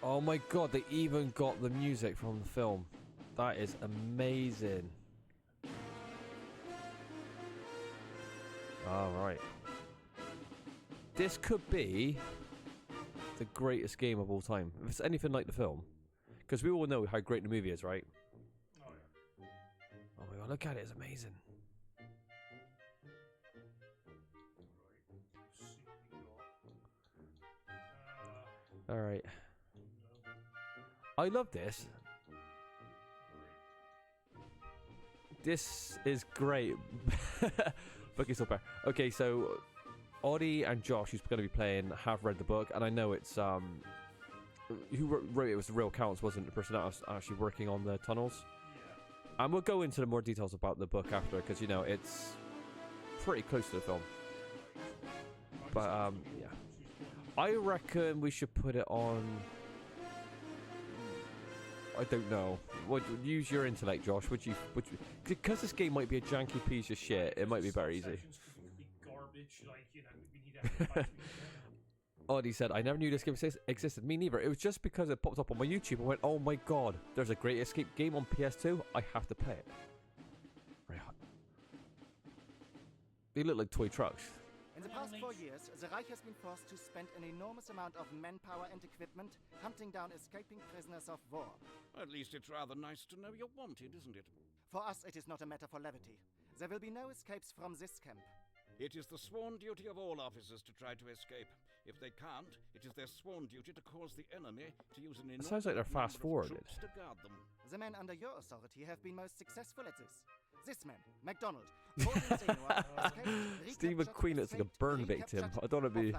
Oh my god, they even got the music from the film. That is amazing. Alright. This could be the greatest game of all time. If it's anything like the film. Because we all know how great the movie is, right? Oh yeah. Oh my god, look at it, it's amazing. Alright. I love this. This is great. Book is up there. Okay, so Audie and Josh, who's going to be playing, have read the book, and I know it's who wrote it was the real counts, wasn't the person that was actually working on the tunnels. Yeah. And we'll go into the more details about the book after, because you know it's pretty close to the film. But yeah, I reckon we should put it on. I don't know. Would use your intellect, Josh? Would you? Because this game might be a janky piece of shit. It might be very easy. Garbage, like, you know, we need Audie said, "I never knew this game existed. Me neither. It was just because it popped up on my YouTube. I went, oh my god, there's a Great Escape game on PS2. I have to play it." Right. They look like toy trucks. In the past 4 years, the Reich has been forced to spend an enormous amount of manpower and equipment hunting down escaping prisoners of war. At least it's rather nice to know you're wanted, isn't it? For us, it is not a matter for levity. There will be no escapes from this camp. It is the sworn duty of all officers to try to escape. If they can't, it is their sworn duty to cause the enemy to use an It sounds like they're fast forwarded. To guard them. The men under your authority have been most successful at this. This man, MacDonald, Steve McQueen looks like a burn victim. I don't want to be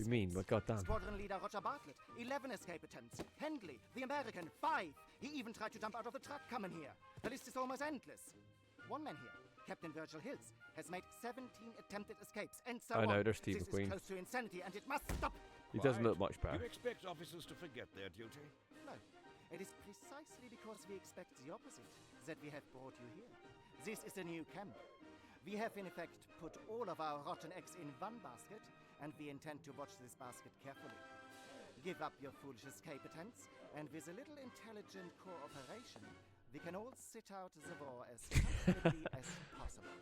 mean, but goddamn. Squadron leader Roger Bartlett, 11 escape attempts. Hendley, the American, 5. He even tried to jump out of the truck coming here. The list is almost endless. One man here, Captain Virgil Hills, has made 17 attempted escapes, and so I know, on. there's Steve This McQueen. is close to insanity, and it must stop. He doesn't look much better. You expect officers to forget their duty? No, it is precisely because we expect the opposite that we have brought you here. This is a new camp. We have in effect put all of our rotten eggs in one basket, and we intend to watch this basket carefully. Give up your foolish escape attempts, and with a little intelligent cooperation, we can all sit out the war as comfortably as possible.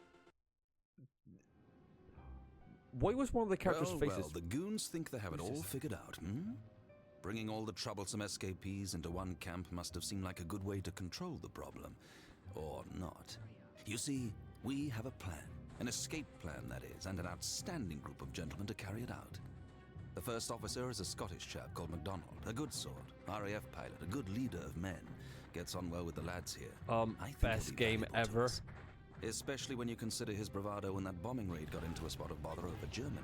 Why was one of the characters' faces? Well, the goons think they have it all figured out, hmm? Bringing all the troublesome escapees into one camp must have seemed like a good way to control the problem. Or not. You see, we have a plan. An escape plan, that is, and an outstanding group of gentlemen to carry it out. The first officer is a Scottish chap called MacDonald, a good sort, RAF pilot, a good leader of men. Gets on well with the lads here. I think best he'll be game valuable to ever. us. Especially when you consider his bravado when that bombing raid got into a spot of bother over Germany.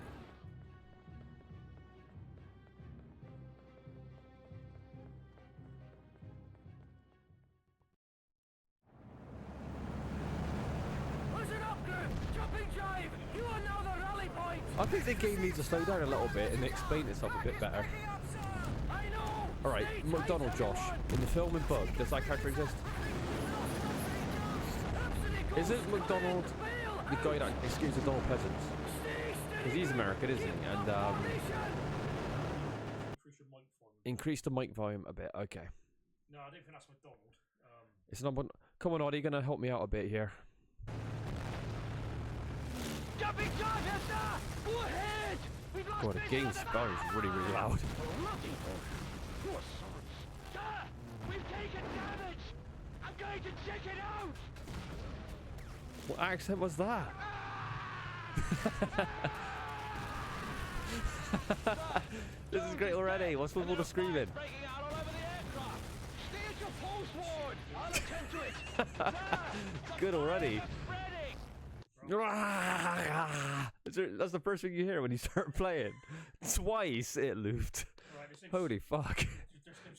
Listen up, group! Jumping jive! You are now the rally point! I think the game needs to slow down a little bit and explain itself a bit better. I know! Alright, MacDonald Josh, in the film and book, does that character exist? Isn't MacDonald the guy that escapes the Donald peasants? Because he's American, isn't he? And increase the mic volume a bit. Okay. No, I don't think that's McDonald. It's not. Come on, Audie, gonna help me out a bit here. Jumping charger, sir! Go ahead! We've lost God, the game spell is really, really loud. Poor sons! Sir! We've taken damage! I'm going to check it out! What accent was that? This is great already. What's with all the screaming? Good already. That's the first thing you hear when you start playing. Twice it looped. Right, Holy fuck. There's no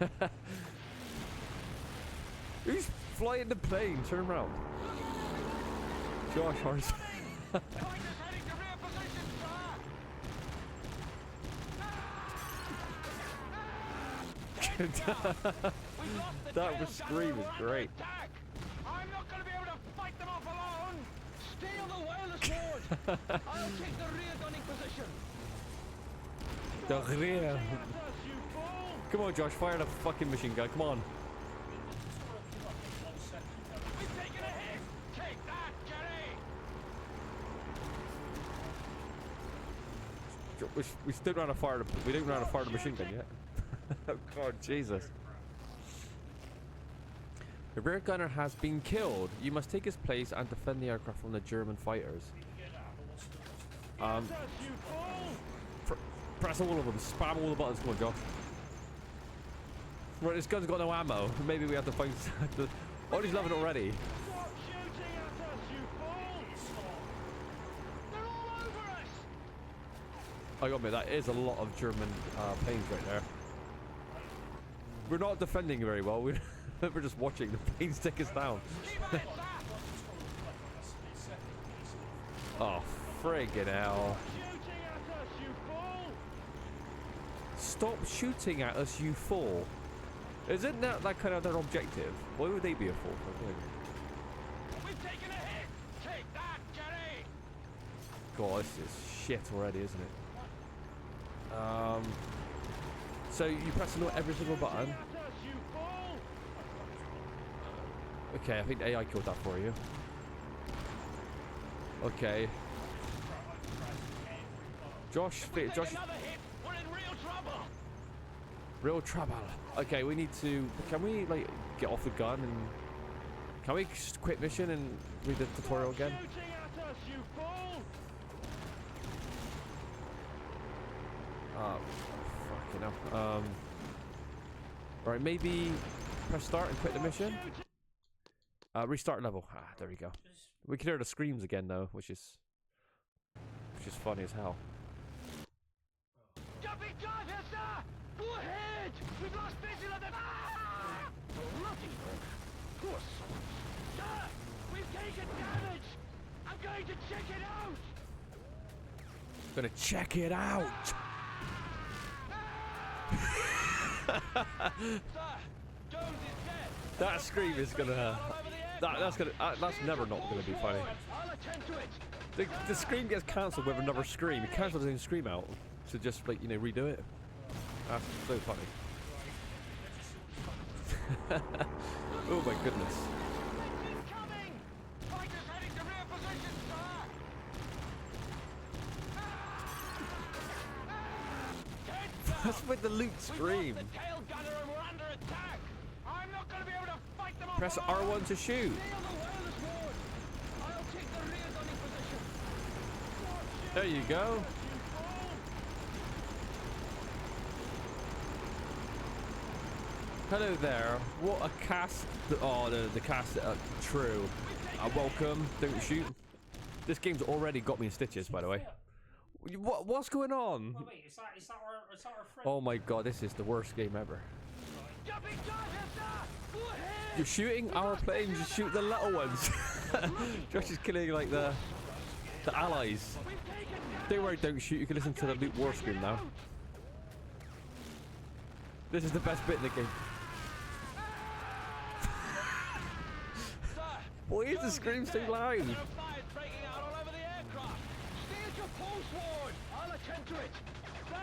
subtitles. Who's flying the plane? Turn around. Josh Hart. That was scream is great. I'm not going to be able to fight them off alone. Stay on the wireless board. I'll take the rear gunning position. The rear. Come on, Josh, fire the fucking machine gun. Come on. We've taken a hit! Take that, Jerry! We still don't know how to fire the. We don't know how to fire the machine gun yet. Oh God, Jesus. The rear gunner has been killed. You must take his place and defend the aircraft from the German fighters. Press all of them. Spam all the buttons. Come on, Josh. Right, this gun's got no ammo. Maybe we have to find. Oh, he's loving it already. Stop shooting at us, you fools! They're all over us! I gotta admit, that is a lot of German planes right there. We're not defending very well. We're just watching the planes take us down. Oh, friggin' hell. Shooting at us, you fool! Stop shooting at us, you fool. Isn't that kind of their objective? Why would they be a fool? We've taken a hit! Take that, Jerry! God, this is shit already, isn't it? So you press every single button. At us, you fool! Okay, I think AI killed that for you. Okay. Josh, Take Josh, another hit! We're in real trouble! real trouble. Okay, we need to. Can we like get off the gun and can we just quit mission and read the tutorial again? Shooting at us, you fool! Fucking hell. Right, maybe press start and quit the mission. Restart level. Ah, there we go. We can hear the screams again though, which is funny as hell. Jumping driver, sir! Go ahead! We've lost visual of the... Ah! Bloody poor souls. Sir! We've taken damage! I'm going to check it out! Gonna check it out. Sir! Jones is dead! That scream is gonna. That's never not gonna be funny. I'll attend to it! The scream gets cancelled with another scream. It cancels the scream out to just like redo it. That's so funny. Oh my goodness. Incoming! Fighters heading to rear position, sir! Head down! That's with the loot We've scream. lost the tail gunner and we're under attack! I'm not going to be able to fight them off Press alone! R1 to shoot. Stay on the wireless ward! I'll take the rear gunning position! There you go. Hello there. What a cast. Oh, the cast. True. Welcome. Don't shoot. This game's already got me in stitches, by the way. What's going on? Oh, wait, is that our friend? Oh my god, this is the worst game ever. Jumping charger, sir! Go ahead! You're shooting our planes, you shoot the little ones. Josh is killing like the allies. We've taken damage! Don't worry, don't shoot. You can listen to the loot war scream now. This is the best bit in the game. Sir! Why is the scream so loud? There are fires breaking out all over the aircraft! Stay at your post, Ward! I'll attend to it! Sir!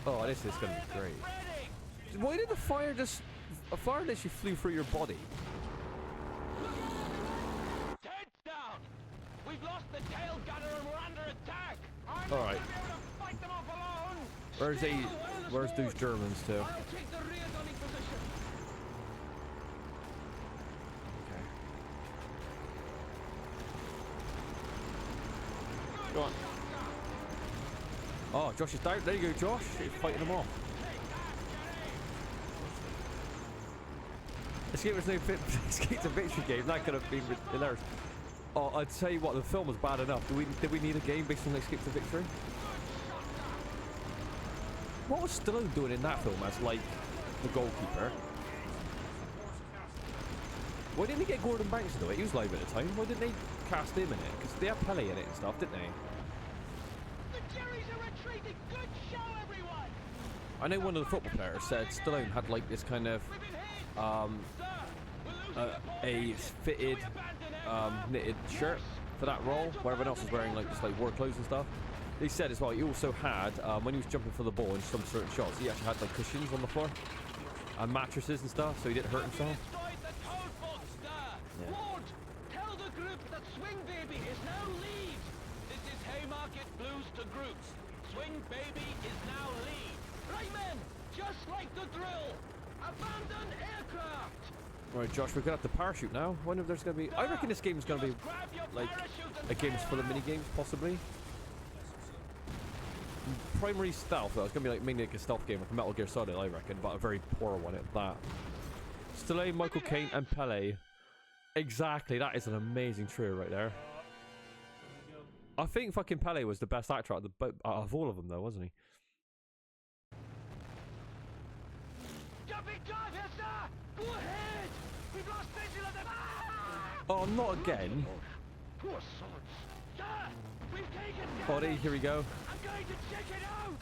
Oh, this is gonna be Fires are great. spreading! Why did the fire just... A fire literally flew through your body. Heads down! We've lost the tail gunner and we're under attack! I'm All not right. gonna be able to fight them off alone! Where's Stay the... on the wireless Where's ward. those Germans too? I'll take the rear gunning position! Okay. Go on. Oh, Josh is down. There you go, Josh. He's fighting them off. Escape was no Escape to Victory game. That could have been hilarious. Oh, I'd tell you what, the film was bad enough. Did we need a game based on Escape to Victory? What was Stallone doing in that film as like the goalkeeper? Why didn't he get Gordon Banks to do it? He was live at the time. Why didn't they cast him in it? Because they had Pele in it and stuff, didn't they? The Jerry's are retreating! Good show, everyone! I know one of the football players said Stallone had like this kind of We've been hit! a fitted knitted shirt for that role, where everyone else was wearing like just like war clothes and stuff. they said as well, he also had, when he was jumping for the ball in some certain shots, he actually had like cushions on the floor and mattresses and stuff, so he didn't hurt himself. Yeah. Lord, tell the group that Swing Baby is now lead. This is Haymarket Blues to groups. Swing Baby is now lead. Right, men, just like the drill. Abandon aircraft. Right, Josh, we're gonna have to parachute now. I wonder if there's gonna be. I reckon this game's gonna be like a game's full of mini games, possibly. Primary stealth, though. It's gonna be like mainly like a stealth game, like a Metal Gear Solid, I reckon, but a very poor one at that. Stallone, Michael Caine, and Pele. Exactly, that is an amazing trio right there. I think fucking Pele was the best actor out of all of them, though, wasn't he? Jumping dive here, sir. Go ahead. We've lost visual of them. Oh, not again. Poor sods. Sir, we've taken Body, damage. here we go. I'm going to check it out.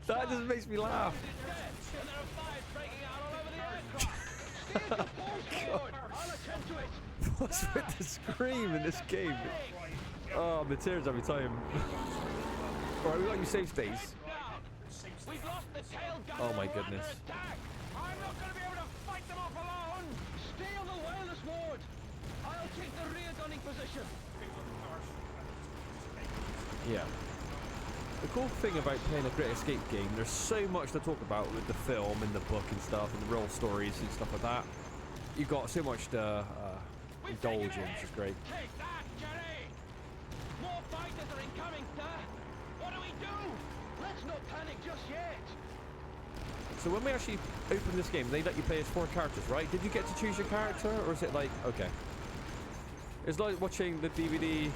That just makes me laugh. And there are fires breaking out all over the aircraft. Steer your course forward. I'll attend to it. What's with the scream in this game? Oh, my tears every time. Alright, we got you safe space. We've lost the tail gunner. Oh my We're under goodness. attack. I'm not going to be able to fight them off alone. Stay on the wireless ward. I'll take the rear gunning position. Yeah. The cool thing about playing a Great Escape game, there's so much to talk about with the film and the book and stuff, and the real stories and stuff like that. You've got so much to indulge in, which is great. Take that, Jerry. More fighters are incoming, sir. What do we do? Let's not panic just yet. So when we actually open this game, they let you play as 4 characters, right? Did you get to choose your character, or is it like, okay. It's like watching the DVD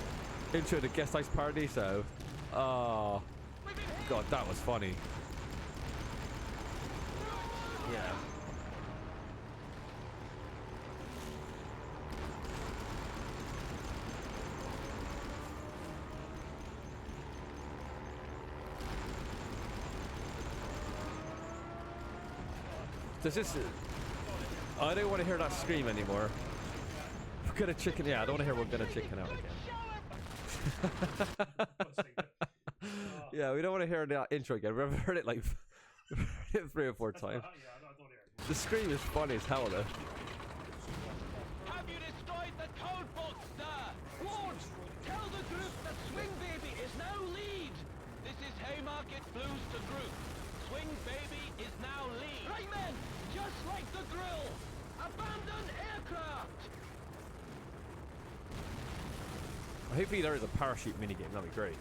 intro to Guest House Paradiso. Oh, God, that was funny. Yeah. Does this... I don't want to hear that scream anymore. We're gonna chicken... Yeah, I don't want to hear we're gonna chicken out again. Yeah, we don't want to hear that intro again. We've heard it like 3 or 4 times. The scream is funny as hell, though. Have you destroyed the code book, sir? Lord, tell the group that Swing Baby is now lead. This is Haymarket Blues to group. Swing Baby is now lead. Right, men, just like the drill. Abandon aircraft. Hopefully there is a parachute minigame. That'd be great.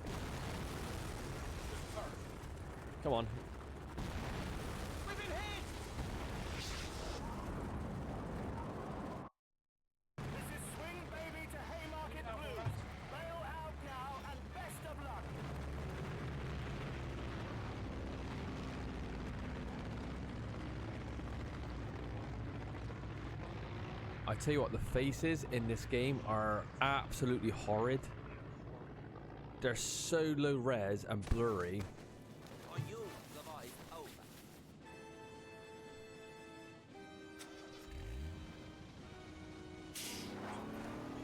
Come on. We've been hit. This is Swing Baby to Haymarket Blues. Bail out now and best of luck. I tell you what, the faces in this game are absolutely horrid. They're so low res and blurry. Are you device over?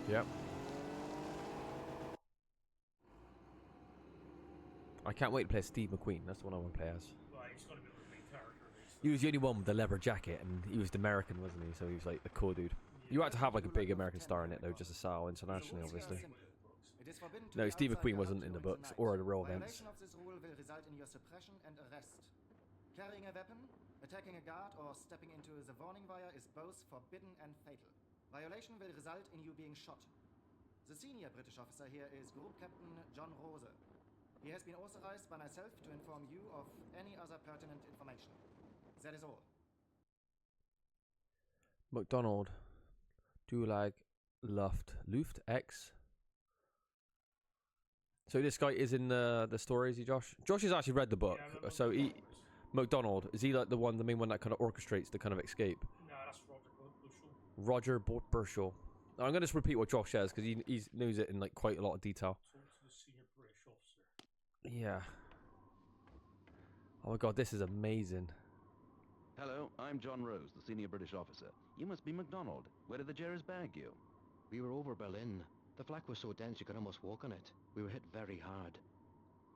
Yep. I can't wait to play Steve McQueen. That's the one I want to play as. He was the only one with the leather jacket, and he was the American, wasn't he? So he was like the cool dude. You had to have like a big American star in it, though, just to sell internationally, obviously. No, Steve McQueen wasn't in the books or the real events. Violation of this rule will result in your suppression and arrest. Carrying a weapon, attacking a guard, or stepping into the warning wire is both forbidden and fatal. Violation will result in you being shot. The senior British officer here is Group Captain John Rose. He has been authorized by myself to inform you of any other pertinent information. That is all. McDonald. Do like Luft X. So this guy is in the story, is he, Josh? Josh has actually read the book. Yeah, so he McDonald, is he like the main one that kind of orchestrates the kind of escape? No, that's Roger Bushell. Roger Burchell. I'm going to just repeat what Josh says because he knows it in like quite a lot of detail. Talk to the senior British officer. Yeah. Oh my god, this is amazing. Hello, I'm John Rose, the senior British officer. You must be MacDonald. Where did the Jerry's bag you? We were over Berlin. The flak was so dense you could almost walk on it. We were hit very hard.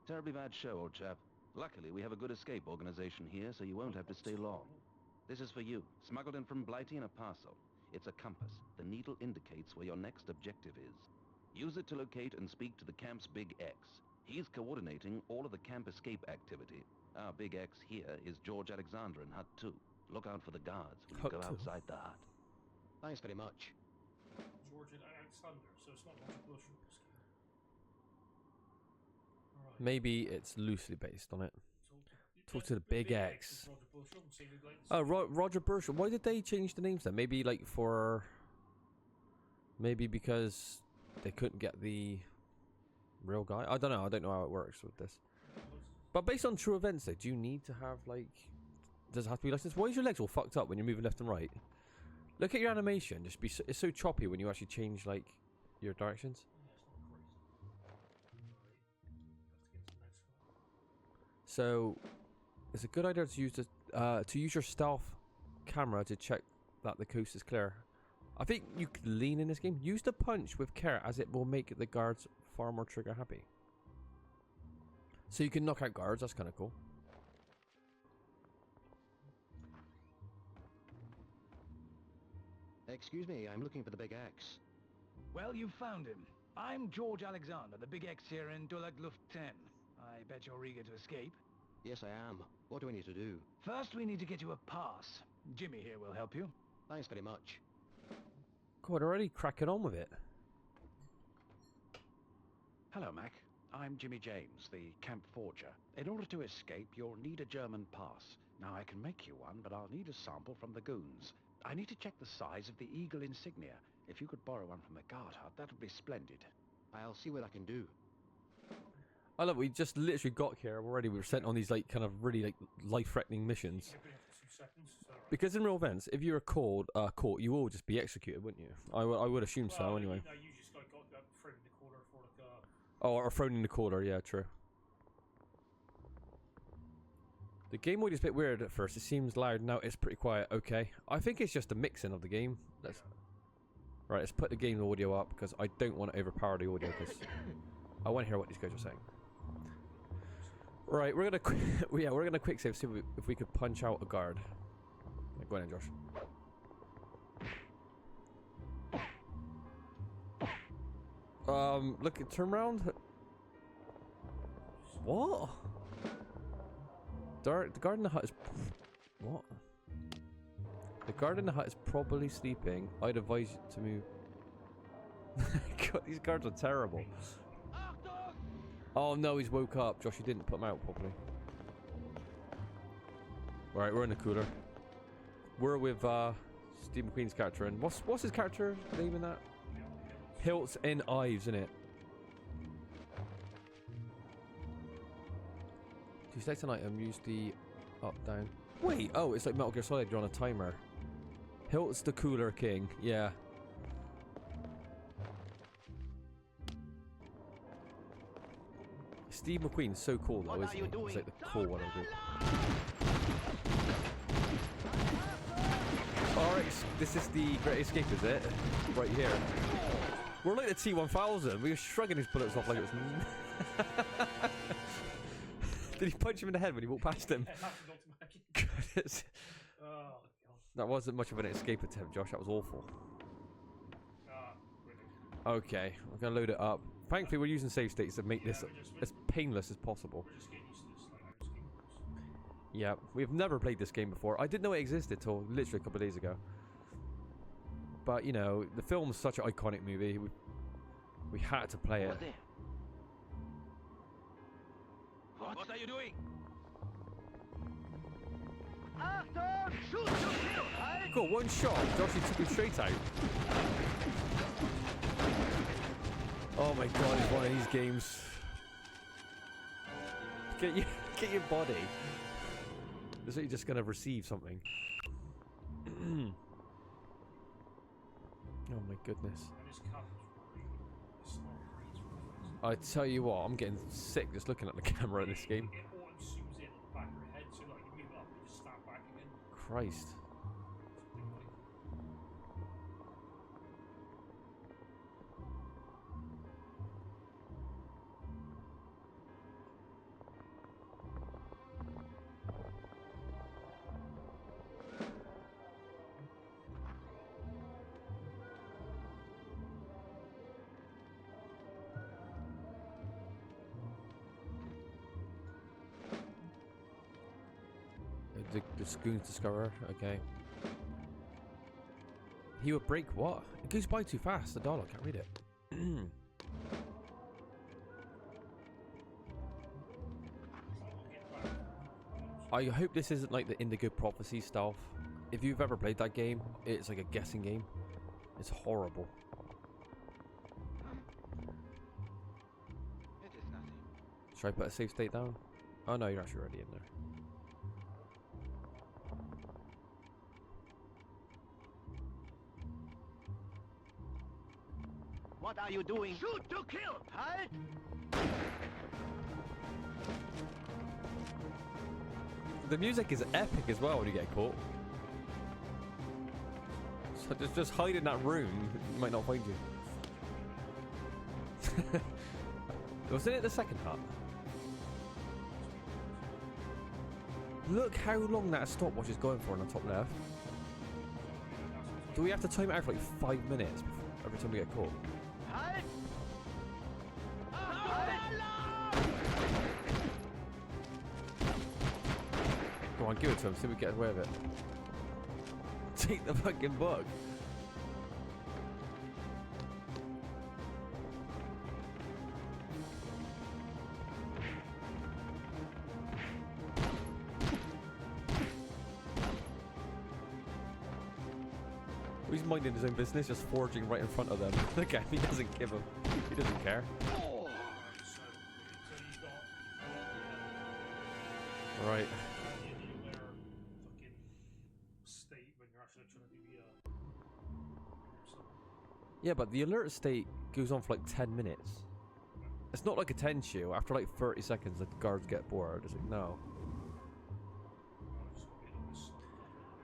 Terribly bad show, old chap. Luckily, we have a good escape organization here, so you won't have to stay long. This is for you, smuggled in from Blighty in a parcel. It's a compass. The needle indicates where your next objective is. Use it to locate and speak to the camp's Big X. He's coordinating all of the camp escape activity. Our Big X here is George Alexander in Hut 2. Look out for the guards when you Hut go 2. outside the hut. Thanks very much. George and Alexander, so it's not Roger Bush in this game. Alright. Maybe it's loosely based on it. Talk to the Big X. Roger Bushel, see who likes Oh, Roger Burchell. Why did they change the names then? Maybe like for... Maybe because they couldn't get the real guy? I don't know. I don't know how it works with this. But based on true events, though, do you need to have, like... Does it have to be like this? Why is your legs all fucked up when you're moving left and right? Look at your animation. Just be. It's so choppy when you actually change, like, your directions. So, it's a good idea to use your stealth camera to check that the coast is clear. I think you could lean in this game. Use the punch with care, as it will make the guards far more trigger happy. So you can knock out guards. That's kind of cool. Excuse me, I'm looking for the Big X. Well, you've found him. I'm George Alexander, the Big X here in Dulag Luft 10. I bet you're eager to escape. Yes, I am. What do I need to do? First, we need to get you a pass. Jimmy here will help you. Thanks very much. God, already cracking on with it. Hello, Mac. I'm Jimmy James, the camp forger. In order to escape, you'll need a German pass. Now, I can make you one, but I'll need a sample from the goons. I need to check the size of the eagle insignia. If you could borrow one from the guard hut, that would be splendid. I'll see what I can do. I love it. We just literally got here already. We were sent on these like kind of really like life-threatening missions. Because in real events, if you were caught, you will just be executed, wouldn't you? I would assume so anyway. No, you just got thrown in the corner for like Oh, or thrown in the corner. Yeah, true. The game audio is a bit weird at first. It seems loud. Now it's pretty quiet. Okay. I think it's just a mixing of the game. Right, let's put the game audio up because I don't want to overpower the audio because I want to hear what these guys are saying. Right, we're gonna we're gonna quick save, see if we could punch out a guard. Right, go on then, Josh. Look, turn around. What? The guard in the hut is... What? The guard in the hut is probably sleeping. I'd advise you to move. God, these guards are terrible. Oh no, he's woke up. Josh, you didn't put him out properly. Alright, we're in the cooler. We're with Steve McQueen's character, and what's his character name in that? Hilts and Ives, isn't it? To select an item, use the up, down. Wait, oh, it's like Metal Gear Solid, you're on a timer. Hilt's the cooler king, yeah. Steve McQueen's so cool though, isn't he? He's like the cool one of it. Alright, this is the Great Escape, is it? Right here. We're like the T-1000. We were shrugging his bullets off like it was... Did he punch him in the head when he walked past him? Goodness. Oh, God. That wasn't much of an escape attempt, Josh. That was awful. Really. Okay, I'm going to load it up. Thankfully, we're using save states to make this as painless as possible. We're just getting used to this, like, escape. Yeah, we've never played this game before. I didn't know it existed till literally a couple of days ago. But, you know, the film's such an iconic movie. We had to play it. What are you doing? Cool, one shot. Josh, he took him straight out. Oh my god, it's one of these games. Get your body. Is it just gonna receive something? Oh my goodness. I tell you what, I'm getting sick just looking at the camera in this game. Christ. The Scoons Discoverer, okay. He would break what? It goes by too fast, the dollar, can't read it. I hope this isn't like the Indigo Prophecy stuff. If you've ever played that game, it's like a guessing game. It's horrible. It is nothing. Should I put a save state down? Oh no, you're actually already in there. What are you doing? Shoot to kill! Halt! The music is epic as well when you get caught. So just hide in that room, he might not find you. Wasn't it the second hut? Look how long that stopwatch is going for on the top left. Do we have to time it out for like 5 minutes every time we get caught? Halt! Go on, give it to him, see if we get away with it. Take the fucking book. He's minding his own business, just forging right in front of them. Look at him, he doesn't give him. He doesn't care. Right. Yeah, but the alert state goes on for like 10 minutes. It's not like a 10 shoe. After like 30 seconds, the guards get bored. It's like, no.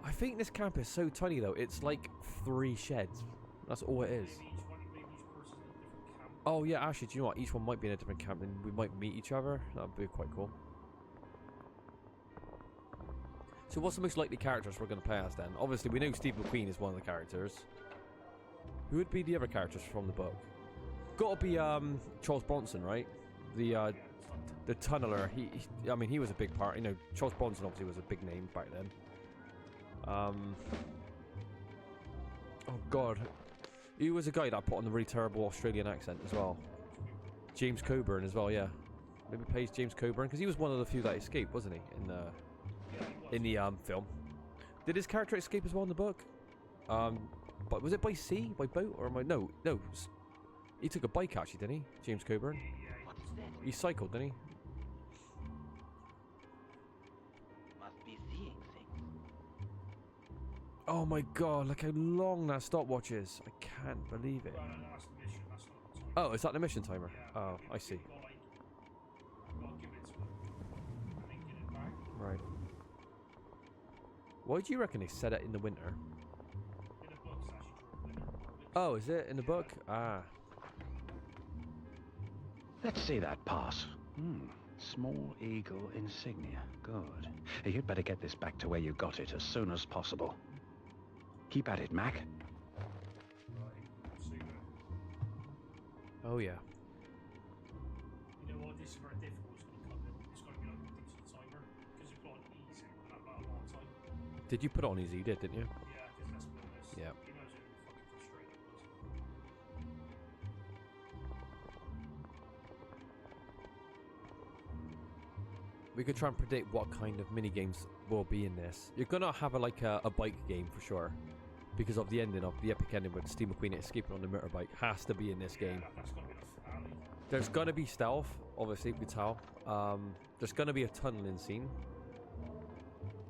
I think this camp is so tiny though. It's like 3 sheds. That's all it is. Oh yeah, actually, do you know what? Each one might be in a different camp and we might meet each other. That would be quite cool. So what's the most likely characters we're going to play as then? Obviously, we know Steve McQueen is one of the characters. Who would be the other characters from the book? Got to be Charles Bronson, right? The tunneler. I mean, he was a big part. You know, Charles Bronson obviously was a big name back then. Oh God, he was a guy that put on the really terrible Australian accent as well. James Coburn as well, yeah. Maybe plays James Coburn because he was one of the few that escaped, wasn't he? In the film. Did his character escape as well in the book? But was it by sea, by boat, or am I? No. He took a bike actually, didn't he? James Coburn. What is that? He cycled, didn't he? Must be seeing things. Oh my God! Look how long that stopwatch is. I can't believe it. Oh, is that the mission timer? Oh, I see. Right. Why do you reckon they set it in the winter? Oh, is it in the book? Ah. Let's see that pass. Small eagle insignia. Good. You'd better get this back to where you got it as soon as possible. Keep at it, Mac. Oh yeah. You know what? This is very difficult. It's got to be like a decent timer because you've got an easy and that about a long time. Did you put it on easy? You did, didn't you? Yeah, because let's be honest. Yeah. He knows it fucking frustrating was. We could try and predict what kind of mini games will be in this. You're gonna have a bike game for sure, because of the ending of the epic ending with Steve McQueen escaping on the motorbike has to be in this game. That's got to be the finale. There's gonna be stealth, obviously we can tell. There's gonna be a tunneling scene.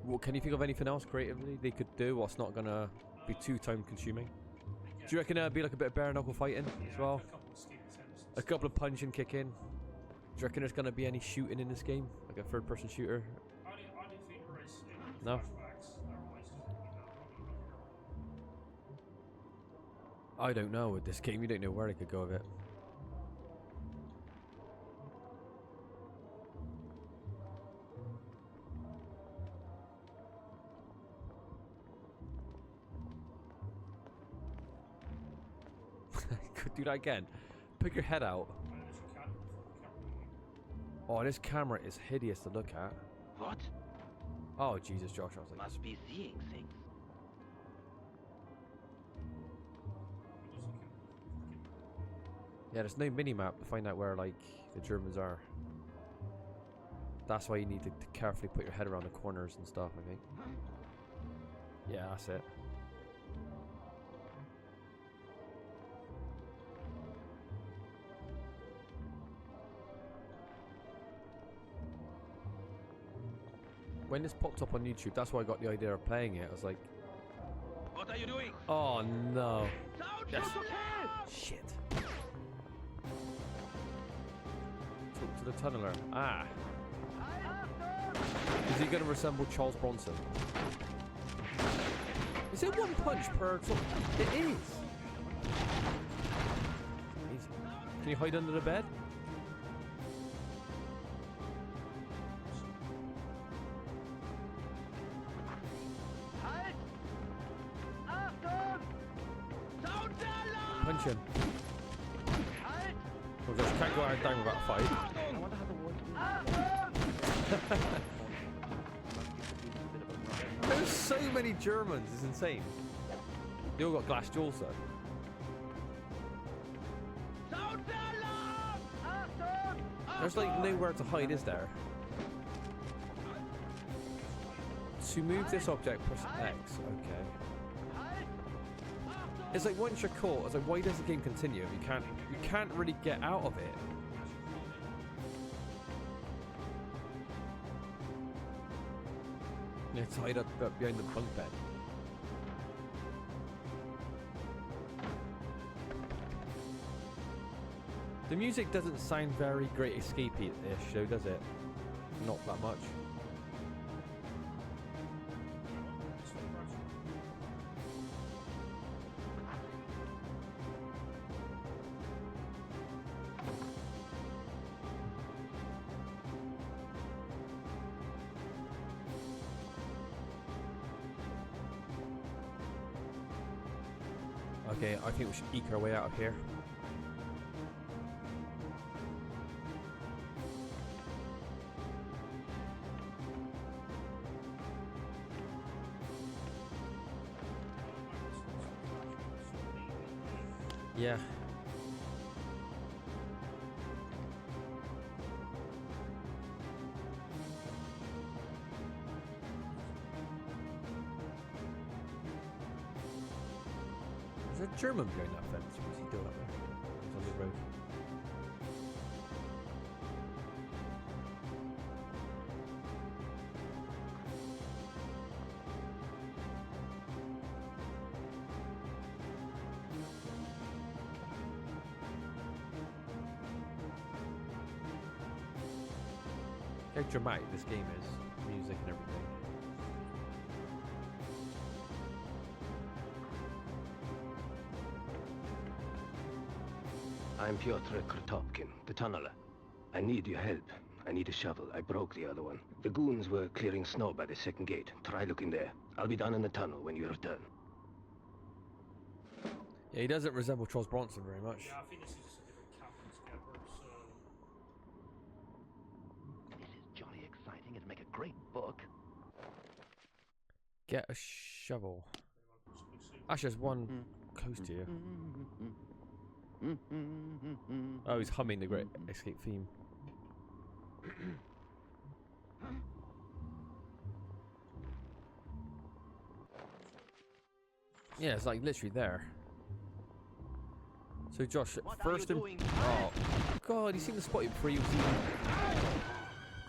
Well, can you think of anything else creatively they could do what's not gonna be too time consuming? Do you reckon it'd be like a bit of bare knuckle fighting as well? A couple of punch and kick in. Do you reckon there's gonna be any shooting in this game? Like a third person shooter? I didn't think there is. No. Flashbacks, otherwise I don't know with this game. You don't know where they could go with it. Could do that again. Pick your head out. Oh, this camera is hideous to look at. What? Oh, Jesus, Josh. I was like, Must be seeing things. yeah, there's no mini-map to find out where, like, the Germans are. That's why you need to carefully put your head around the corners and stuff, I think. Yeah, that's it. When this popped up on YouTube, that's why I got the idea of playing it. I was like, What are you doing? oh no. Yes. Shit. Talk to the tunneler. Ah. Is he going to resemble Charles Bronson? Is it one punch per... It is. Easy. Can you hide under the bed? Punch him. Oh gosh, can't go out down without a fight. I wonder how the war. There's so many Germans, it's insane. They all got glass jaws though. There's like nowhere to hide, is there? To move this object, press X. Okay. It's like once you're caught, it's like why does the game continue? You can't really get out of it. You're tied up behind the bunk bed. The music doesn't sound very Great Escape-ish, though, does it? Not that much. Okay, I think we should eke our way out of here. Yeah. There's a German behind that fence. What's he doing up there? He's on the road. How dramatic this game is, music and everything. I'm Piotr Kropotkin, the tunneler. I need your help. I need a shovel. I broke the other one. The goons were clearing snow by the second gate. Try looking there. I'll be down in the tunnel when you return. Yeah, he doesn't resemble Charles Bronson very much. Yeah, I think this is just a different captain together, so... This is jolly exciting. It'd make a great book. Get a shovel. Actually, there's one close to you. Oh, he's humming the Great Escape theme. Yeah, it's like literally there. So Josh, first and oh god, you seen the spot before you was even...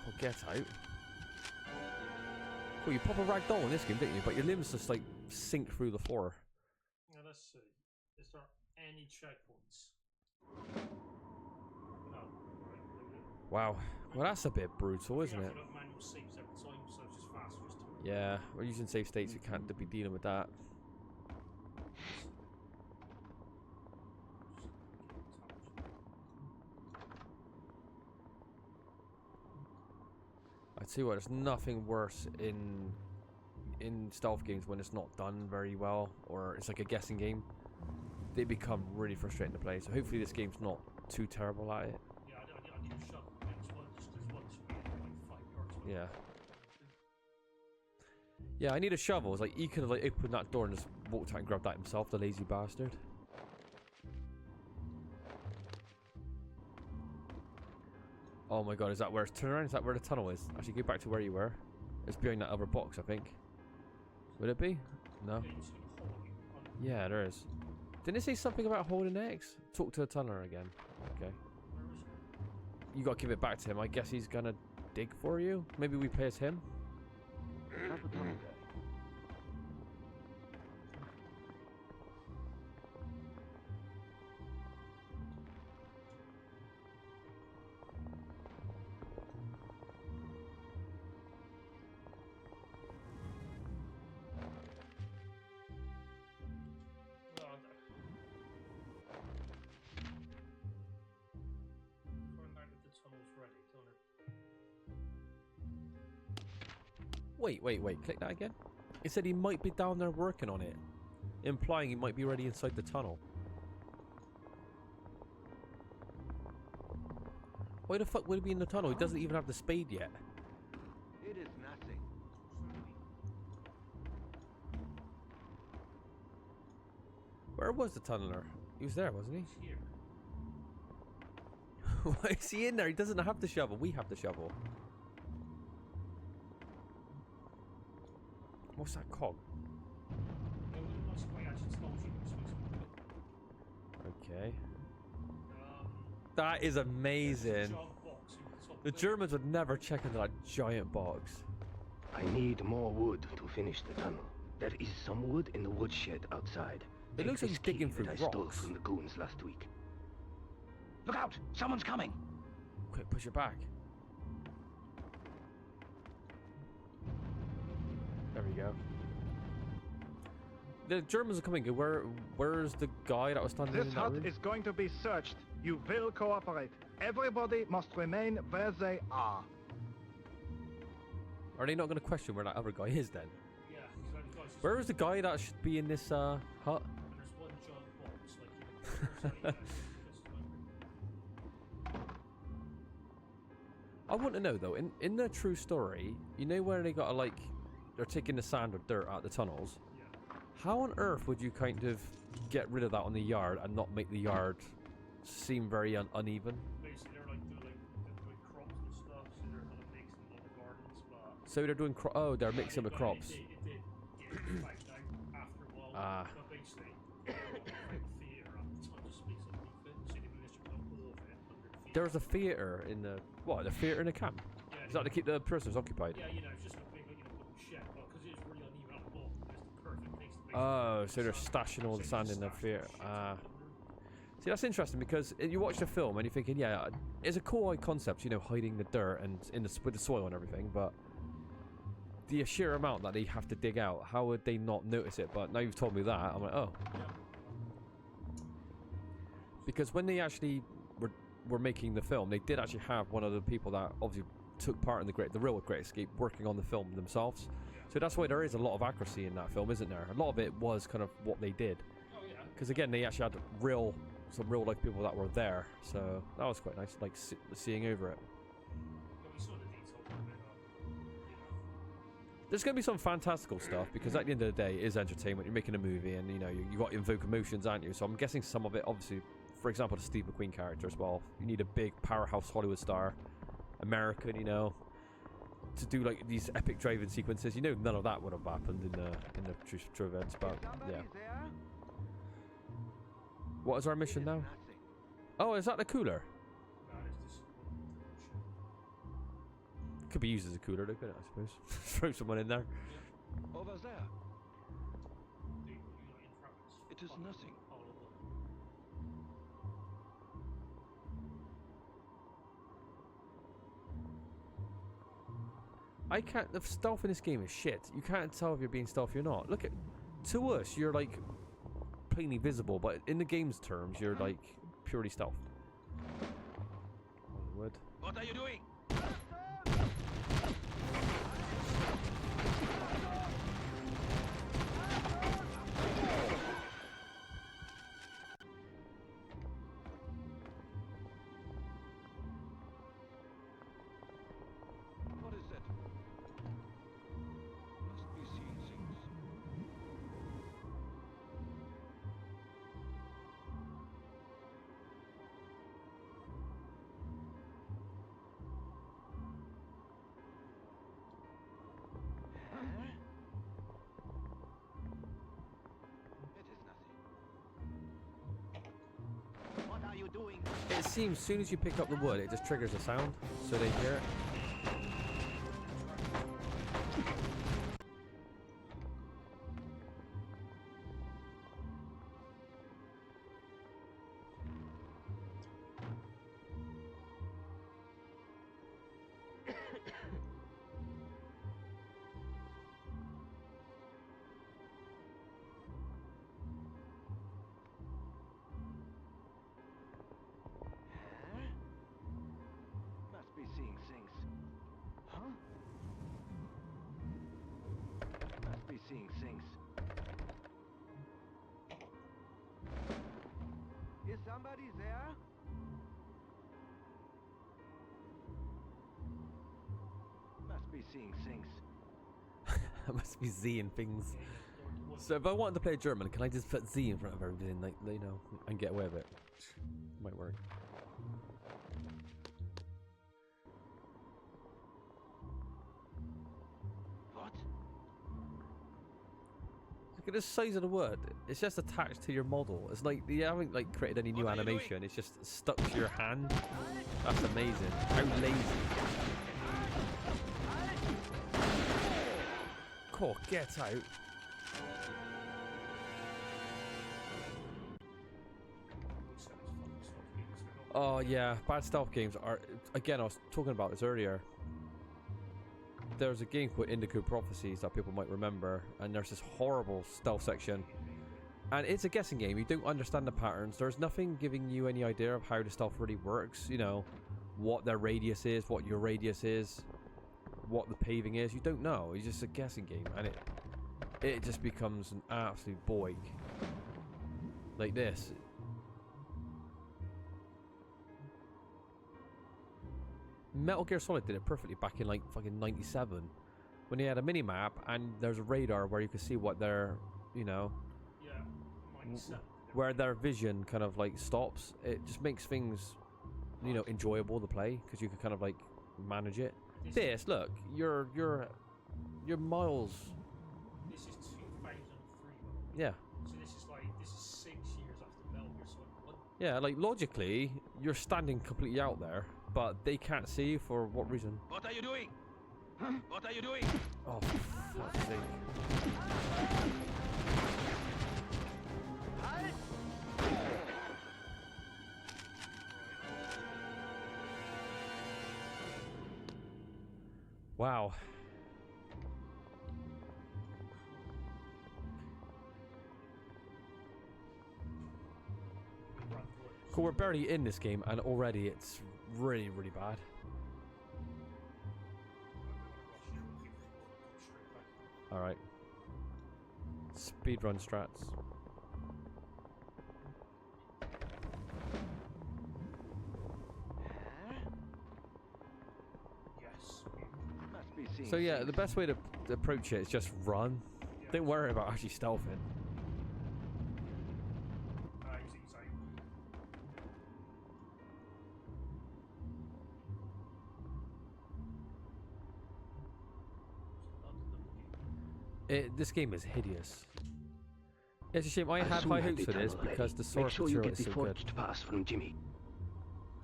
Oh, get out. Well, you pop a ragdoll in this game, don't you? But your limbs just like sink through the floor. Now let's see. Is there any checkpoints? No. Right, Wow. Well, that's a bit brutal, isn't it? Manual saves every time, so it's just faster just to... Yeah, we're using save states. We can't be dealing with that. I tell you what, there's nothing worse in stealth games when it's not done very well, or it's like a guessing game. They become really frustrating to play. So hopefully this game's not too terrible at it. Yeah, I need a shot. There's one speed, like 5 yards away. Yeah. Yeah, I need a shovel. It's like he could have like opened that door and just walked out and grabbed that himself, the lazy bastard. Oh my god, is that where it's turn around? Is that where the tunnel is? Actually, go back to where you were. It's behind that other box, I think. Would it be? No. Yeah, there is. Didn't it say something about holding X? Talk to the tunneler again. Okay. You gotta give it back to him. I guess he's gonna dig for you. Maybe we play as him. How's the tunnel going? Wait. Click that again. It said he might be down there working on it, implying he might be ready inside the tunnel. Why the fuck would he be in the tunnel? He doesn't even have the spade yet. It is nothing. Where was the tunneler? He was there, wasn't he? Here. Why is he in there? He doesn't have the shovel. We have the shovel. What's that cog? Okay. That is amazing. The Germans would never check into that giant box. I need more wood to finish the tunnel. There is some wood in the woodshed outside. It looks like he's digging through I stole rocks. from the goons last week. Look out! Someone's coming! Quick, push it back. There we go. The Germans are coming. Where's the guy that was standing in This that hut room? is going to be searched. You will cooperate. Everybody must remain where they are. Are they not going to question where that other guy is then? Yeah, because the guy's just Where is the guy that should be in this hut? and there's one giant box, like I want to know though, in the true story, you know where they got to like, they're taking the sand or dirt out of the tunnels. yeah. How on earth would you kind of get rid of that on the yard and not make the yard seem very uneven? Basically, they're doing crops and stuff, so they're kind of mixing all the gardens, but So they're doing they're mixing the but crops. It did get back down after a while. But basically, theatre at the time just makes it fit, so they managed to put all of it under the theatre. There was a theatre in the the theatre in the camp. Yeah, Is that to keep the prisoners occupied? yeah, it's just a big, wooden shed, but because it was really uneven at the bottom, it was the perfect place to Oh, so they're stashing all the sand in the theatre. See, that's interesting because you watch the film and you're thinking, yeah, it's a cool concept, hiding the dirt and with the soil and everything, but the sheer amount that they have to dig out, how would they not notice it? But now you've told me that, I'm like, oh. Because when they actually were making the film, they did actually have one of the people that obviously took part in the real Great Escape working on the film themselves. So that's why there is a lot of accuracy in that film, isn't there? A lot of it was kind of what they did. Because again, they actually had some real life people that were there, so that was quite nice, like seeing over it. There's going to be some fantastical stuff because at the end of the day, it is entertainment. You're making a movie, and you got to invoke emotions, aren't you? So I'm guessing some of it, obviously, for example, the Steve McQueen character as well. You need a big powerhouse Hollywood star, American, to do like these epic driving sequences. None of that would have happened in the true events, but yeah. What is our mission now? Oh, is that the cooler? Could be used as a cooler, though, couldn't it, I suppose? Throw someone in there. Over there. It is nothing. I can't. The stealth in this game is shit. You can't tell if you're being stealthy or not. Look at, to us, you're like plainly visible, but in the game's terms, you're like purely stealth. What are you doing? it seems as soon as you pick up the wood, it just triggers a sound, so they hear it. Must be seeing things. Huh? Must be seeing things. Is somebody there? Must be seeing things. I must be Z and things. So if I wanted to play German, can I just put Z in front of everything, like, you know, and get away with it? Might work. What? Look at the size of the wood. It's just attached to your model. It's like you haven't like created any new animation. It's just stuck to your hand. That's amazing. How lazy. Cool, get out. Oh yeah, bad stealth games are, again, I was talking about this earlier. There's a game called Indigo Prophecies that people might remember, and there's this horrible stealth section. And it's a guessing game, you don't understand the patterns, there's nothing giving you any idea of how the stealth really works, you know, what their radius is, what your radius is, what the paving is, you don't know, it's just a guessing game, and it just becomes an absolute boig. Like this. Metal Gear Solid did it perfectly back in like fucking 97 when they had a mini map and there's a radar where you can see what their, you know, where their vision kind of like stops. It just makes things, you know, enjoyable to play because you can kind of like manage it. This, look, you're miles. This is 2003. Yeah. So this is 6 years after Metal Gear Solid 1. Yeah, like logically, you're standing completely out there, but they can't see you for what reason? What are you doing? Huh? What are you doing? Oh, for fuck's sake. Wow. Cool, we're barely in this game and already it's really, really bad. Alright. Speedrun strats. So yeah, the best way to approach it is just run. Don't worry about actually stealthing. This game is hideous. It's a shame I had high hopes for this because the source material is so good. Make sure you get the forged pass from Jimmy.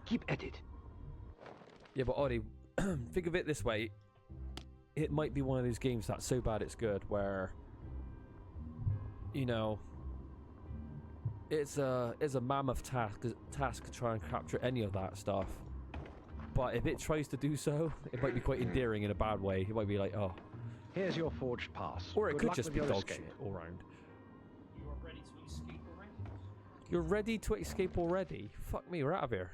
Keep at it. Yeah, but Audie, think of it this way. It might be one of those games that's so bad it's good, where, you know, it's a mammoth task to try and capture any of that stuff. But if it tries to do so, it might be quite endearing in a bad way. It might be like, oh. Here's your forged pass. Or it Good could luck just with be your dog escape. shit all round. You are ready to escape already? You're ready to escape already? Fuck me, we're out of here.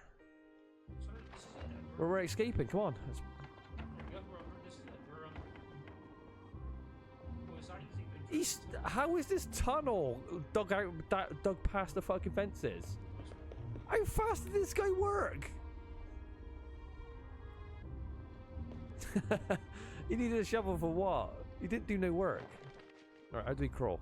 Sorry, this is it. We're escaping, come on. This is it. What is that you think? How is this tunnel dug past the fucking fences? How fast did this guy work? He needed a shovel for what? He didn't do no work. Alright, how do we crawl?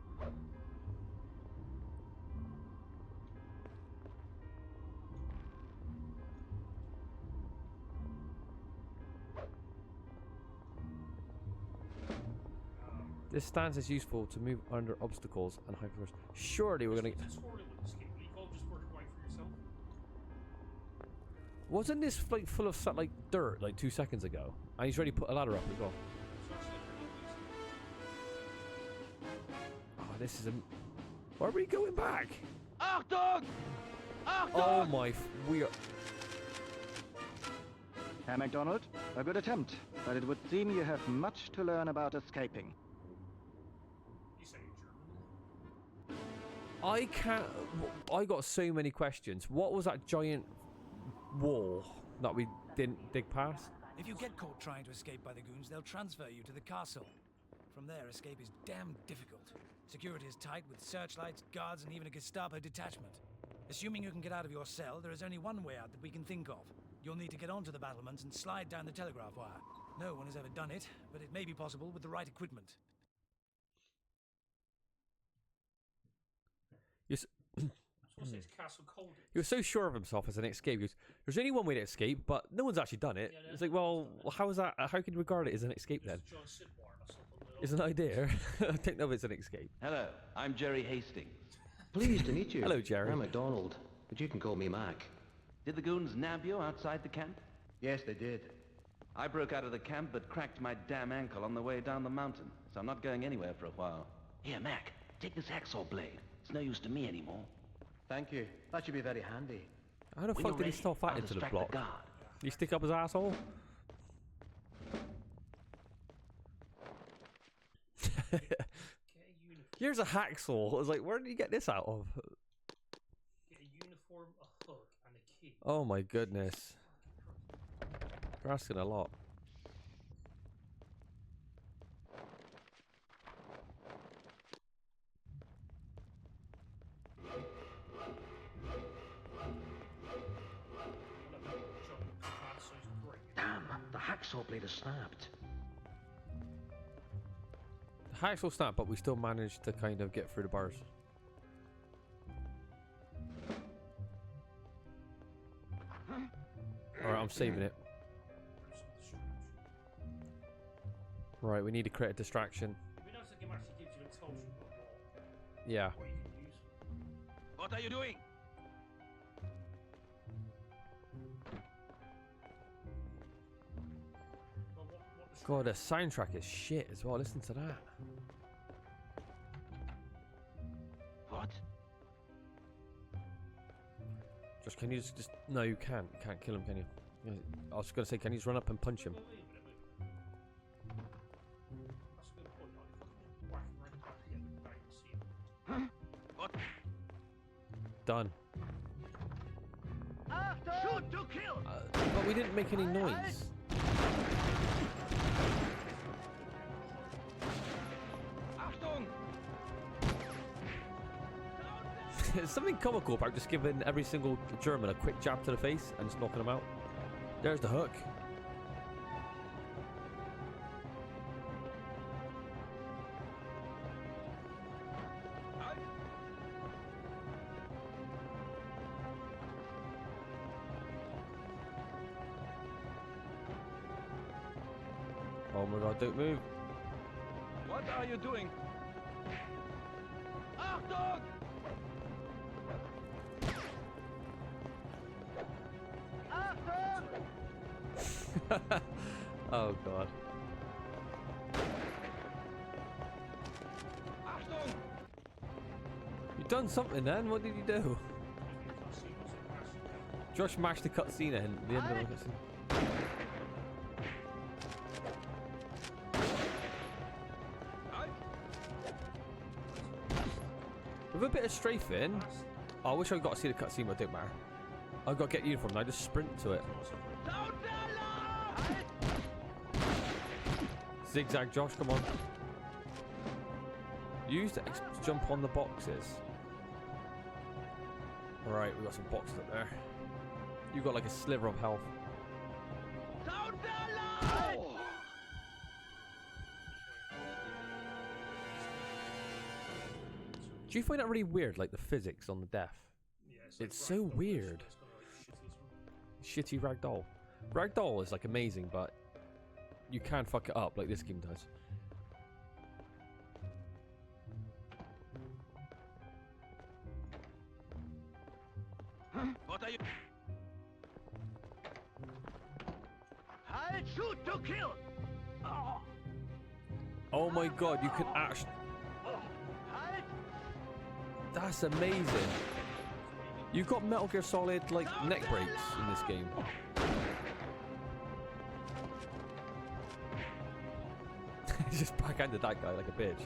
This stance is useful to move under obstacles and high floors. Surely we're gonna. It's a tutorial of escape. You can't just work it out for yourself. Wasn't this like full of like dirt like 2 seconds ago? And he's already put a ladder up as well. Oh, this is a. Why are we going back? Achtung! Achtung! Oh my! We are. Herr MacDonald, a good attempt, but it would seem you have much to learn about escaping. You say in German. I can't. I got so many questions. What was that giant wall that we didn't dig past? If you get caught trying to escape by the goons, they'll transfer you to the castle. From there, escape is damn difficult. Security is tight with searchlights, guards, and even a Gestapo detachment. Assuming you can get out of your cell, there is only one way out that we can think of. You'll need to get onto the battlements and slide down the telegraph wire. No one has ever done it, but it may be possible with the right equipment. It's Castle Colditz. He was so sure of himself as an escape. He goes, there's only one way to escape, but no one's actually done it. It's like, well, how is that? How can you regard it as an escape then? It's an idea. I don't know if it's an escape. Hello, I'm Jerry Hastings. Pleased to meet you. Hello, Jerry. I'm MacDonald, but you can call me Mac. Did the goons nab you outside the camp? Yes, they did. I broke out of the camp but cracked my damn ankle on the way down the mountain, so I'm not going anywhere for a while. Here, Mac, take this hacksaw blade. It's no use to me anymore. Thank you. That should be very handy. How the fuck did he still fight into the block? Did he stick up his asshole? Here's a hacksaw. I was like, where did you get this out of? Get a uniform, a hook, and a key. Oh my goodness. You're asking a lot. Damn, the hacksaw blade is snapped. The hacksaw snapped, but we still managed to kind of get through the bars. Alright, I'm saving it. Right, we need to create a distraction. Yeah. What are you doing? God, the soundtrack is shit as well. Listen to that. What? Josh, can you just... No, you can't. You can't kill him, can you? I was going to say, can you just run up and punch him? Done. Shoot to kill! But we didn't make any noise. There's something comical about just giving every single German a quick jab to the face and just knocking them out. There's the hook. Oh my god, don't move. What are you doing? Achtung! Oh god. You done something then? What did you do? Josh mashed the cutscene in the end of the cutscene. With a bit of strafing. Oh, I wish I got to see the cutscene, but it don't matter. I've got to get uniform now. I just sprint to it. Zigzag, Josh, come on. Use the X to jump on the boxes. Alright, we got some boxes up there. You got like a sliver of health. Do you find that really weird, like the physics on the death? Yeah, it's so weird. Shitty ragdoll. Ragdoll is like amazing, but you can fuck it up like this game does. What are you? Shoot to kill! Oh my god, you can actually... That's amazing. You've got Metal Gear Solid, like, neck breaks in this game. He's just backhanded that guy like a bitch.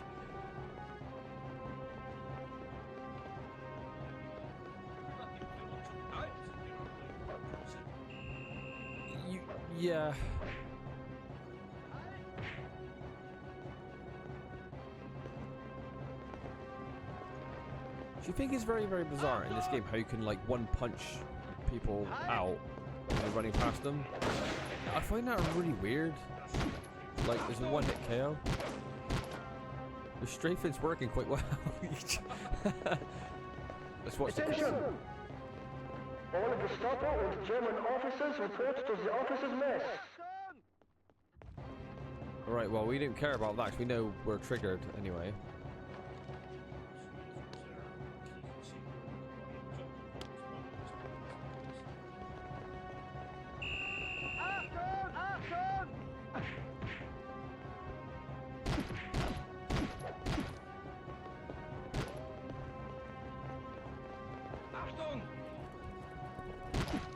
Yeah. Do you think it's very, very bizarre in this game how you can like one punch people out when you're running past them? I find that really weird. Like there's a one hit KO. The strafing's working quite well. Let's watch Attention! All of the Gestapo and German officers report to the officers' mess. Alright, well we didn't care about that 'cause we know we're triggered anyway.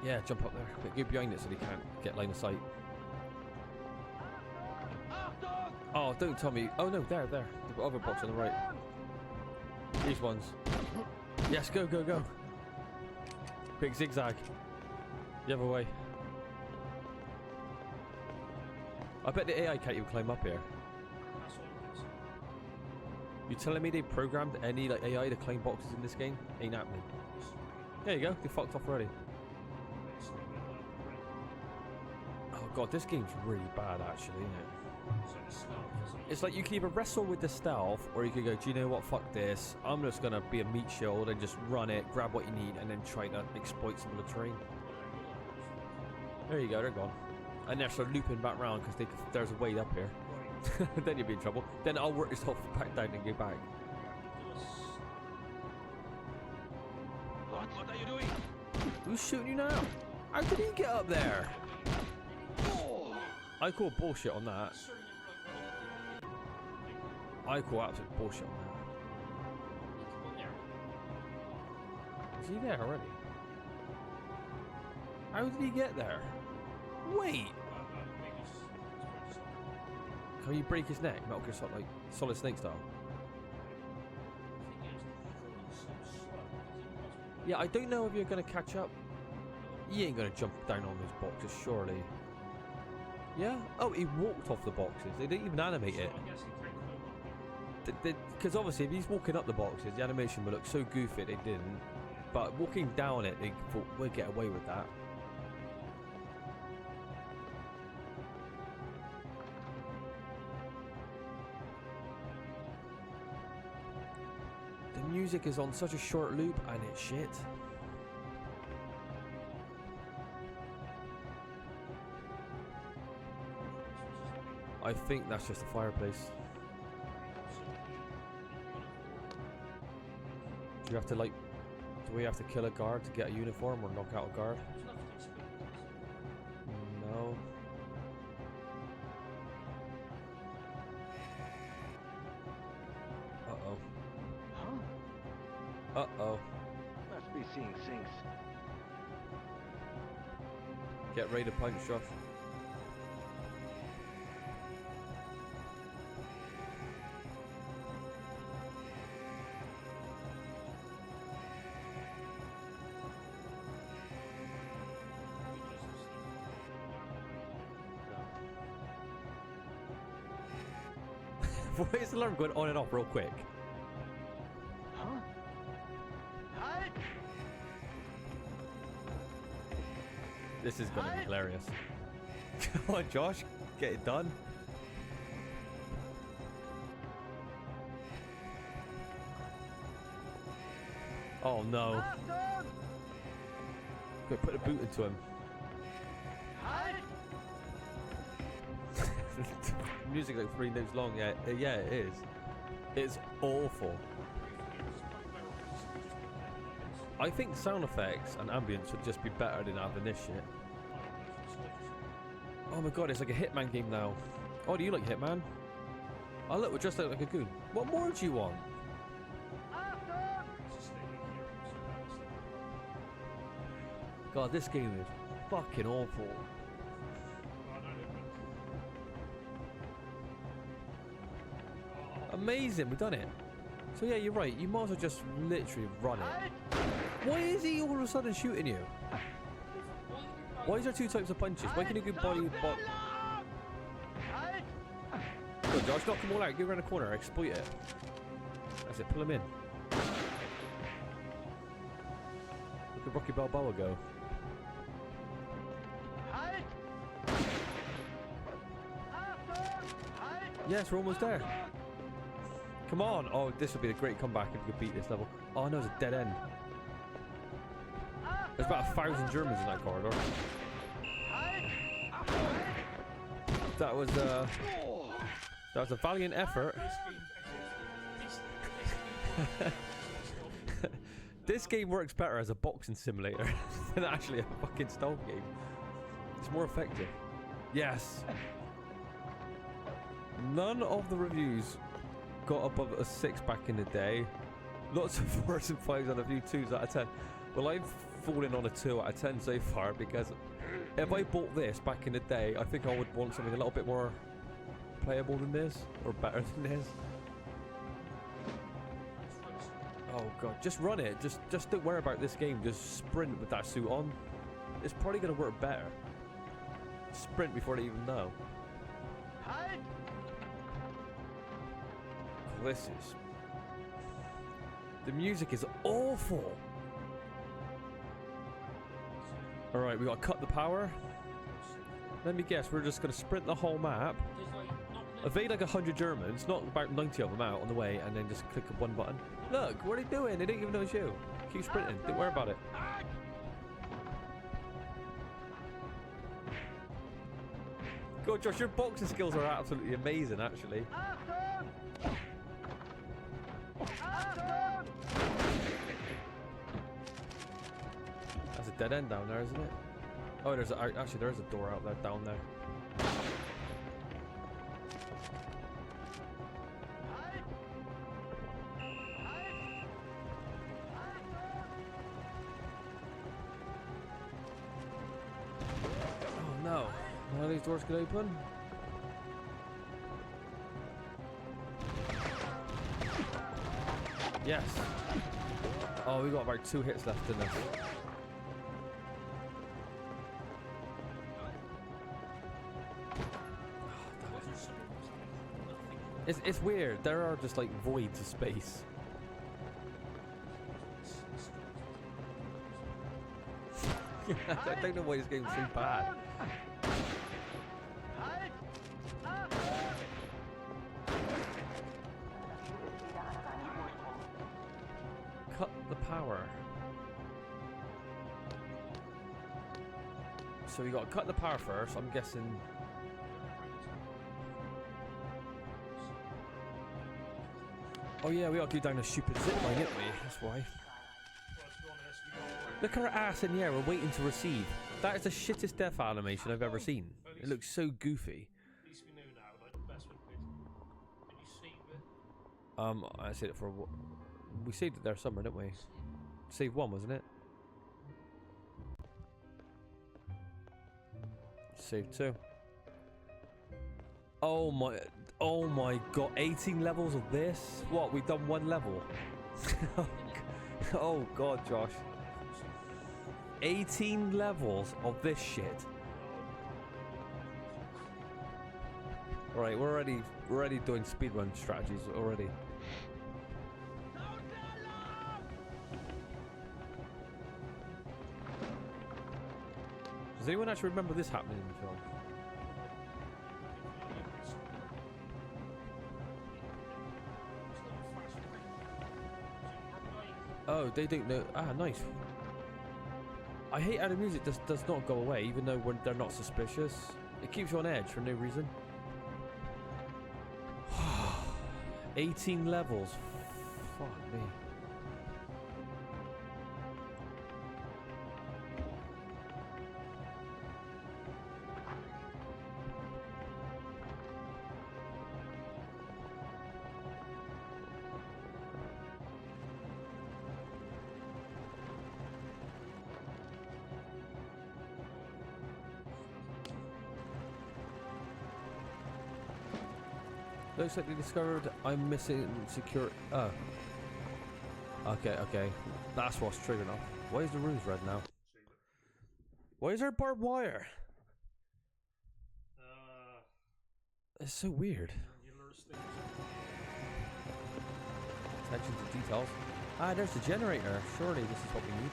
Yeah, jump up there. But get behind it so they can't get line of sight. Oh, don't tell me. Oh no, there. The other box on the right. These ones. Yes, go. Quick zigzag. The other way. I bet the AI can't even climb up here. You telling me they programmed any like AI to climb boxes in this game? Ain't happening. There you go. They fucked off already. Oh god, this game's really bad actually, isn't it? It's like you can either wrestle with the stealth or you could go, do you know what, fuck this, I'm just gonna be a meat shield and just run it, grab what you need and then try to exploit some of the terrain. There you go, they're gone. And they're sort of looping back round because there's a way up here. Then you'll be in trouble. Then I'll work yourself back down and go back. What are you doing? Who's shooting you now? How did he get up there? I call bullshit on that. I call absolute bullshit on that. Is he there already? How did he get there? Wait! Can you break his neck? Metal Gear Solid, like Solid Snake style? Yeah, I don't know if you're going to catch up. You ain't going to jump down on those boxes, surely. Yeah? Oh, he walked off the boxes. They didn't even animate it. Because obviously, if he's walking up the boxes, the animation would look so goofy they didn't. But walking down it, they thought, we'll get away with that. The music is on such a short loop and it's shit. I think that's just a fireplace. Do you have to like, do we have to kill a guard to get a uniform or knock out a guard? No. Uh-oh. Huh? Uh-oh. Must be seeing things. Get ready to punch, Josh. Why is the alarm going on and off real quick? Huh? Halt! This is going to be hilarious. Come on, Josh. Get it done. Oh, no. Go put a boot into him. Music like 3 notes long. Yeah, it is. It's awful. I think sound effects and ambience would just be better than having this shit. Oh my god, it's like a Hitman game now. Oh, do you like Hitman? Oh look, we're dressed out like a goon. What more do you want? God, this game is fucking awful. Amazing, we've done it. So yeah, you're right. You might as well just literally run it. Why is he all of a sudden shooting you? Why is there two types of punches? Why can you go body? Good, Josh, knock them all out. Go around the corner, exploit it. That's it. Pull him in. Look at Rocky Balboa go. Yes, we're almost there. Come on! Oh, this would be a great comeback if we could beat this level. Oh no, it's a dead end. There's about 1,000 Germans in that corridor. That was a valiant effort. This game works better as a boxing simulator than actually a fucking stealth game. It's more effective. Yes. None of the reviews got above a 6 back in the day. Lots of 4s and 5s and a few 2s out of 10. Well, I've fallen on a 2 out of 10 so far because if I bought this back in the day, I think I would want something a little bit more playable than this, or better than this. Oh god, just run it. Just don't worry about this game. Just sprint with that suit on. It's probably going to work better. Sprint before they even know. This is... The music is awful. Alright, we got to cut the power. Let me guess, we're just going to sprint the whole map. Evade like 100 Germans, knock about 90 of them out on the way, and then just click one button. Look, what are they doing? They didn't even know it's you. Keep sprinting, don't worry about it. God, Josh, your boxing skills are absolutely amazing, actually. That's a dead end down there, isn't it? Oh, there's actually there's a door out there, down there. Oh no! None of these doors can open. Yes. Oh, we got about 2 hits left in this. It's weird. There are just like voids of space. I don't know why this game's so bad. Cut the power. So we got to cut the power first. I'm guessing. Oh yeah, we got to go down a stupid zip line, didn't we? That's why. Look at her ass in the air, we're waiting to receive. That is the shittest death animation I've ever seen. It looks so goofy. At least we know now, like, the best one could. Can you save it? I saved it for... We saved it there somewhere, didn't we? Save 1, wasn't it? Save 2. Oh my god, 18 levels of this? What, we've done 1 level? Oh god, Josh. 18 levels of this shit. Alright, we're already doing speedrun strategies already. Does anyone actually remember this happening in the film? Oh, they don't know. Ah, nice. I hate how the music does not go away, even though they're not suspicious. It keeps you on edge for no reason. 18 levels. Fuck me. Looks like they discovered I'm missing secure. Oh. Okay. That's what's triggering off. Why is the room's red now? Why is there barbed wire? It's so weird. Attention to details. Ah, there's the generator. Surely this is what we need.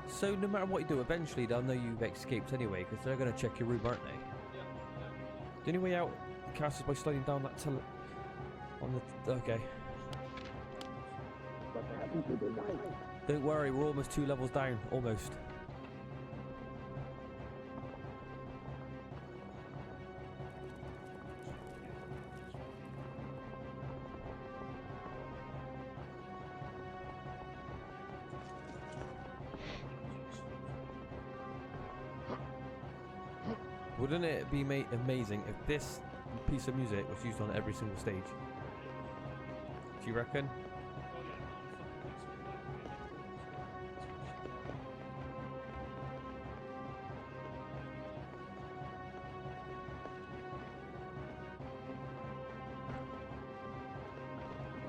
So no matter what you do, eventually they'll know you've escaped anyway, because they're going to check your room, aren't they? Yeah. The only way out the castle is by sliding down that on the... Okay. Don't worry, we're almost 2 levels down. Almost. Wouldn't it be amazing if this piece of music was used on every single stage? Do you reckon?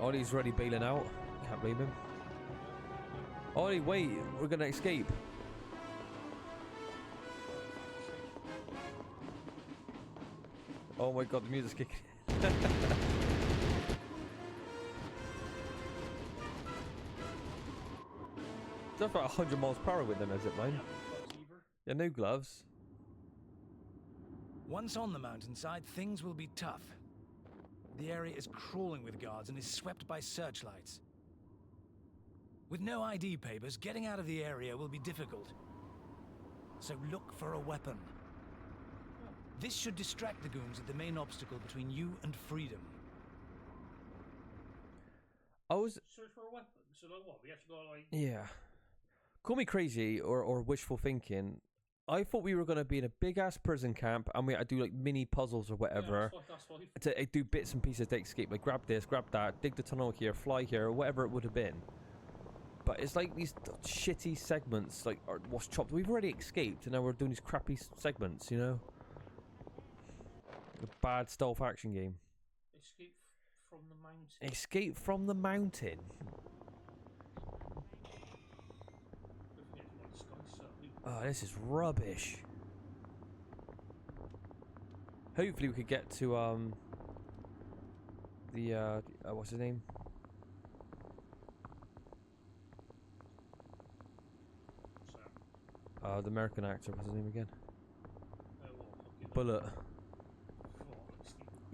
Ollie's already bailing out. Can't blame him. Ollie, wait, we're gonna escape. Oh my god, the music's kicking. That's about 100 miles per hour with them, is it, mine? Yeah, no gloves. Once on the mountainside, things will be tough. The area is crawling with guards and is swept by searchlights. With no ID papers, getting out of the area will be difficult. So look for a weapon. This should distract the goons at the main obstacle between you and freedom. I was... Search for a weapon? So like what? We have to go like... Yeah. Call me crazy or wishful thinking. I thought we were going to be in a big-ass prison camp and we had to do like mini puzzles or whatever. Yeah, that's what to do bits and pieces to escape. Like grab this, grab that, dig the tunnel here, fly here, or whatever it would have been. But it's like these shitty segments, like, what's chopped. We've already escaped and now we're doing these crappy segments, you know? A bad stealth action game. Escape from the mountain. Escape from the mountain. Oh, this is rubbish. Hopefully we could get to the what's his name? The American actor. What's his name again? Bullet.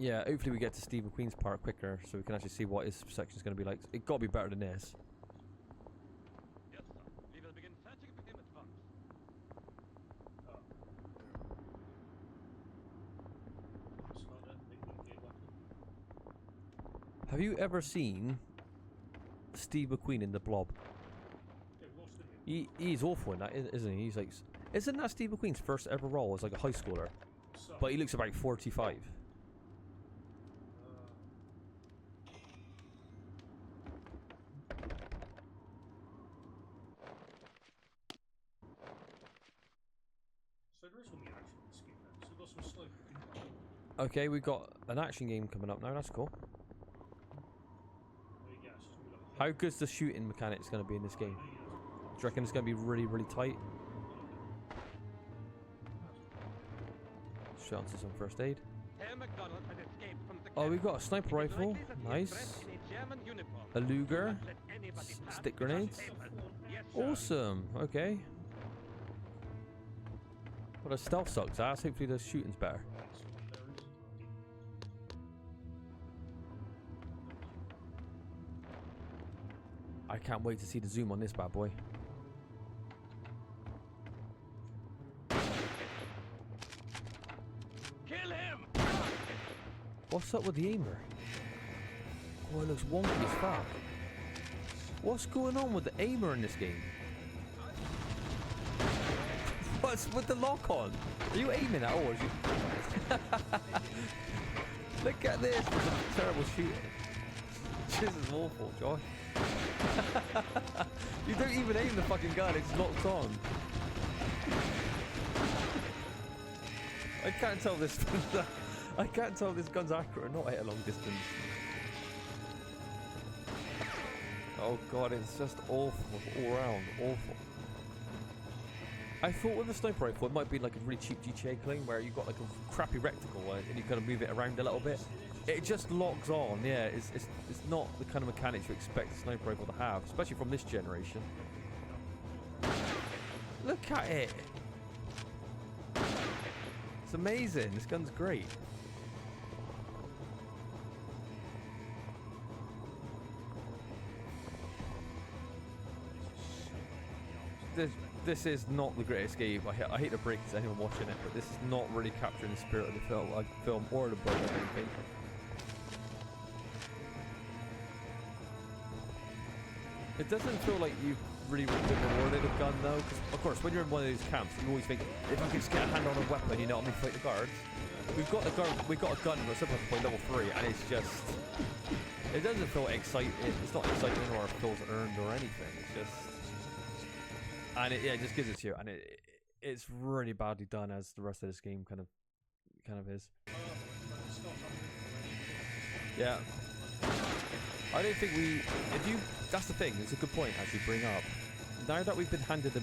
Yeah, hopefully we get to Steve McQueen's part quicker, so we can actually see what his section is going to be like. It got to be better than this. Yes, sir. We will begin searching for him at once. Have you ever seen Steve McQueen in The Blob? He's awful in that, isn't he? He's like, isn't that Steve McQueen's first ever role as like a high schooler? But he looks about 45. Okay, we've got an action game coming up now. That's cool. How good's the shooting mechanics going to be in this game? Do you reckon it's going to be really, really tight? Straight onto some first aid. Oh, we've got a sniper rifle. Nice. A Luger. Stick grenades. Awesome. Okay. Well, the stealth sucks ass. Hopefully the shooting's better. I can't wait to see the zoom on this bad boy. Kill him! What's up with the aimer? Oh, it looks wonky as fuck. What's going on with the aimer in this game? What's with the lock on? Are you aiming at all? Look at this. This is terrible shooting. This is awful, Josh. You don't even aim the fucking gun, it's locked on. I can't tell this. I can't tell if this gun's accurate or not at a long distance. Oh god, it's just awful all around. Awful. I thought with the sniper rifle it might be like a really cheap GTA clone where you got like a crappy reticle and you kind of move it around a little bit. It just locks on. Yeah, it's not the kind of mechanics you expect a sniper rifle to have, especially from this generation. Look at it. It's amazing. This gun's great. This is not the Great Escape. I hate to break it to anyone watching it, but this is not really capturing the spirit of the film or the book, I don't think. It doesn't feel like you've really been rewarded a gun though, because of course when you're in one of these camps, you always think, if I can just get a hand on a weapon, you know, let me fight the guards. We've got a gun that's up by level 3, and it's just, it doesn't feel exciting. It's not exciting or it feels earned or anything. It's just. And it just gives it to you, and it's really badly done, as the rest of this game kind of is. Yeah, I don't think that's the thing. It's a good point actually. Bring up now that we've been handed a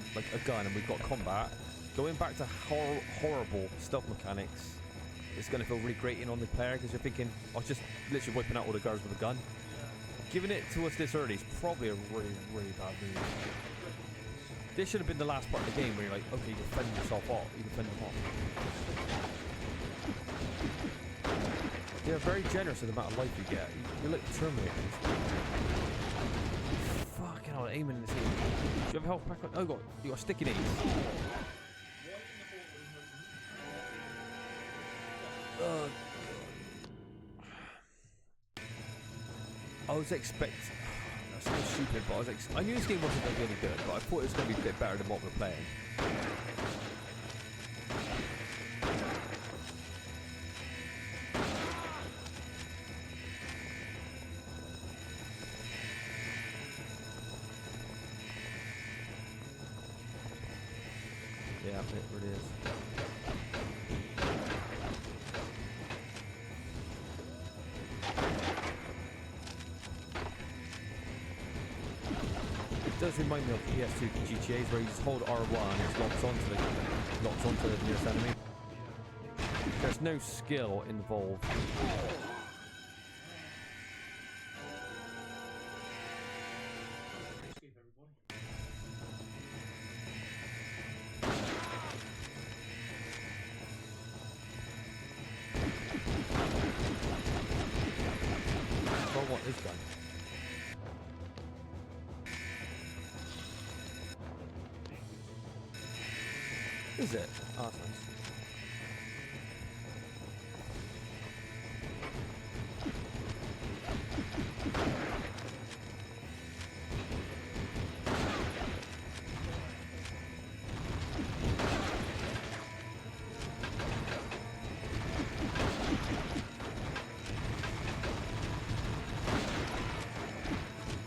gun and we've got combat. Going back to horrible stealth mechanics, it's going to feel really grating on the player because you're thinking, I was just literally wiping out all the guards with a gun. Giving it to us this early is probably a really bad move. This should have been the last part of the game where you're like, okay, you defend yourself off. You defend them off. They're very generous with the amount of life you get. You're like Terminators. Fucking hell, aiming in this game. Do you have a health pack on? Oh, God, you got sticky knees. Oh, God. I was expecting. So stupid, but I knew this game wasn't going to be any good, but I thought it was going to be a bit better than what we're playing. Yeah, it really is. It does remind me of PS2 GTAs where you just hold R1 and it locks onto the nearest enemy. There's no skill involved. I want this gun. Is it? Oh, that's nice.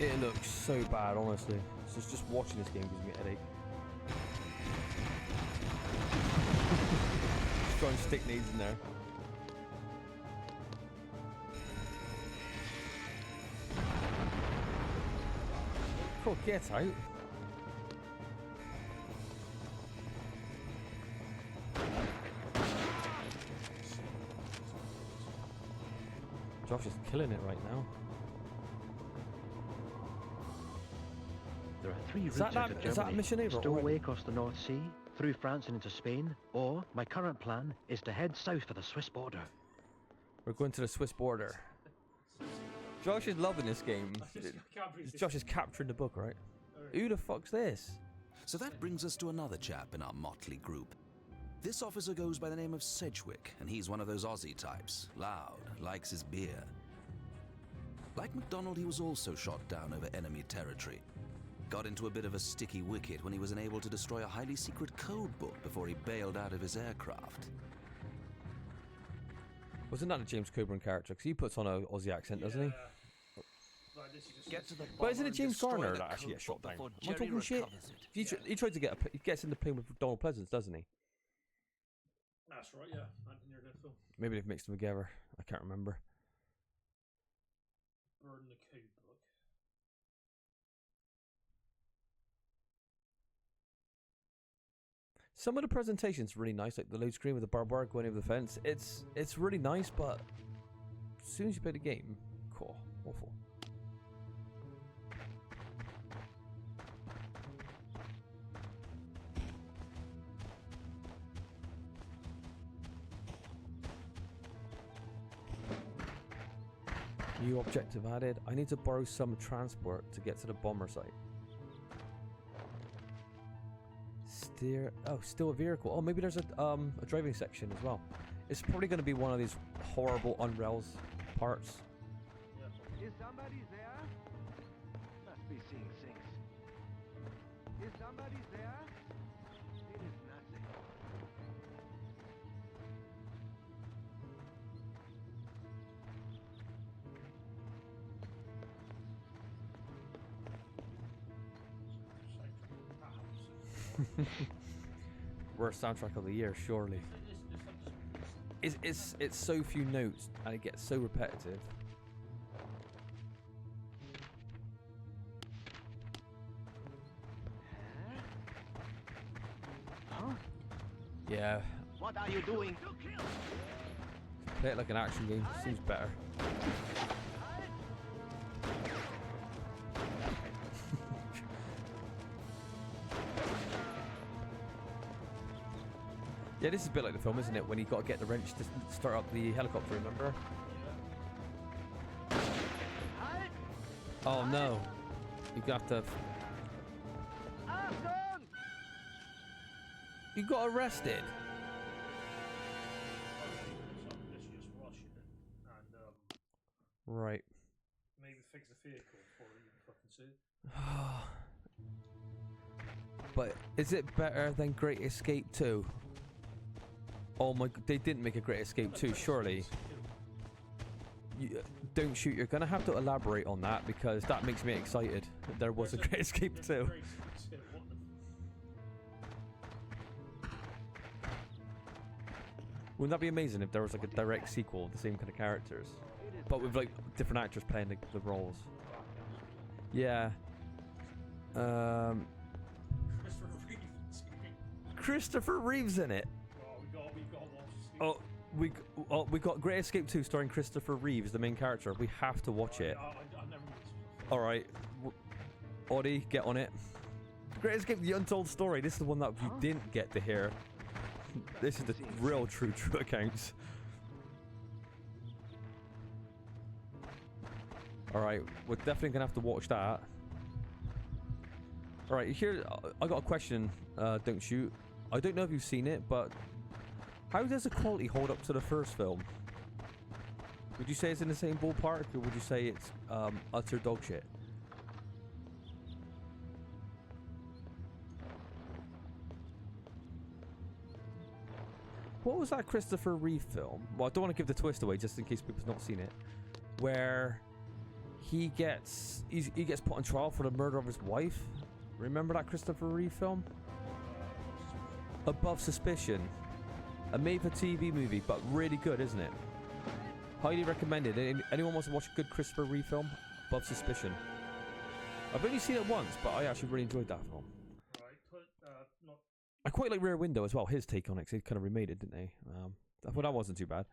It looks so bad, honestly. Just watching this game gives me a headache. Throwing stick needs in there. Cool, get out. Josh is killing it right now. There are 3 routes out of Germany. Is that mission over? Stowaway across the North Sea, through France and into Spain, or my current plan is to head south for the Swiss border. We're going to the Swiss border. Josh is loving this game. Josh is capturing the book, right? Who the fuck's this? So that brings us to another chap in our motley group. This officer goes by the name of Sedgwick, and he's one of those Aussie types. Loud, likes his beer. Like MacDonald, he was also shot down over enemy territory. Got into a bit of a sticky wicket when he was unable to destroy a highly secret code book before he bailed out of his aircraft. Wasn't that a James Coburn character? Because he puts on an Aussie accent, doesn't he? But isn't it James Garner that actually gets shot down? Am I talking shit? He tries to he gets in the plane with Donald Pleasance, doesn't he? That's right, yeah. Anthony near death film. Maybe they've mixed them together. I can't remember. Burn the Code book. Some of the presentation's really nice, like the load screen with the barbed wire going over the fence. It's really nice, but as soon as you play the game, cool, awful. New objective added. I need to borrow some transport to get to the bomber site. Steer. Oh, still a vehicle. Oh, maybe there's a driving section as well. It's probably going to be one of these horrible on-rails parts. Is somebody there? Must be seeing things. Is somebody there? It is nothing. Worst soundtrack of the year, surely. It's so few notes and it gets so repetitive. Huh? Yeah. What are you doing? Play it like an action game. Seems better. Yeah, this is a bit like the film, isn't it? When you got to get the wrench to start up the helicopter, remember? Oh no. You got to... You got arrested. Right. Maybe fix the vehicle before you fucking see it. But is it better than Great Escape 2? Oh my, they didn't make a Great Escape 2, surely. You, don't shoot, you're going to have to elaborate on that because that makes me excited. There was a Great Escape 2. Wouldn't that be amazing if there was like a direct sequel of the same kind of characters? But with like different actors playing the roles. Yeah. Christopher Reeve's in it. Oh, we got Great Escape 2 starring Christopher Reeve as the main character. We have to watch it. All right, Audie, get on it. Great Escape: The Untold Story. This is the one that you didn't get to hear. This is the real true accounts. All right, we're definitely gonna have to watch that. All right, here I got a question. Don't shoot. I don't know if you've seen it, but how does the quality hold up to the first film? Would you say it's in the same ballpark, or would you say it's utter dog shit? What was that Christopher Reeve film? Well, I don't want to give the twist away, just in case people's not seen it. Where he gets put on trial for the murder of his wife. Remember that Christopher Reeve film? Above Suspicion. A made-for-TV movie, but really good, isn't it? Highly recommended. Anyone wants to watch a good Christopher Reeve film? Above Suspicion. I've only seen it once, but I actually really enjoyed that film. I quite like Rear Window as well. His take on it, 'cause they kind of remade it, didn't they? I thought that wasn't too bad.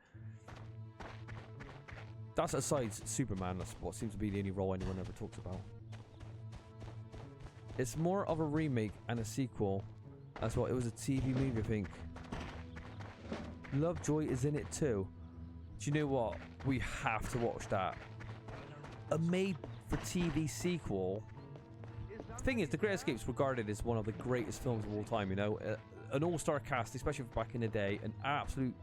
That's aside Superman. That's what seems to be the only role anyone ever talks about. It's more of a remake and a sequel. That's what it was, a TV movie, I think. Lovejoy is in it too. Do you know what? We have to watch that. A made-for-TV sequel. The thing is, The Great Escape's regarded as one of the greatest films of all time. You know, an all-star cast, especially back in the day. An absolute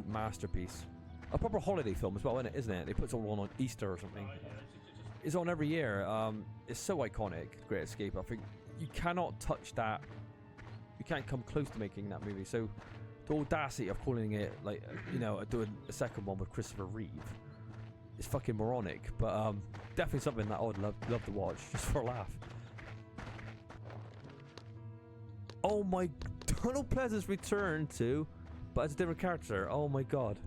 masterpiece. A proper holiday film as well, isn't it? They put it on Easter or something. It's on every year. It's so iconic, The Great Escape. I think you cannot touch that. You can't come close to making that movie. So the audacity of calling it, like, you know, doing a second one with Christopher Reeve is fucking moronic. But definitely something that I would love to watch just for a laugh. Oh my Donald Pleasance returned to, but as a different character. Oh my god.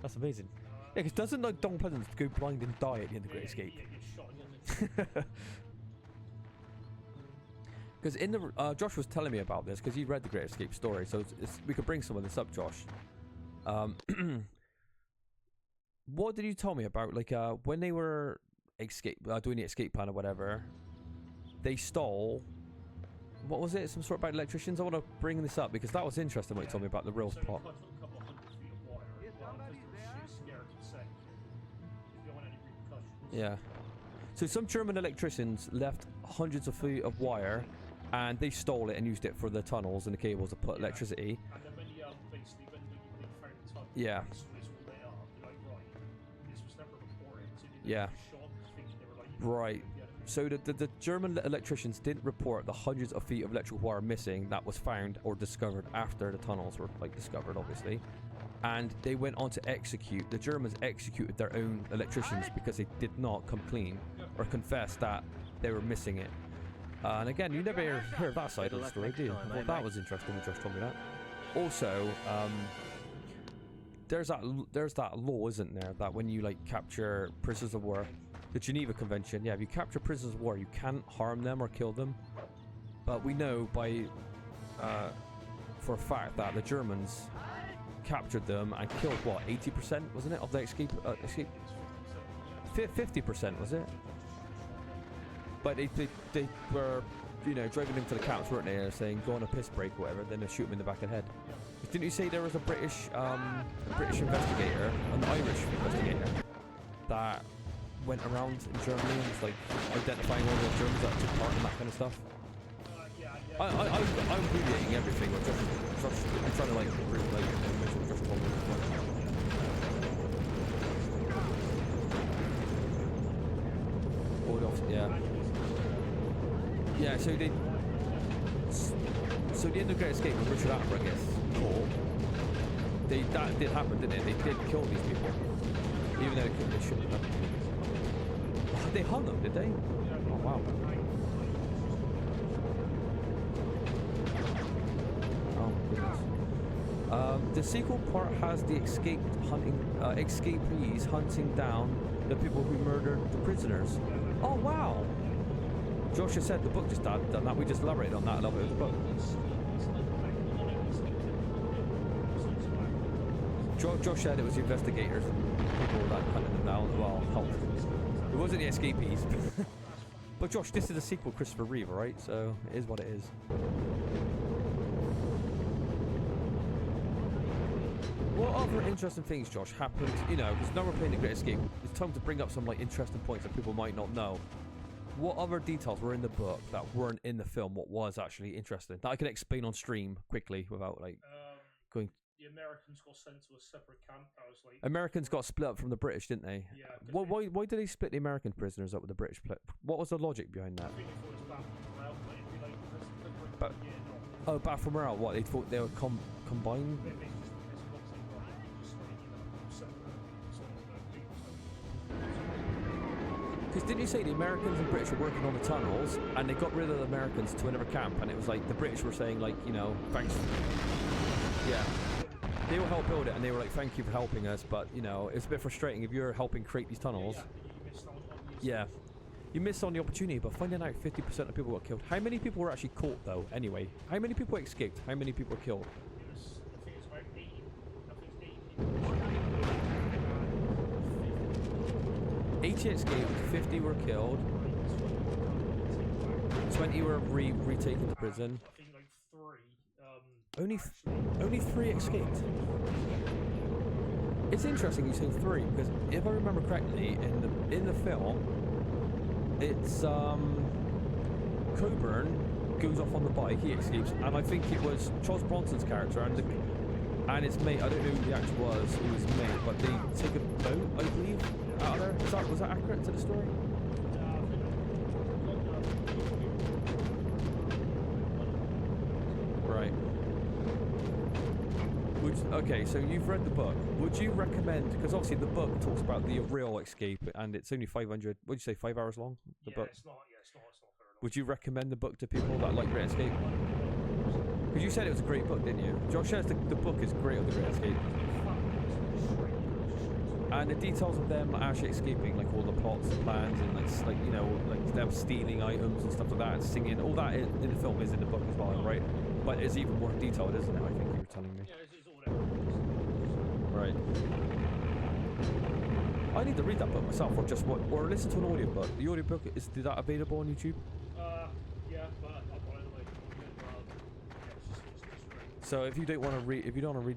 That's amazing. Yeah, because doesn't like Donald Pleasance go blind and die at the end of Great Escape? Because in the Josh was telling me about this because he read the Great Escape story, so we could bring some of this up, Josh. What did you tell me about like when they were doing the escape plan or whatever? They stole. What was it? Some sort about electricians? I want to bring this up because that was interesting what you told me about the real plot. Yeah. So some German electricians left hundreds of feet of wire, and they stole it and used it for the tunnels and the cables to put electricity. And then when they found the tunnel, yeah. Yeah. Right. So the German electricians didn't report the hundreds of feet of electrical wire missing that was found or discovered after the tunnels were like discovered, obviously. And they went on to execute. The Germans executed their own electricians because they did not come clean or confess that they were missing it. And again, you never hear that side of the story, do you? Well, that was interesting when Josh told me that. Also, there's that law, isn't there, that when you like capture prisoners of war, the Geneva Convention, yeah, if you capture prisoners of war, you can't harm them or kill them. But we know by for a fact that the Germans captured them and killed what, 80%, wasn't it, of the escape? 50%, was it? But they were, you know, driving them to the camps, weren't they? Saying go on a piss break or whatever. Then they shoot them in the back of the head. Didn't you say there was a British investigator, an Irish investigator, that went around in Germany and was like identifying all the Germans that took part in that kind of stuff? I'm abbreviating everything. I'm trying to like mention what Josh told me. Yeah. Yeah, so the end of Great Escape when Richard Attenborough gets caught, that did happen, didn't it? They did kill these people, even though they shouldn't have. They hung them, did they? Oh wow. Oh goodness. The sequel part has the escapees hunting down the people who murdered the prisoners. Oh wow! Josh just said the book just done that. We just elaborated on that a little bit of the book. Josh said it was the investigators and people that hunted them down as well. Helped. It wasn't the escapees. But Josh, this is a sequel, Christopher Reeve, right? So it is what it is. What other interesting things, Josh, happened? You know, because now we're playing the Great Escape, it's time to bring up some like interesting points that people might not know. What other details were in the book that weren't in the film? What was actually interesting that I can explain on stream quickly without like going. The Americans got sent to a separate camp. That was like Americans got split up from the British, didn't they? Yeah. Why did they split the American prisoners up with the British? What was the logic behind that? I think it was bad for morale, but it'd be like bad for morale. What, they thought they were combined? Because didn't you say the Americans and British were working on the tunnels and they got rid of the Americans to another camp, and it was like the British were saying like, you know, thanks. Yeah. They will help build it and they were like, thank you for helping us, but you know, it's a bit frustrating if you're helping create these tunnels. Yeah. You missed on the opportunity, but finding out 50% of people got killed. How many people were actually caught though, anyway? How many people escaped? How many people were killed? I think it's about 80. 80 escaped, 50 were killed, 20 were retaken to prison. I think like 3. Only 3 escaped. It's interesting you say 3 because if I remember correctly, in the film, it's Coburn goes off on the bike, he escapes, and I think it was Charles Bronson's character and his mate. I don't know who the actor was who was his mate, but they take a boat, I believe, out of there. Was that accurate to the story? Right. Okay, so you've read the book. Would you recommend, because obviously the book talks about the real escape and it's only 500, what did you say, 5 hours long? The book? It's not very long. Would you recommend the book to people that like Great Escape? Because you said it was a great book, didn't you? Josh says the book is great of The Great Escape. And the details of them actually escaping, like all the plots and plans, and like you know, like them stealing items and stuff like that, and singing, all that in the film is in the book as well, right? But it's even more detailed, isn't it? I think you were telling me. Yeah, it's all there. Right. I need to read that book myself, or listen to an audiobook. The audiobook is that available on YouTube? Yeah, but I'll buy it later. So if you don't want to read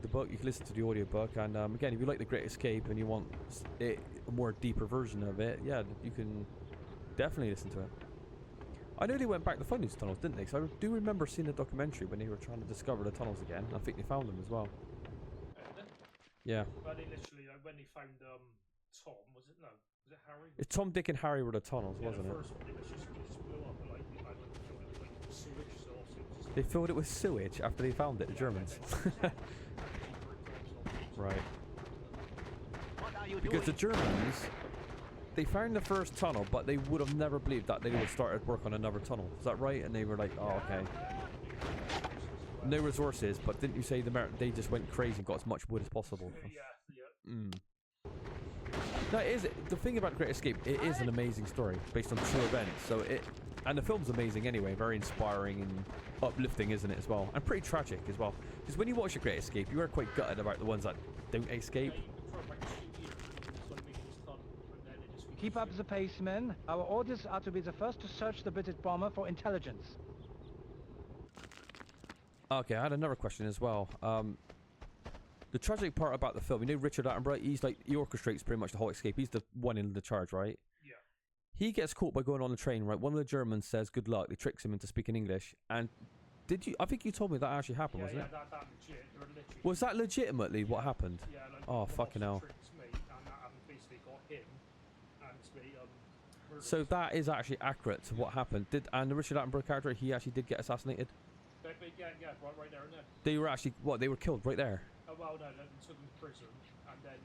the book, you can listen to the audiobook. And again, if you like The Great Escape and you want a more deeper version of it, yeah, you can definitely listen to it. I know they went back to find these tunnels, didn't they? So I do remember seeing a documentary when they were trying to discover the tunnels again. I think they found them as well. Yeah. But they literally, like, when they found Tom, was it Harry? It's Tom, Dick, and Harry were the tunnels, wasn't it? The first one, it just blew up, like, they had like sewage, so obviously it was just... They filled it with sewage after they found it, the Germans. Right. Because the Germans, they found the first tunnel, but they would have never believed that they would have started work on another tunnel. Is that right? And they were like, oh, okay. No resources, but didn't you say they just went crazy and got as much wood as possible? Yeah. No, it is. The thing about Great Escape, it is an amazing story based on true events. So and the film's amazing anyway, very inspiring and uplifting, isn't it, as well? And pretty tragic as well. Because when you watch A Great Escape, you are quite gutted about the ones that don't escape. Keep up the pace, men. Our orders are to be the first to search the British bomber for intelligence. Okay, I had another question as well. The tragic part about the film, you know Richard Attenborough, he orchestrates pretty much the whole escape. He's the one in the charge, right? Yeah. He gets caught by going on the train, right? One of the Germans says good luck. They tricks him into speaking English. And I think you told me that actually happened, wasn't it? Yeah, that legit. Was that legitimately what happened? Yeah, like, oh, fucking hell. Me, and that basically got him and me, so that is actually accurate to what happened. And the Richard Attenborough character, he actually did get assassinated? Yeah, right there and then. They were actually, they were killed right there? Well, no, they took them to prison, and then...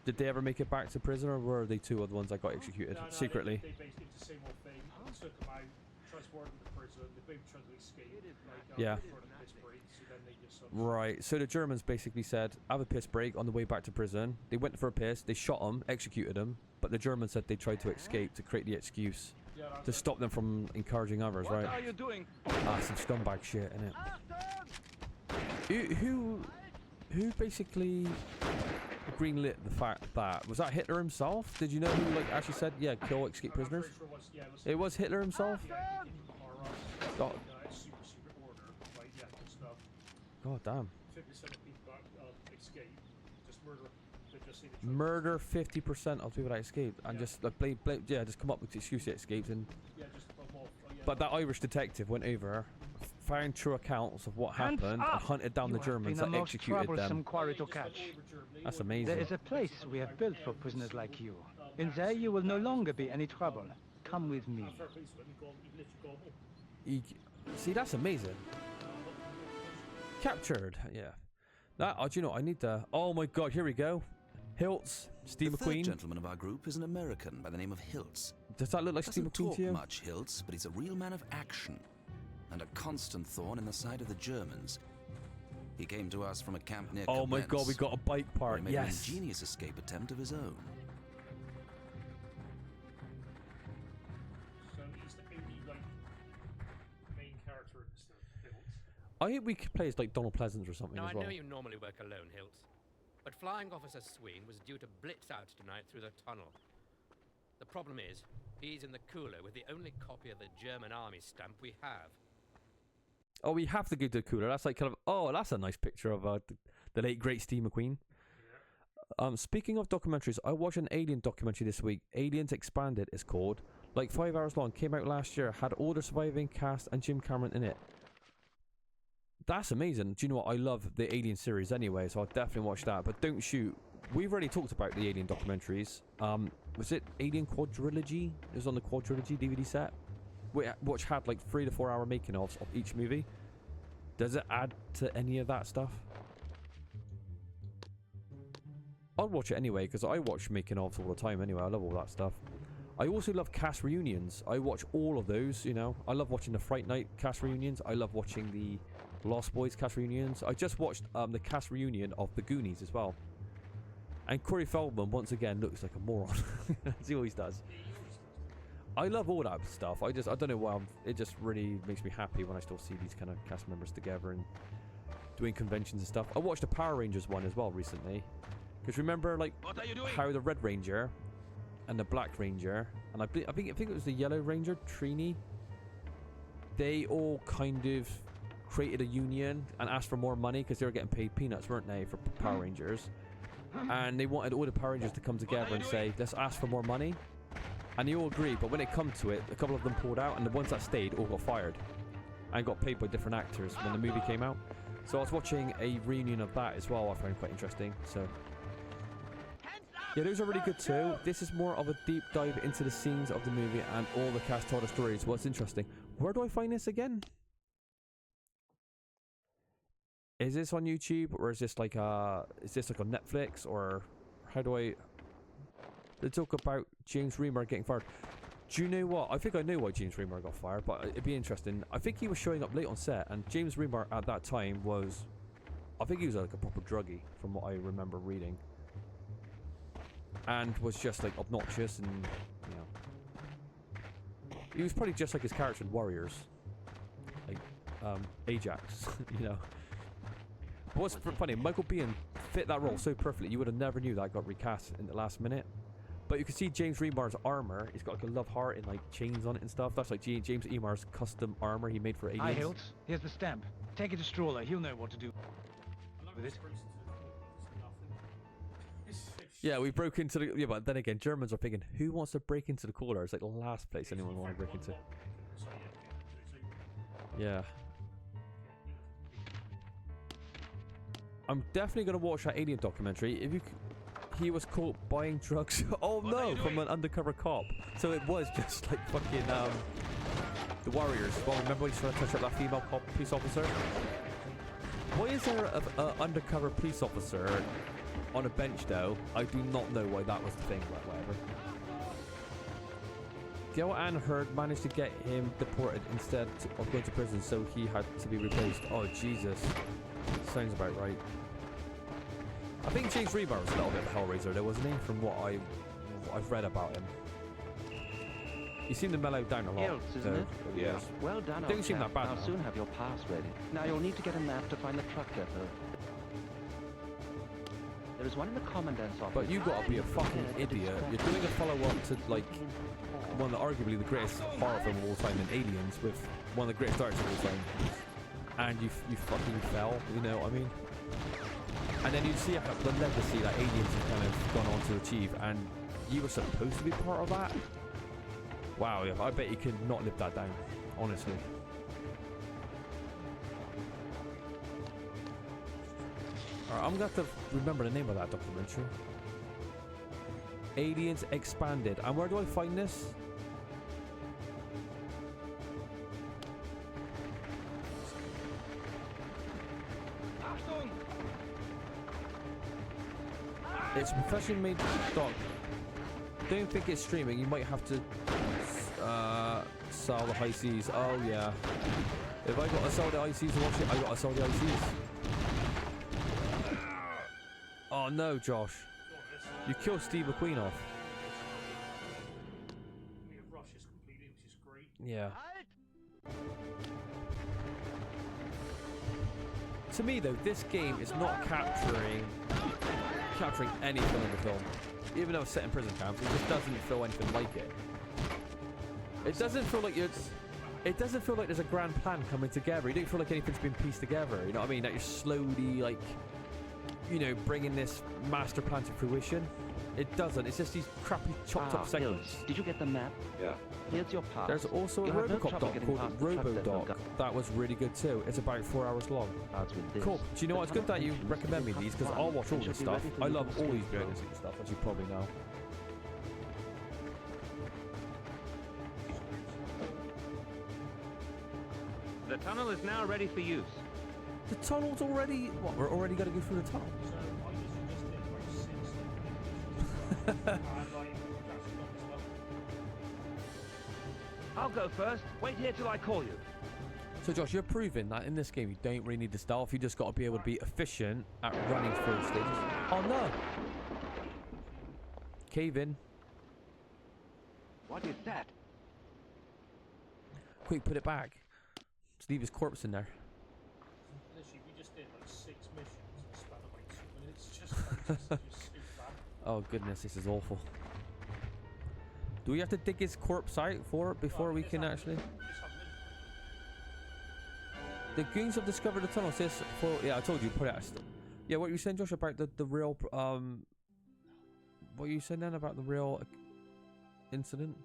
did they ever make it back to prison, or were they two of the ones that got executed secretly? They basically did the same old thing. They took them out, transported them to prison, they both tried to escape. Like, yeah. For the piss break, so then they just... Right, so the Germans basically said, have a piss break on the way back to prison. They went for a piss, they shot them, executed them, but the Germans said they tried to escape to create the excuse. To stop them from encouraging others, right? What are you doing? Some scumbag shit, innit? Who basically greenlit the fact that was that Hitler himself? Did you know who actually said kill escape prisoners? It was Hitler himself. God damn. 50% of people that escape just murder. Murder 50% of people that escaped, and just just come up with the excuse it escaped, and but that Irish detective went over, found true accounts of what happened, and hunted down the Germans that executed them. Quarry to catch. That's amazing. There is a place we have built for prisoners like you. In there you will no longer be any trouble. Come with me. See, that's amazing. Captured, yeah. That, do you know, I need to... Oh my god, here we go. Hiltz, Steve McQueen. The third gentleman of our group is an American by the name of Hiltz. Does that look like Steve McQueen to you? Doesn't talk much, Hiltz, but he's a real man of action. And a constant thorn in the side of the Germans. He came to us from a camp near Oh my god, we got a bike park, he made yes. an ingenious escape attempt of his own. So he's the only, main character in this film. I think we could play as Donald Pleasance or something Now, as well. I know you normally work alone, Hiltz, but Flying Officer Sween was due to blitz out tonight through the tunnel. The problem is, he's in the cooler with the only copy of the German army stamp we have. Oh, we have to go to the cooler. That's like kind of... Oh, that's a nice picture of the late, great Steve McQueen. Yeah. Speaking of documentaries, I watched an Alien documentary this week. Aliens Expanded, it's called. Like 5 hours long. Came out last year. Had all the surviving cast and Jim Cameron in it. That's amazing. Do you know what? I love the Alien series anyway, so I'll definitely watch that. But don't shoot. We've already talked about the Alien documentaries. Was it Alien Quadrilogy? It was on the Quadrilogy DVD set. Which had like 3 to 4 hour making ofs of each movie. Does it add to any of that stuff? I'd watch it anyway, because I watch making ofs all the time anyway. I love all that stuff. I also love cast reunions. I watch all of those, you know. I love watching the Fright Night cast reunions. I love watching the Lost Boys cast reunions. I just watched the cast reunion of The Goonies as well. And Corey Feldman once again looks like a moron. As he always does. I love all that stuff. I don't know why. It just really makes me happy when I still see these kind of cast members together and doing conventions and stuff. I watched the Power Rangers one as well recently. Because remember, like, how the Red Ranger and the Black Ranger, and I think it was the Yellow Ranger, Trini, they all kind of created a union and asked for more money because they were getting paid peanuts, weren't they, for Power Rangers? And they wanted all the Power Rangers to come together and say, let's ask for more money. And they all agreed, but when it come to it, a couple of them pulled out, and the ones that stayed all got fired and got paid by different actors when the movie came out. So I was watching a reunion of that as well. I found quite interesting. So yeah, those are really good too. This is more of a deep dive into the scenes of the movie and all the cast told the stories. What's interesting? Where do I find this again? Is this on YouTube, or is this like on Netflix, or how do I? They talk about James Remar getting fired. Do you know what? I think I know why James Remar got fired, but it'd be interesting. I think he was showing up late on set, and James Remar at that time was, I think he was like a proper druggie, from what I remember reading, and was just like obnoxious, and you know, he was probably just like his character in Warriors, like Ajax, you know. But what's funny, Michael Biehn fit that role so perfectly. You would have never knew that got recast in the last minute. But you can see James Remar's armor. He's got like a love heart and like chains on it and stuff. That's like James Remar's custom armor he made for Aliens. Hi, Hilt. Here's the stamp. Take it to Stroller. He'll know what to do with it. Yeah, we broke into the... Yeah, but then again, Germans are thinking, who wants to break into the cooler? It's like the last place anyone want to break into. Yeah. I'm definitely going to watch that Alien documentary. If you... He was caught buying drugs. Oh no, from an undercover cop. So it was just like fucking the Warriors. Well, remember when he's trying to touch up that female police officer? Why is there an undercover police officer on a bench though? I do not know why that was the thing, but whatever. Gail Ann Hurd managed to get him deported instead of going to prison, so he had to be replaced. Oh Jesus, sounds about right. I think James Remar was a little bit of a Hellraiser though, wasn't he? From what I've read about him. He seemed to mellow down a lot. Hilts, isn't it? Yeah. Well done, Don't old seem chap. that bad I'll now. soon have your pass ready. Now you'll need to get a map to find the truck depot. There is one in the commandant's office. But you gotta be a fucking idiot. You're doing a follow-up to like one of the, arguably the greatest horror film of all time in Aliens, with one of the greatest directors of all time, and you fucking fell. You know what I mean? And then you see the legacy that Aliens have kind of gone on to achieve, and you were supposed to be part of that. Wow, yeah, I bet you could not live that down, honestly. Alright, I'm gonna have to remember the name of that documentary. Aliens Expanded. And where do I find this? It's a professionally made doc. Don't think it's streaming. You might have to sell the high seas. Oh yeah. If I got to sell the high seas to watch it, I got to sell the high seas. Oh no, Josh. You killed Steve McQueen off. Yeah. To me though, this game is not capturing anything in the film. Even though it's set in prison camps, it just doesn't feel anything like it. It doesn't feel like it doesn't feel like there's a grand plan coming together. You don't feel like anything's been pieced together, you know what I mean? That you're slowly, like, you know, bringing this master plan to fruition. It doesn't. It's just these crappy chopped up segments. Hills, did you get the map? Yeah. Here's your pass. There's also a You'll have no Robocop trouble doc getting called past the truck depot. RoboDoc. That was really good too. It's about 4 hours long. Cool. Do you know what? It's good that you recommend me these, because I'll watch all this stuff. I love all these behind the scenes stuff, as you probably know. The tunnel is now ready for use. The tunnel's already... What? We're already going to go through the tunnel? I'll go first. Wait here till I call you. So Josh, you're proving that in this game you don't really need the stealth, you just got to be able to be efficient at running through stages. Oh no! Cave in. What is that? Quick, put it back. Just leave his corpse in there. Literally, we just did like 6 missions in the span of like 2 minutes. Just shoot that. Oh goodness, this is awful. Do we have to dig his corpse out before we can actually? The goons have discovered the tunnel. Says for yeah, I told you put it out. Yeah, what were you saying, Josh, about the real what were you saying then about the real incident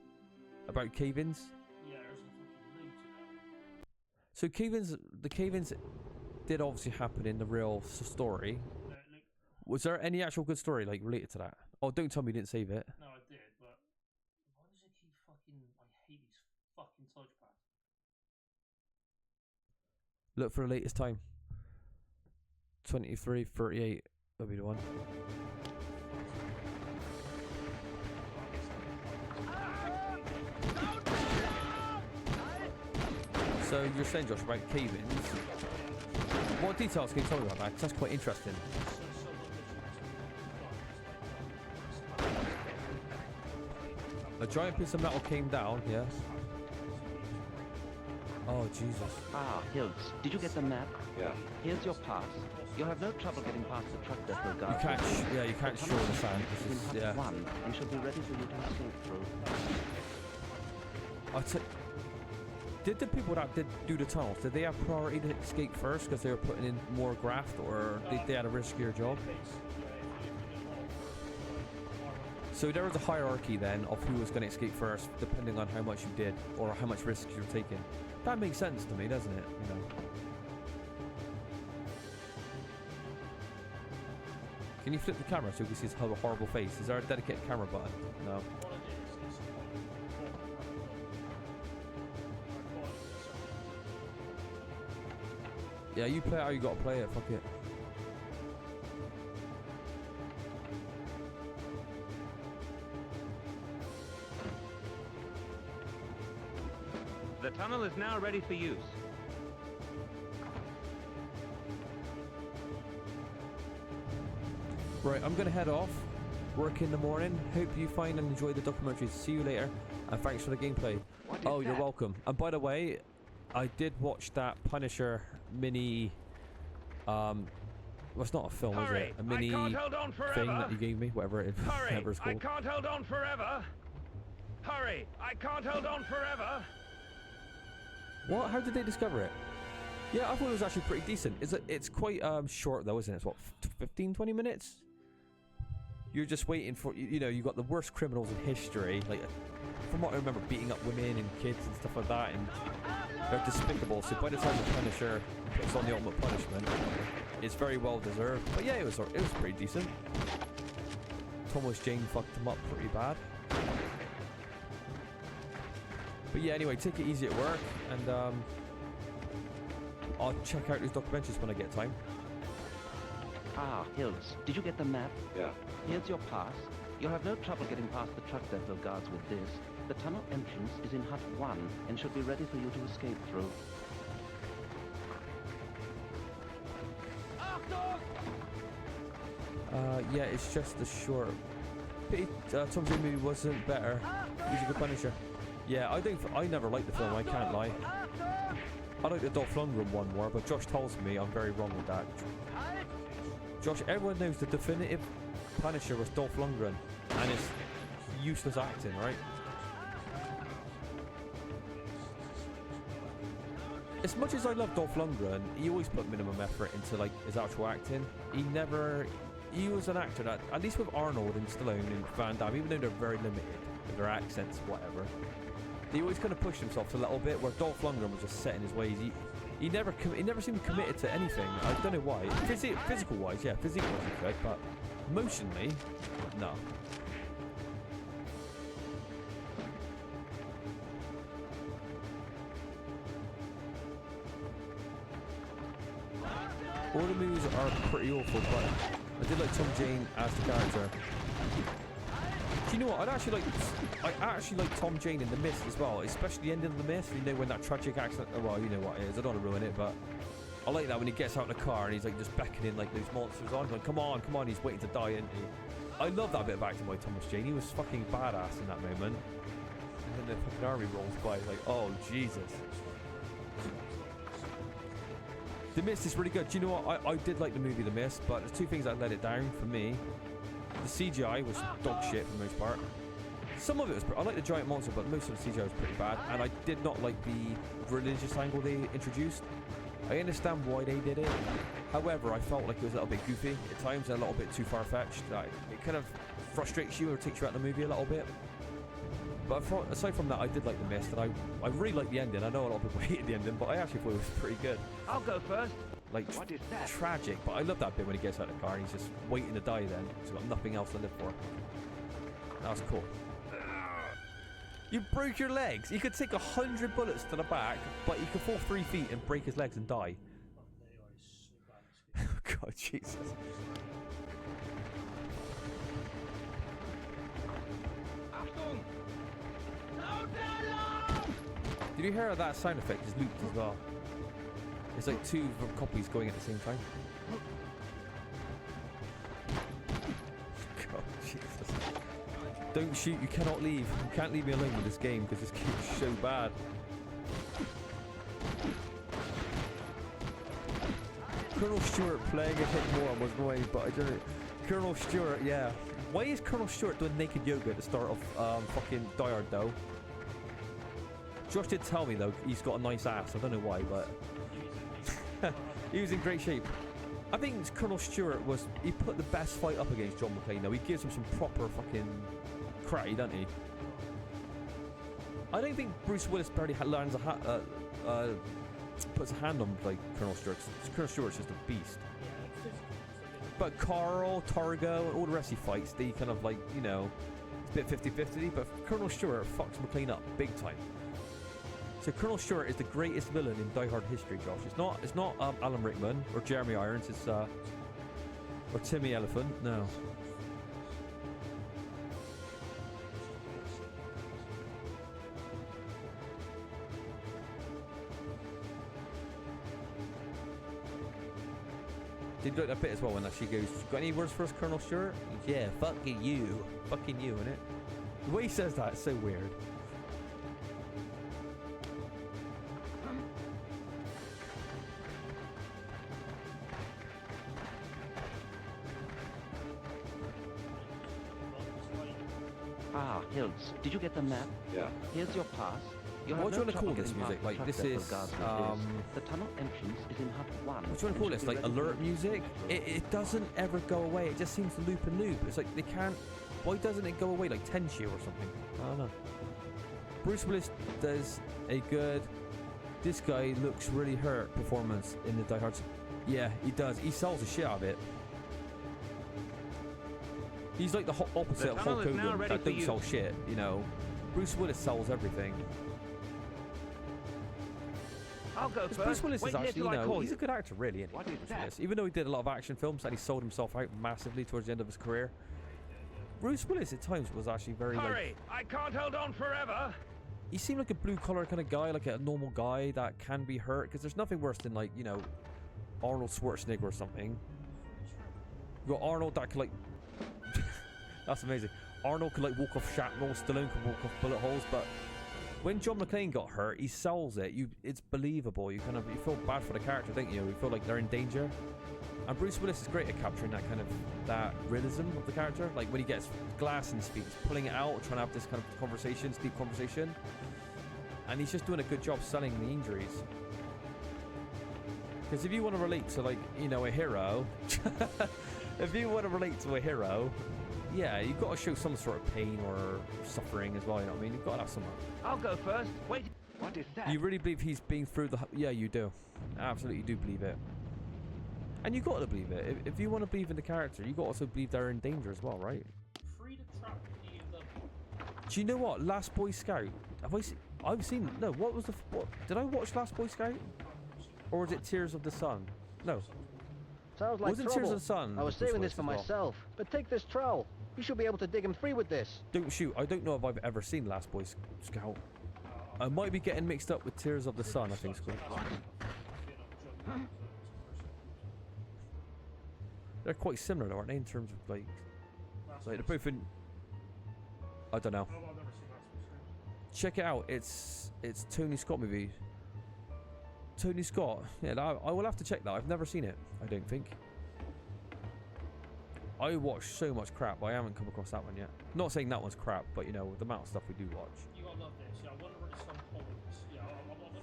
about cave-ins? Yeah, there's a fucking loot in there. So the cave-ins did obviously happen in the real story. No, look, Was there any actual good story like related to that? Oh, don't tell me you didn't save it. no, I did, but why does it keep fucking? I hate these fucking touchpads. Look for the latest time. 23:38. That'll be the one. So you're saying, Josh, about cave-ins. What details can you tell me about that? 'Cause that's quite interesting. A giant piece of metal came down, yes. Oh, Jesus. Ah, Hills, did you get the map? Yeah. Here's your pass. You'll have no trouble getting past the truck depot guard. You can't, yeah, you can't show the sand. In This hut is, yeah. 1 and should be ready for you to escape through. Did the people that did do the tunnels, did they have priority to escape first because they were putting in more graft, or they had a riskier job? So there was a hierarchy then of who was going to escape first, depending on how much you did or how much risk you were taking. That makes sense to me, doesn't it? You know. Can you flip the camera so we can see his horrible face? Is there a dedicated camera button? No. Yeah, you play it how you gotta play it, fuck it. The tunnel is now ready for use. Right, I'm gonna head off. Work in the morning. Hope you find and enjoy the documentaries. See you later, and thanks for the gameplay. Oh, you're welcome. And by the way, I did watch that Punisher mini. Well, it's not a film, is it? A mini thing that you gave me, whatever it is. Whatever it's called. I can't hold on forever. Hurry! I can't hold on forever. What? How did they discover it? Yeah, I thought it was actually pretty decent. It's quite short though, isn't it? It's what, 15, 20 minutes? You're just waiting for, you know, you got the worst criminals in history, like, from what I remember, beating up women and kids and stuff like that, and they're despicable. So by the time the Punisher puts on the ultimate punishment, it's very well deserved. But yeah, it was pretty decent. Thomas Jane fucked him up pretty bad. But yeah, anyway, take it easy at work, and I'll check out these documentaries when I get time. Ah, Hills, did you get the map? Yeah. Here's your pass. You'll have no trouble getting past the truck depot guards with this. The tunnel entrance is in hut 1 and should be ready for you to escape through. Yeah, it's just a short. Pity Tom Jane movie wasn't better. He's a good Punisher. Yeah, I never liked the film, I can't lie. I like the Dolph Lundgren one more, but Josh tells me I'm very wrong with that. Josh, everyone knows the definitive Punisher was Dolph Lundgren, and it's useless acting, right? As much as I love Dolph Lundgren, he always put minimum effort into like his actual acting. He was an actor that, at least with Arnold and Stallone and Van Damme, even though they're very limited with their accents, whatever, he always kind of pushed himself a little bit. Where Dolph Lundgren was just set in his ways. He never seemed committed to anything. I don't know why. Physical wise, yeah, physically was good, but emotionally, no. All the movies are pretty awful, but I did like Tom Jane as the character. Do you know what? I actually like Tom Jane in The Mist as well, especially the ending of The Mist. You know when that tragic accident. Oh, well, you know what it is. I don't want to ruin it, but I like that when he gets out of the car and he's like just beckoning like those monsters on, going, come on, come on. He's waiting to die, isn't he? I love that bit of acting by Thomas Jane. He was fucking badass in that moment. And then the fucking army rolls by. It's like, oh Jesus. The Mist is really good. Do you know what? I did like the movie The Mist, but there's two things that let it down for me. The CGI was dog shit for the most part. Some of it was... I like the giant monster, but most of the CGI was pretty bad. And I did not like the religious angle they introduced. I understand why they did it. However, I felt like it was a little bit goofy at times and a little bit too far-fetched. Like, it kind of frustrates you or takes you out of the movie a little bit. But aside from that, I did like The Mist, and I really liked the ending. I know a lot of people hated the ending, but I actually thought it was pretty good. I'll go first. Like, tragic, but I love that bit when he gets out of the car and he's just waiting to die then. He's got nothing else to live for. That was cool. You broke your legs. You could take 100 bullets to the back, but you could fall 3 feet and break his legs and die. God, Jesus. Did you hear that sound effect is looped as well? It's like two copies going at the same time. God, Jesus. Don't shoot, you cannot leave. You can't leave me alone with this game because this game is so bad. Colonel Stewart playing a hit more was annoying, but I don't know. Colonel Stewart, yeah. Why is Colonel Stewart doing naked yoga at the start of fucking Die Hard though? Josh did tell me though he's got a nice ass. I don't know why, but he was in great shape. I think Colonel Stewart he put the best fight up against John McClane though. He gives him some proper fucking karate, doesn't he? I don't think Bruce Willis barely lands puts a hand on like Colonel Stewart. Colonel Stewart's just a beast. But Carl, Torgo, and all the rest he fights, they kind of like, you know, it's a bit 50-50, but Colonel Stewart fucks McClane up big time. So Colonel Stewart is the greatest villain in Die Hard history, Josh. It's not Alan Rickman or Jeremy Irons. It's or Timmy Elephant. No. Did you like that bit as well when she goes, got any words for us, Colonel Stewart? Yeah, fucking you. Fucking you, innit? The way he says that is so weird. Ah, Hills, did you get the map? Yeah. Here's your pass. What do you want to call this music? Like, this is, the tunnel entrance is in hut 1. What do you want to call this? Like, alert music? It doesn't ever go away. It just seems to loop and loop. It's like, they can't... Why doesn't it go away? Like Tenchu or something? I don't know. Bruce Willis does a good... This guy looks really hurt performance in the Die Hard... Yeah, he does. He sells the shit out of it. He's like the opposite of Hulk Hogan that don't sell shit, you know. Bruce Willis sells everything. I'll go first. Bruce Willis is actually, you know, he's a good actor, really, isn't he? Bruce Willis. Even though he did a lot of action films and he sold himself out massively towards the end of his career, Bruce Willis at times was actually very Hurry! I can't hold on forever! He seemed like a blue-collar kind of guy, like a normal guy that can be hurt, because there's nothing worse than, like, you know, Arnold Schwarzenegger or something. You got Arnold that could, like... That's amazing. Arnold could, like, walk off shrapnel, Stallone could walk off bullet holes, but when John McClane got hurt, he sells it. It's believable. You feel bad for the character, don't you? You feel like they're in danger. And Bruce Willis is great at capturing that realism of the character. Like when he gets glass in his feet, he's pulling it out, trying to have this kind of conversation, deep conversation. And he's just doing a good job selling the injuries. Because if you want to relate to, like, you know, a hero, if you want to relate to a hero, yeah, you've got to show some sort of pain or suffering as well, you know what I mean? You've got to have some. I'll go first. Wait, what is that? You really believe he's been through the... Yeah, you do. Absolutely do believe it. And you got to believe it. If you want to believe in the character, you got to also believe they're in danger as well, right? Free the trap Do you know what? Last Boy Scout. Have I seen... I've seen... No, what was the... What, did I watch Last Boy Scout? Or was it Tears of the Sun? No. Sounds like Wasn't trouble. Tears of the Sun? I was saving this for myself, but take this trowel. You should be able to dig him free with this. Don't shoot. I don't know if I've ever seen Last Boy Scout. I might be getting mixed up with Tears of the Sun, I think it's called. They're quite similar, though, aren't they, in terms of, like they're both in... I don't know. Check it out. It's Tony Scott movie. Tony Scott. Yeah, I will have to check that. I've never seen it, I don't think. I watch so much crap, but I haven't come across that one yet. Not saying that one's crap, but you know, the amount of stuff we do watch. You gotta love this. Yeah, I wonder where the sun holds. Yeah, I wonder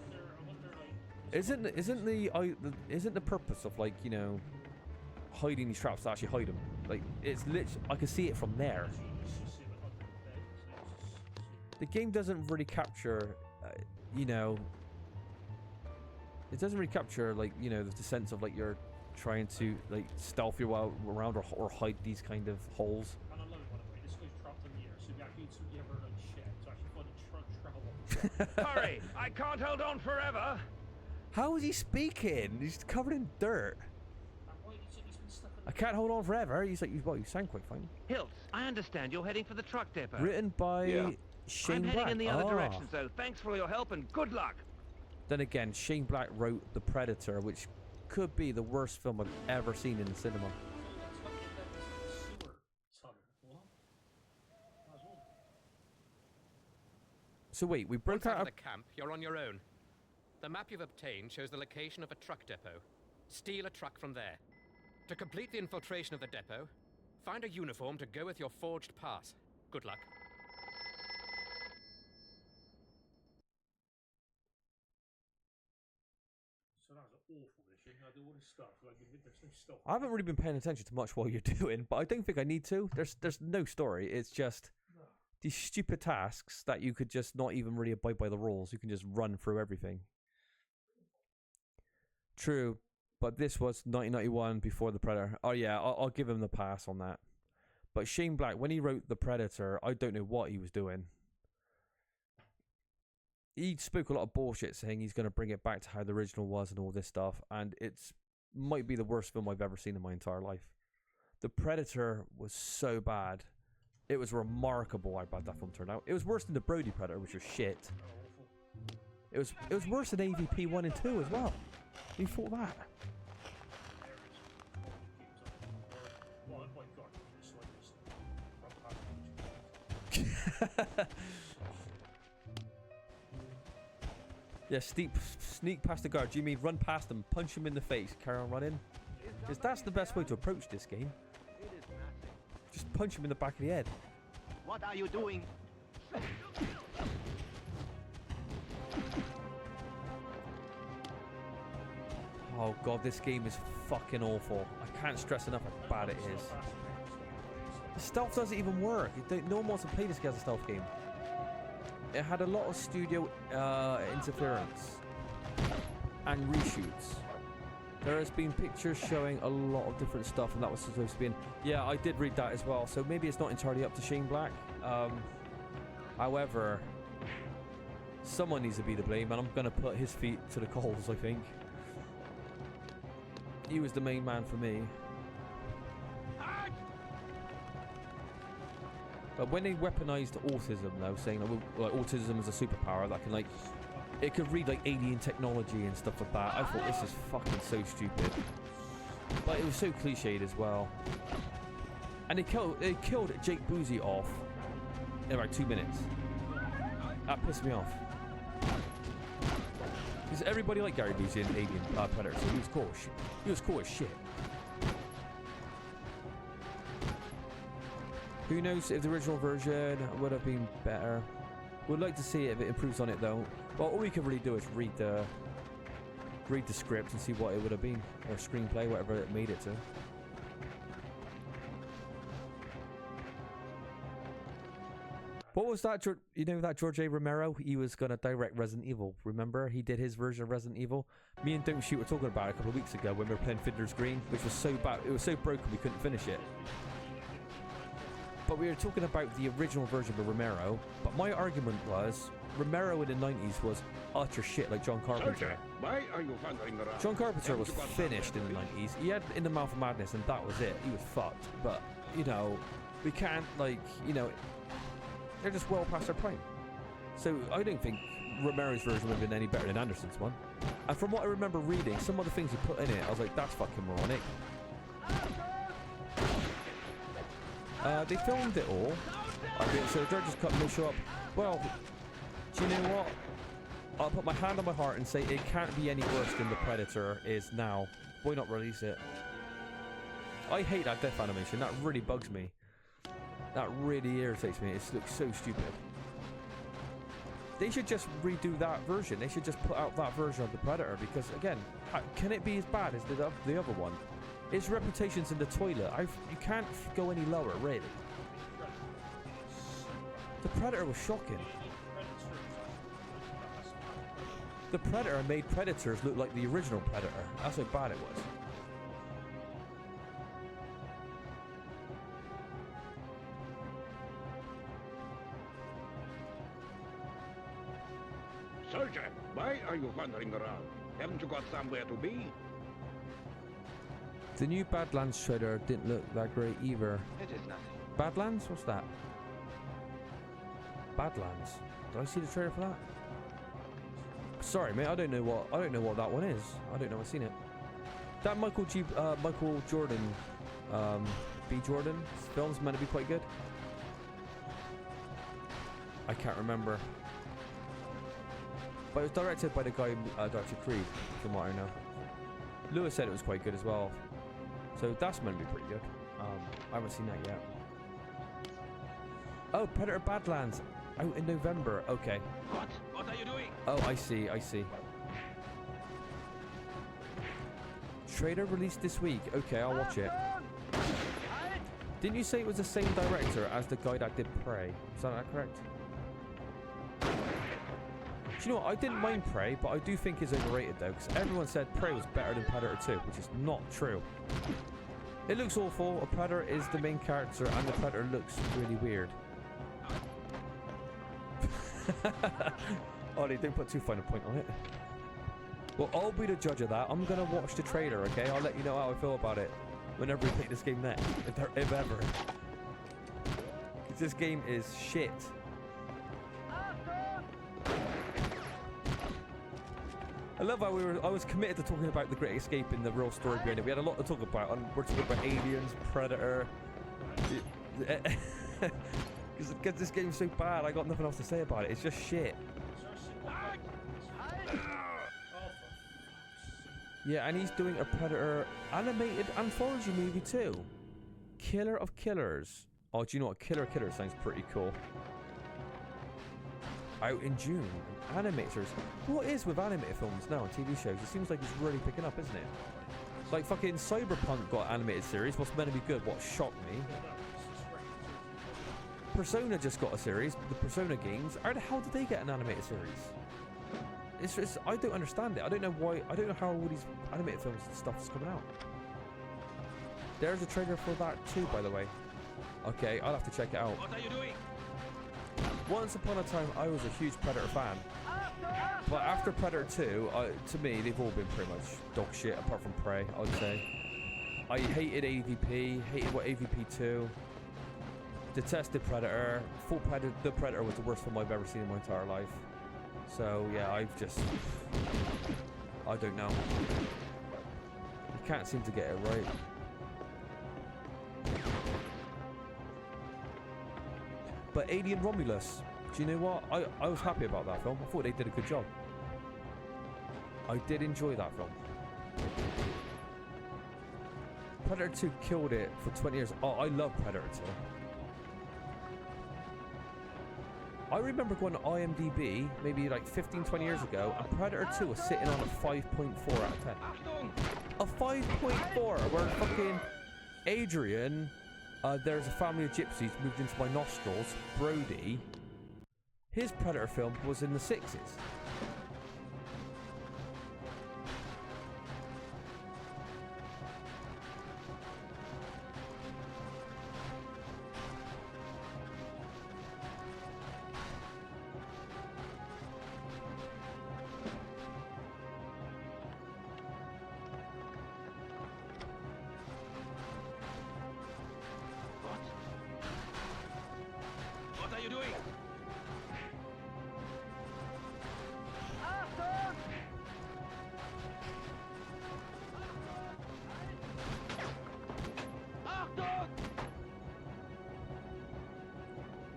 like... Isn't the purpose of, like, you know, hiding these traps to actually hide them? Like, it's literally... I can see it from there. The game doesn't really capture, you know... It doesn't really capture, like, you know, the sense of, like, you're trying to, like, stealth your way around or hide these kind of holes. And I love it, by the way. This guy's trapped in the air, so yeah, he's ever like shit to actually find a travel. Hurry! I can't hold on forever! How is he speaking? He's covered in dirt. I can't hold on forever. He's like, well, you sound quite fine. Hilts, I understand you're heading for the truck depot. Written by Shane I'm Black. heading in the other direction, so thanks for your help and good luck. Then again, Shane Black wrote The Predator, which could be the worst film I've ever seen in the cinema. So wait, we broke out of the camp. You're on your own. The map you've obtained shows the location of a truck depot. Steal a truck from there. To complete the infiltration of the depot, find a uniform to go with your forged pass. Good luck. So that was an awful mission. I do all this stuff. Like, there's no stuff. I haven't really been paying attention to much while you're doing, but I don't think I need to. There's no story. It's just these stupid tasks that you could just not even really abide by the rules. You can just run through everything. True, but this was 1991 before The Predator. Oh yeah, I'll give him the pass on that. But Shane Black, when he wrote The Predator, I don't know what he was doing. He spoke a lot of bullshit saying he's going to bring it back to how the original was and all this stuff, and it's might be the worst film I've ever seen in my entire life. The Predator was so bad. It was remarkable how bad that film turned out. It was worse than the Brody Predator, which was shit. It was worse than AVP 1 and 2 as well. Who thought that? Yeah, sneak past the guard. Do you mean run past them, punch him in the face, carry on running? Because that's the best way to approach this game. Just punch him in the back of the head. What are you doing? Oh god, this game is fucking awful. I can't stress enough how bad it is. The stealth doesn't even work. No one wants to play this game as a stealth game. It had a lot of studio interference and reshoots. There has been pictures showing a lot of different stuff, and that was supposed to be in... Yeah, I did read that as well, so maybe it's not entirely up to Shane Black. However, someone needs to be to blame, and I'm going to put his feet to the coals, I think. He was the main man for me. But when they weaponized autism, though, saying like autism is a superpower that can, like, it could read like alien technology and stuff like that, I thought this is fucking so stupid. But it was so cliched as well. And they killed Jake Boozy off in about 2 minutes. That pissed me off. Because everybody liked Gary Busey in Alien Predator, so he was cool. He was cool as shit. Who knows if the original version would have been better. We'd like to see it if it improves on it though. Well, all we can really do is read the script and see what it would have been, or screenplay, whatever it made it to. What was that? You know that George A. Romero? He was gonna direct Resident Evil. Remember, he did his version of Resident Evil. Me and Don't Shoot were talking about it a couple of weeks ago when we were playing Fiddler's Green, which was so bad. It was so broken we couldn't finish it. But we were talking about the original version of Romero, but my argument was Romero in the 90s was utter shit like John Carpenter. Why are you wandering around? John Carpenter was finished in the 90s. He had In the Mouth of Madness and that was it. He was fucked. But, you know, we can't, like, you know, they're just well past their prime. So I don't think Romero's version would have been any better than Anderson's one. And from what I remember reading, some of the things he put in it, I was like, that's fucking moronic. They filmed it all. I mean, so the director's cut no show up. Well, do you know what? I'll put my hand on my heart and say it can't be any worse than The Predator is now. Why not release it? I hate that death animation. That really bugs me. That really irritates me. It looks so stupid. They should just redo that version. They should just put out that version of The Predator because, again, can it be as bad as the other one? Its reputation's in the toilet. You can't go any lower, really. The Predator was shocking. The Predator made Predators look like the original Predator. That's how bad it was. Soldier, why are you wandering around? Haven't you got somewhere to be? The new Badlands trailer didn't look that great either. It is nothing. Badlands? What's that? Badlands. Did I see the trailer for that? Sorry, mate. I don't know what that one is. I don't know. I've seen it. That Michael Jordan, B. Jordan film's meant to be quite good. I can't remember. But it was directed by the guy who directed Creed, from what I know. Lewis said it was quite good as well. So that's meant to be pretty good. I haven't seen that yet. Oh, Predator Badlands. Out in November. Okay. What? What are you doing? Oh, I see. Trailer released this week. Okay, I'll watch it. Didn't you say it was the same director as the guy that did Prey? Is that correct? Do you know what? I didn't mind Prey, but I do think it's overrated though, because everyone said Prey was better than Predator 2, which is not true. It looks awful. A Predator is the main character, and the Predator looks really weird. Oh, they didn't put too fine a point on it. Well, I'll be the judge of that. I'm gonna watch the trailer, okay? I'll let you know how I feel about it whenever we play this game next, if ever. Because this game is shit. I love how I was committed to talking about The Great Escape and the real story behind it. We had a lot to talk about, and we're talking about aliens, Predator. Because this game's so bad, I got nothing else to say about it. It's just shit. Yeah, and he's doing a Predator animated anthology movie too. Killer of Killers. Oh, do you know what? Killer Killers sounds pretty cool. Out in June. Animators. What is with animated films now and TV shows? It seems like it's really picking up, isn't it? Like fucking Cyberpunk got an animated series. What's meant to be good? What shocked me? Persona just got a series. The Persona games. How the hell did they get an animated series? It's just, I don't understand it. I don't know why. I don't know how all these animated films and stuff is coming out. There's a trailer for that too, by the way. Okay, I'll have to check it out. What are you doing? Once upon a time, I was a huge Predator fan. But after Predator 2, to me, they've all been pretty much dog shit, apart from Prey, I would say. I hated AVP, hated what AVP 2. Detested Predator. The Predator was the worst film I've ever seen in my entire life. So yeah, I don't know. You can't seem to get it right. But Alien Romulus, do you know what? I was happy about that film. I thought they did a good job. I did enjoy that film. Predator 2 killed it for 20 years. Oh, I love Predator 2. I remember going to IMDb maybe like 15, 20 years ago, and Predator 2 was sitting on a 5.4 out of 10. A 5.4, where fucking Adrian, there's a family of gypsies moved into my nostrils, Brody, his Predator film was in the 6s. you doing?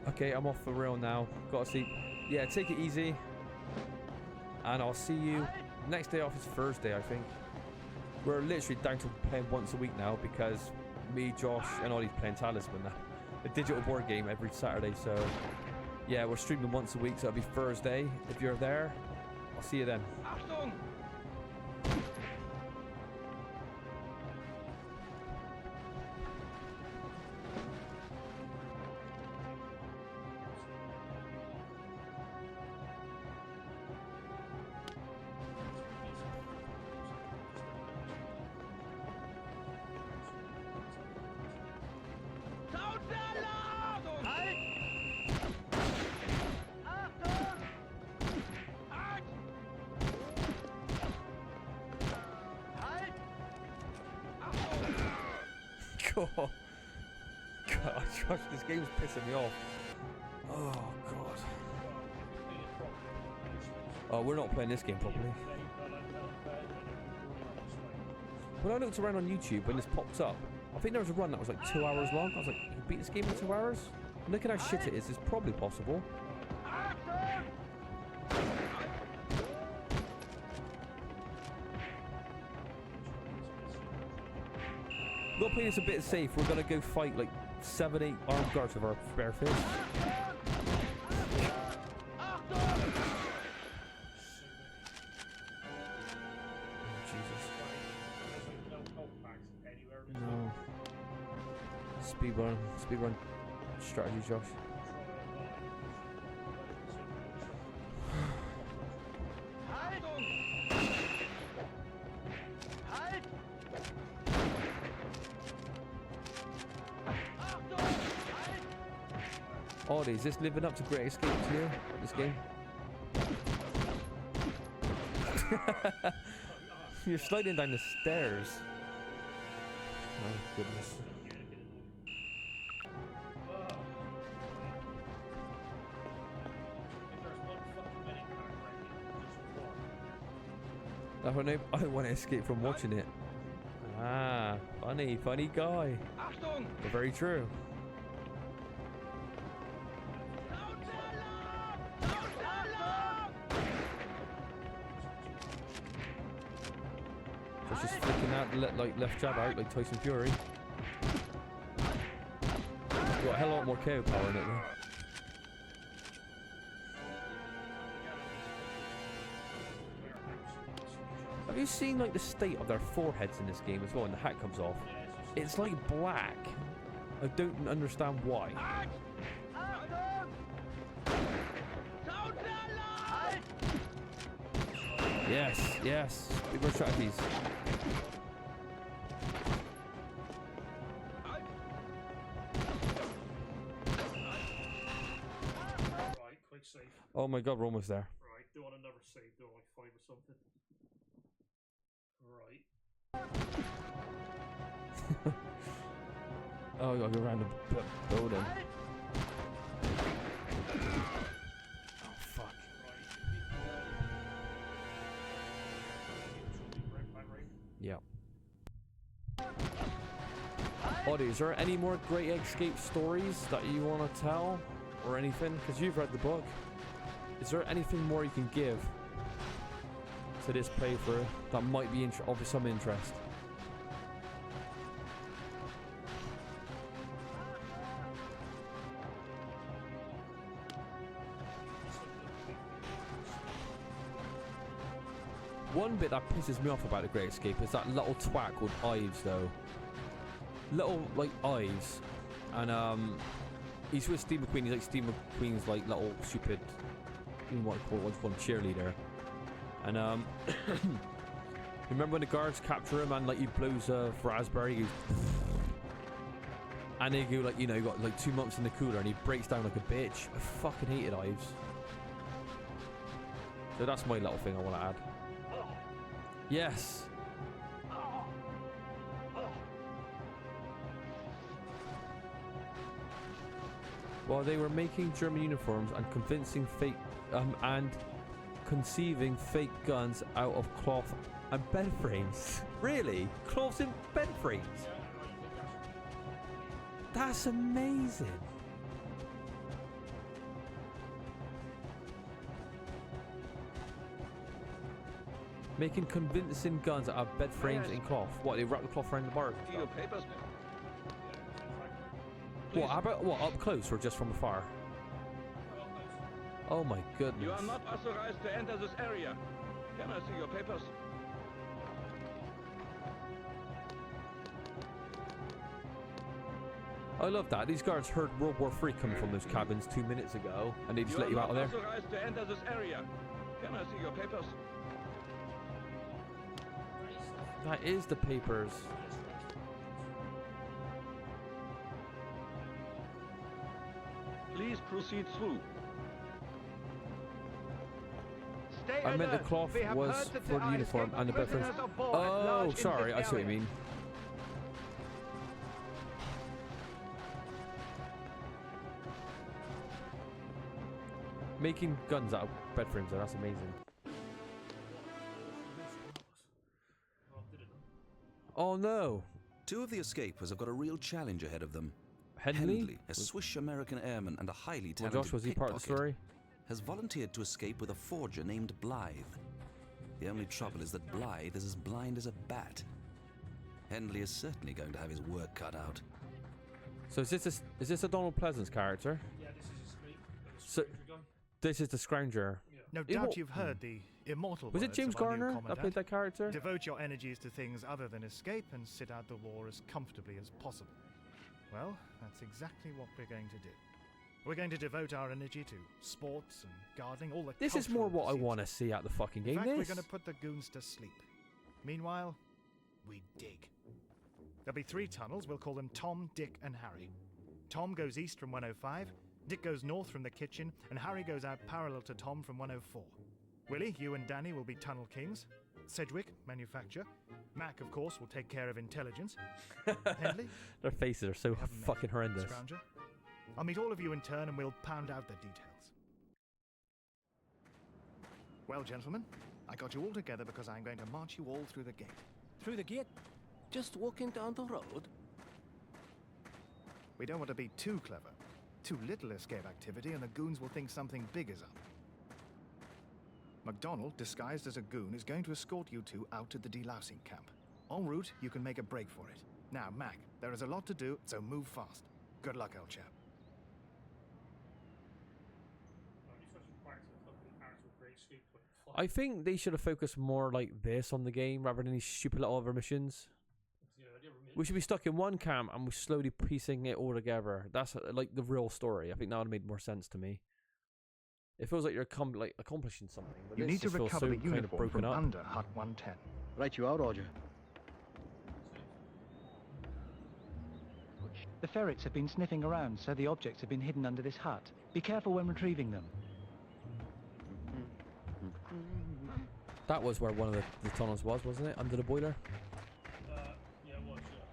Okay, I'm off for real now. Gotta see. Yeah, take it easy. And I'll see you. Next day off is Thursday, I think. We're literally down to playing once a week now because me, Josh, and Ollie's playing Talisman now. A digital board game every Saturday, so yeah, we're streaming once a week, so it'll be Thursday. If you're there, I'll see you then. Achtung! God, Josh, this game's pissing me off. Oh, God. Oh, we're not playing this game properly. When I looked around on YouTube, when this popped up, I think there was a run that was like 2 hours long. I was like, you can beat this game in 2 hours? Look at how shit it is. It's probably possible. We're not playing this a bit safe. We're gonna go fight like 7, 8 armed guards with our bare fists. No. Speedrun strategy, Josh. Oddie, is this living up to Great Escape to you, this game? You're sliding down the stairs. Oh, goodness. I want to escape from watching it. Ah, funny guy. But very true. Just flicking out, like left jab out, like Tyson Fury. Got a hell of a lot more KO power in it though. Have you seen like the state of their foreheads in this game as well when the hat comes off? It's like black. I don't understand why. Yes. Big red strategies. Right, quick save. Oh my god, we're almost there. Right, doing another save, doing like 5 or something. Right. Oh, I gotta go around the building. Oh, fuck. Yeah. Oddie, is there any more Great Escape stories that you want to tell? Or anything? Because you've read the book. Is there anything more you can give to this playthrough that might be of some interest? One bit that pisses me off about the Great Escape is that little twat called Ives, though. Little, like, Ives. And, he's with Steve McQueen. He's like Steve McQueen's, like, little stupid, what do you call him, cheerleader. And, remember when the guards capture him and, like, he blows a raspberry? He goes, and they go, like, you know, you got, like, 2 months in the cooler and he breaks down like a bitch. I fucking hated Ives. So that's my little thing I want to add. Yes. While they were making German uniforms and conceiving fake guns out of cloth and bed frames. Really? Cloths and bed frames? That's amazing. Making convincing guns out of bed frames in cloth. What, they wrap the cloth around the bars? Your papers. What, how about what, up close or just from afar? Oh my goodness. You are not authorized to enter this area. Can I see your papers? I love that. These guards heard World War III coming from those cabins 2 minutes ago, and they just let you out of there. You are not authorized to enter this area. Can I see your papers? That is the papers. Please proceed through. Stay I meant the alert. cloth We have was heard that for there the are uniform escaped and the bed frames. prisoners aboard at Oh, large in sorry, this I see what you area. mean. Making guns out of bed frames, though, that's amazing. Oh no! Two of the escapers have got a real challenge ahead of them. Hendley? A Swiss-American airman and a highly Well, talented Josh, was he part of the pickpocket, story? has volunteered to escape with a forger named Blythe. The only trouble is that Blythe is as blind as a bat. Hendley is certainly going to have his work cut out. So is this a Donald Pleasance character? Yeah, this is his mate. So this is the Scrounger. No doubt you've heard the immortal Was it words James of our new Garner that commandant. played that character? Devote your energies to things other than escape and sit out the war as comfortably as possible. Well, that's exactly what we're going to do. We're going to devote our energy to sports and gardening, all the This is more cultural what I pursuits. want to see out the fucking game. In fact, we're This. going to put the goons to sleep. Meanwhile, we dig. There'll be 3 tunnels. We'll call them Tom, Dick, and Harry. Tom goes east from 105, Dick goes north from the kitchen, and Harry goes out parallel to Tom from 104. Willie, you and Danny will be tunnel kings. Sedgwick, manufacture. Mac, of course, will take care of intelligence. Hendley? Their faces are so fucking horrendous. Scrounger? I'll meet all of you in turn and we'll pound out the details. Well, gentlemen, I got you all together because I'm going to march you all through the gate. Through the gate? Just walking down the road? We don't want to be too clever. Too little escape activity and the goons will think something big is up. MacDonald, disguised as a goon, is going to escort you two out to the delousing camp. En route, you can make a break for it. Now, Mac, there is a lot to do, so move fast. Good luck, old chap. I think they should have focused more like this on the game rather than these stupid little other missions. We should be stuck in one camp and we're slowly piecing it all together. That's like the real story. I think that would have made more sense to me. It feels like you're accomplishing something. But You this need to just feels recover so the kind of uniform broken from up. under Hut 110. Right you are, Roger. The ferrets have been sniffing around, so the objects have been hidden under this hut. Be careful when retrieving them. That was where one of the tunnels was, wasn't it? Under the boiler? Yeah, it was, yeah.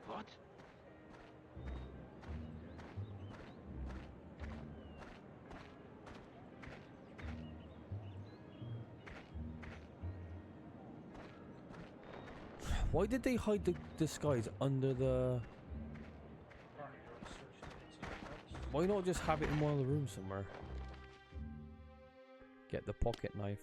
What? Why did they hide the disguise under the... Why not just have it in one of the rooms somewhere? Get the pocket knife.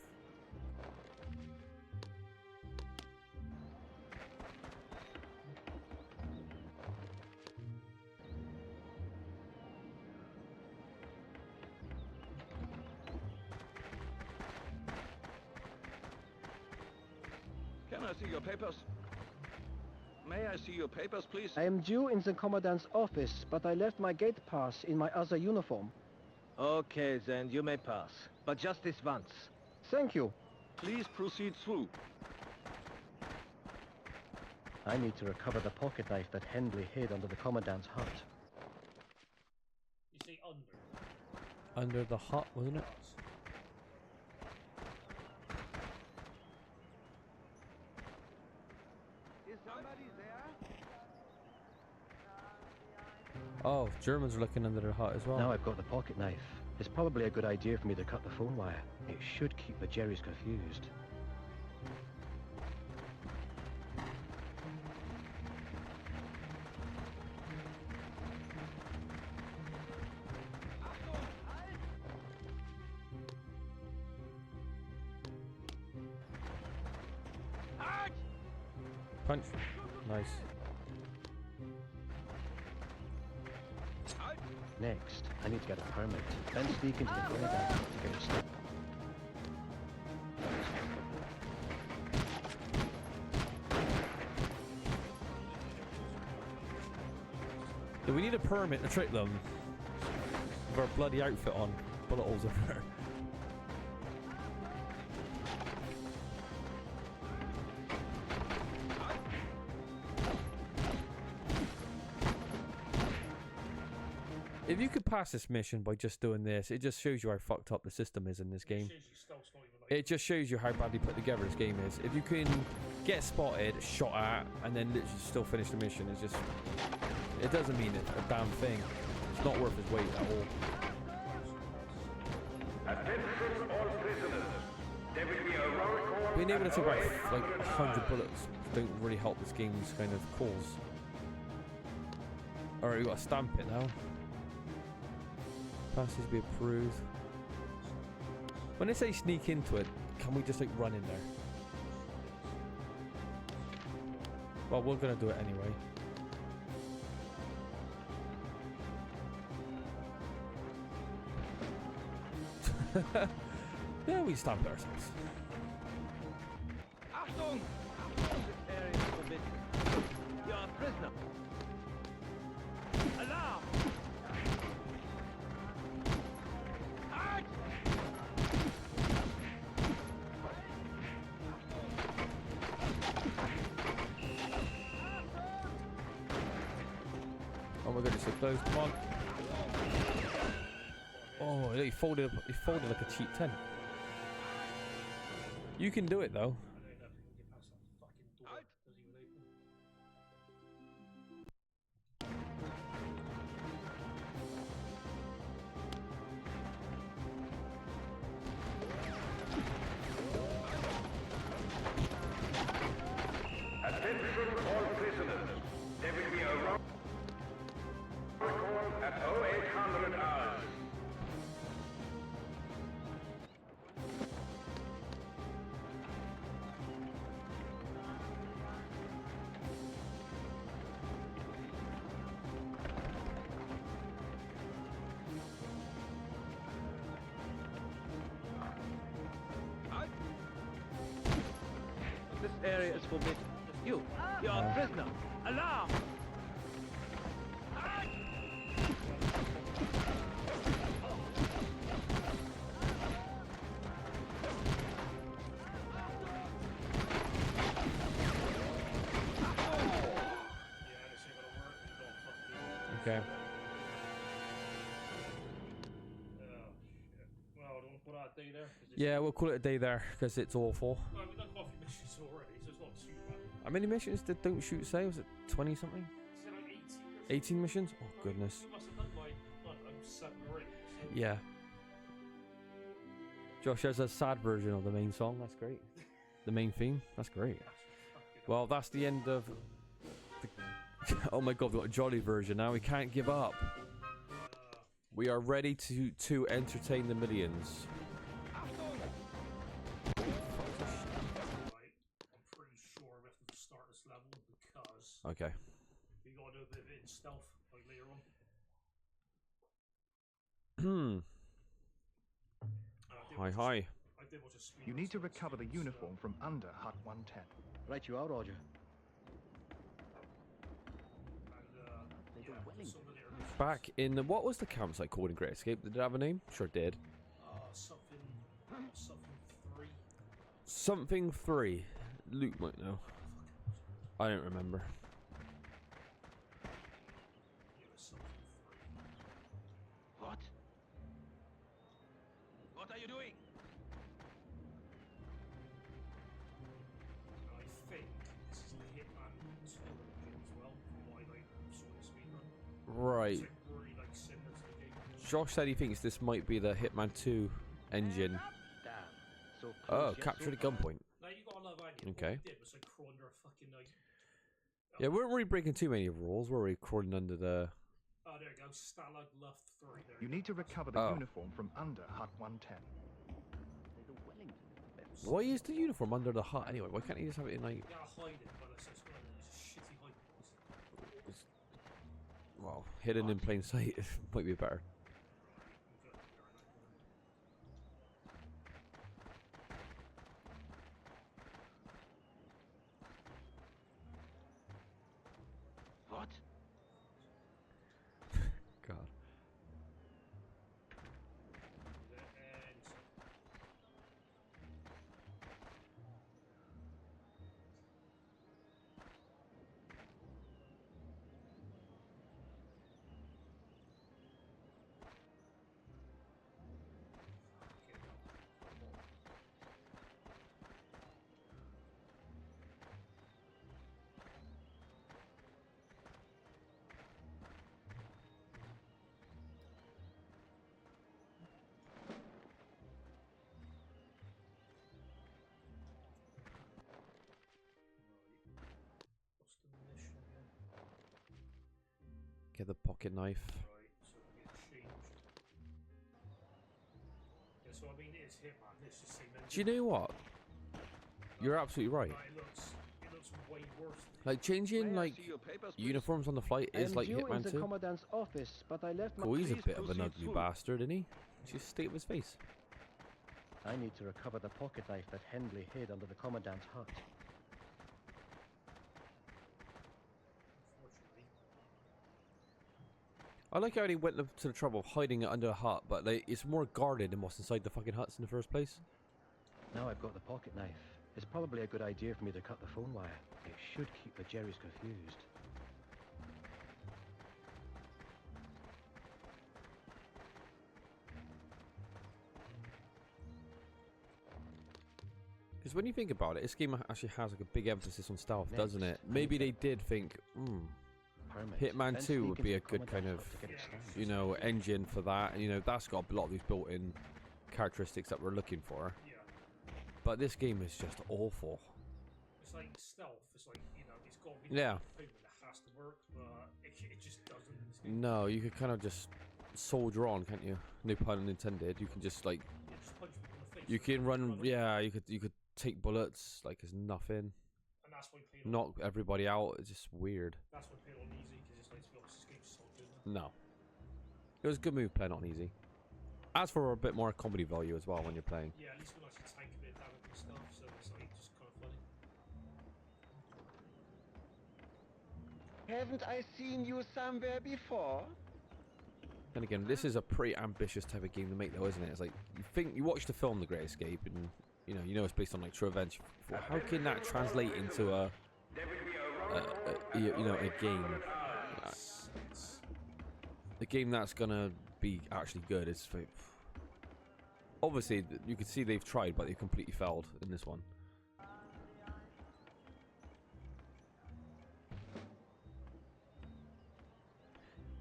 Can I see your papers? May I see your papers, please? I am due in the commandant's office, but I left my gate pass in my other uniform. Okay, then you may pass. But just this once. Thank you. Please proceed through. I need to recover the pocket knife that Hendley hid under the commandant's hut. You say under. Under the hut, wasn't it? Oh, Germans are looking under their hut as well. Now I've got the pocket knife. It's probably a good idea for me to cut the phone wire. It should keep the Jerrys confused. Punch. Nice. Next, I need to get a permit, then sneak into the viaduct to get it started. Do we need a permit to trick them? With our bloody outfit on. Bullet holes everywhere. If you could pass this mission by just doing this, it just shows you how fucked up the system is in this game. It just shows you how badly put together this game is. If you can get spotted, shot at, and then literally still finish the mission, it's just... It doesn't mean a damn thing. It's not worth its weight at all. Attention all prisoners. There will be a roll call. Being able to take about like 100 bullets don't really help this game's kind of cause. Alright, we got to stamp it now. Passes be approved. When they say sneak into it, can we just like run in there? Well, we're gonna do it anyway. Yeah, we stamp it ourselves. Achtung! This area is forbidden. You're a prisoner. Alarm! Halt! Oh my god, it's so close. Come on. Oh, he folded like a cheap tent. You can do it though. Attention all prisoners. There will be a roll call at 0800 hours. This area is forbidden. You're a prisoner. Alarm! Okay. Well, don't put out a day there. Yeah, we'll call it a day there because it's awful. Well, we've done quite a few missions already, so it's not too bad. How many missions did Don't Shoot say? Was it 20 something? Is it like 18 missions? Oh goodness. We must have done like, I don't know, 7 or 8. So. Yeah. Josh has a sad version of the main song. That's great. The main theme. That's great. Well, that's the end of the... Oh my god, we've got a jolly version now. We can't give up. We are ready to entertain the millions. I'm pretty sure we have to start this level because Okay. we gotta do a bit of it in stealth like later on. Hi. You need to recover the uniform from under Hut 110. Right you are, Roger. Back in the... What was the campsite called in Great Escape? Did it have a name? Sure did. Something 3. Something 3. Luke might know. I don't remember. What? What are you doing? I think this is the Hitman 2 as well, from what I saw this week. Right. Josh said he thinks this might be the Hitman 2 engine. Oh, captured at gunpoint. Now you gotta love Andy. Okay. What we did was like crawl under a fucking like. Yeah, we weren't really breaking too many rules, were we? Crawling under the. Oh, there you go. Stalag left 3. There You need to recover the uniform from under Hut 110. Why is the uniform under the hut anyway? Why can't he just have it in like? You gotta hide it, but it's a shitty hiding place. Well, hidden in plain sight might be better. What? God. Get the pocket knife. Right, so we get changed. Yeah, so I mean, it's Hitman. It's just same engine. Do you know what? You're absolutely right. It looks way worse. Like changing like uniforms on the flight is like Hitman the 2. commandant's office, but I left my. Cool, he's a Please bit of an proceed ugly through. bastard, isn't he? Just state of his face. I need to recover the pocket knife that Henley hid under the commandant's hut. I like how he went to the trouble of hiding it under a hut, but like, it's more guarded than what's inside the fucking huts in the first place. Now I've got the pocket knife. It's probably a good idea for me to cut the phone wire. It should keep the Jerrys confused. Because when you think about it, this game actually has like a big emphasis on stealth, doesn't it? Maybe they did think, Hitman 2 would be a good kind of, you know, engine for that. And, you know, that's got a lot of these built-in characteristics that we're looking for. Yeah. But this game is just awful. It's like stealth. It's like, you know, it's got to be Yeah. the thing that has to work, but it just doesn't. in this game. No, you could kind of just soldier on, can't you? No pun intended. You can just like, You just punch people in the face. you can run. Yeah, you could take bullets like it's nothing. And that's why playing Knock everybody out. It's just weird. That's why playing on easy, because it's like, to be honest, this game's so good. No, it was a good move playing on easy. As for a bit more comedy value as well when you're playing. Yeah, at least we actually tank a bit of damage and stuff, so it's like just kind of funny. Haven't I seen you somewhere before? And again, this is a pretty ambitious type of game to make, though, isn't it? It's like you watch the film The Great Escape, and you know it's based on like true events. Well, how can that translate into a game? A game that's gonna be actually good. It's obviously you can see they've tried, but they completely failed in this one.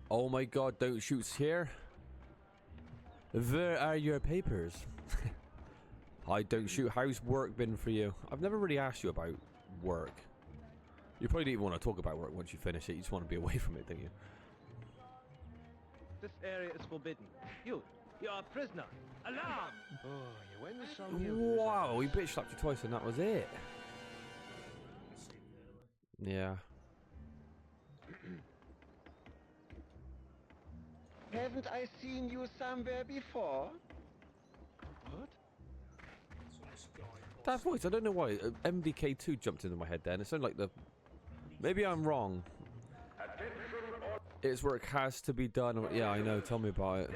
Oh my God! Don't shoot here. Where are your papers? I don't shoot. How's work been for you? I've never really asked you about work. You probably don't even want to talk about work once you finish it. You just want to be away from it, don't you? This area is forbidden. You're a prisoner. Alarm! Oh, you went with some Wow, he bitch slapped you twice and that was it. Yeah. Haven't I seen you somewhere before? What? That voice, I don't know why. MDK2 jumped into my head then. It sounded like the... Maybe I'm wrong. Its work has to be done. Yeah, I know. Tell me about it.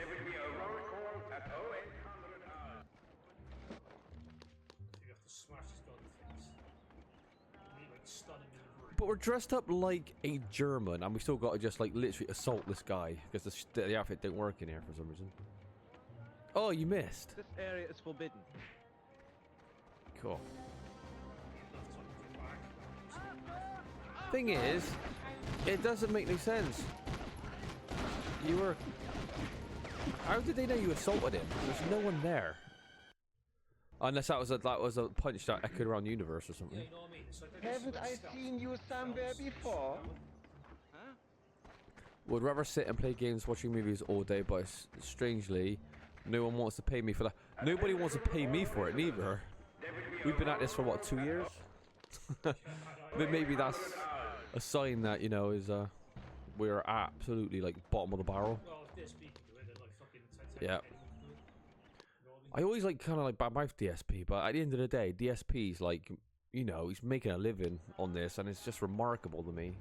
But we're dressed up like a German, and we still got to just like literally assault this guy because the outfit didn't work in here for some reason. Oh, you missed. This area is forbidden. Cool. Thing is, it doesn't make no sense. You were How did they know you assaulted him? There's no one there. Unless that was a punch that echoed around the universe or something. Yeah, you know what I mean? It's like Haven't I seen you somewhere before? Huh? Would rather sit and play games watching movies all day, but strangely, no one wants to pay me for that. Nobody wants to pay me for it neither. We've been at this for what, 2 years? But maybe that's a sign that, you know, is we're absolutely like bottom of the barrel. Well, if DSP can do it, then like fucking Yeah. I always like kind of like badmouth DSP, but at the end of the day, DSP's like, you know, he's making a living on this, and it's just remarkable to me.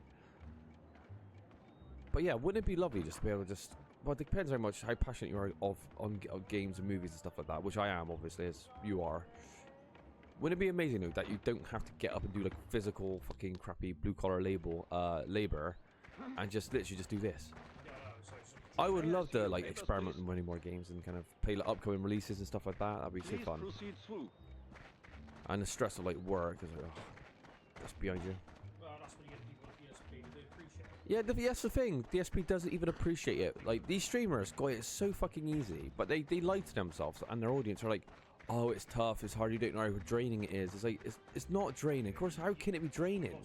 But yeah, wouldn't it be lovely just to be able to just, well, it depends how passionate you are on games and movies and stuff like that, which I am, obviously, as you are. Wouldn't it be amazing though that you don't have to get up and do like physical fucking crappy blue collar labor, and just literally just do this? I would love to like experiment with many more games and kind of play like, upcoming releases and stuff like that. That'd be so fun. And the stress of like work is like, oh, that's behind you. Well, that's when you get people at DSP that they appreciate it. Yeah, that's the thing. DSP doesn't even appreciate it. Like these streamers, God, it's so fucking easy, but they lie to themselves and their audience are like, oh, it's tough, it's hard, you don't know how draining it is. It's like it's not draining. Of course, how can it be draining?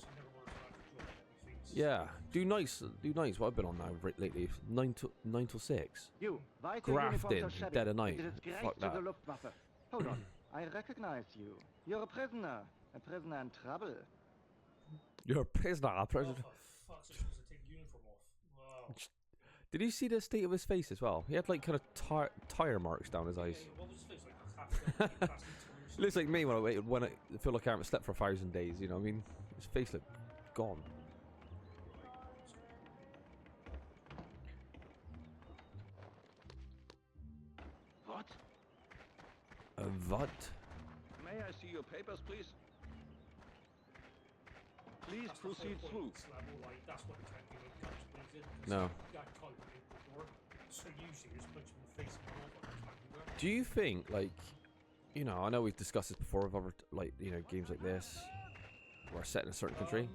Yeah, do nice. What I've been on now lately, 9 till 6. Grafting, dead of night. Fuck that. Hold on, I recognize you. You're a prisoner in trouble. You're a prisoner. Oh, for fuck's sake, supposed to take the uniform off. Wow. Did you see the state of his face as well? He had like kind of tire marks down his eyes. What was his face like? Half Looks like me when I feel like I haven't slept for 1,000 days. You know what I mean? His face looked gone. What? What? May I see your papers, please? Please proceed through. That's what the campaign comes with. No. So usually just punch him in the face and Do you think, like, you know, I know we've discussed this before with other, like, you know, games like this, where set in a certain country.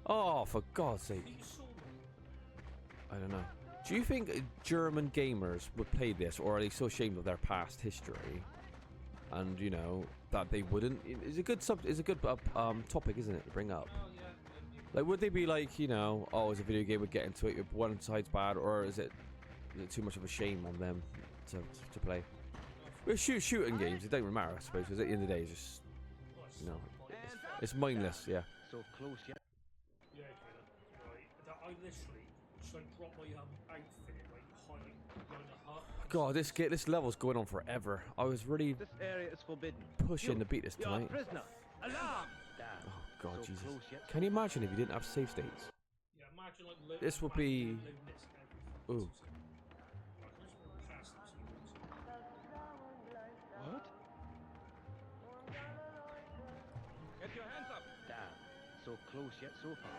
Oh, for God's sake. I don't know. Do you think German gamers would play this, or are they so ashamed of their past history, and you know that they wouldn't? It's a good topic, isn't it, to bring up? Like, would they be like, you know, oh, as a video game would get into it, if one side's bad, or is it too much of a shame on them to play? Well, shooting games, it doesn't matter, I suppose, because at the end of the day, it's just, you know, it's mindless, yeah. So close, yeah. Yeah, right. I literally should I drop my outfit like hiding behind a hut. God, this level's going on forever. I was really This area is forbidden. pushing to beat this You're a tonight. prisoner. Alarm! Oh God, So Jesus! close yet Can you imagine if you didn't have save states? Yeah, imagine like This would be. Ooh. What? Get your hands up! Damn. So close yet so far.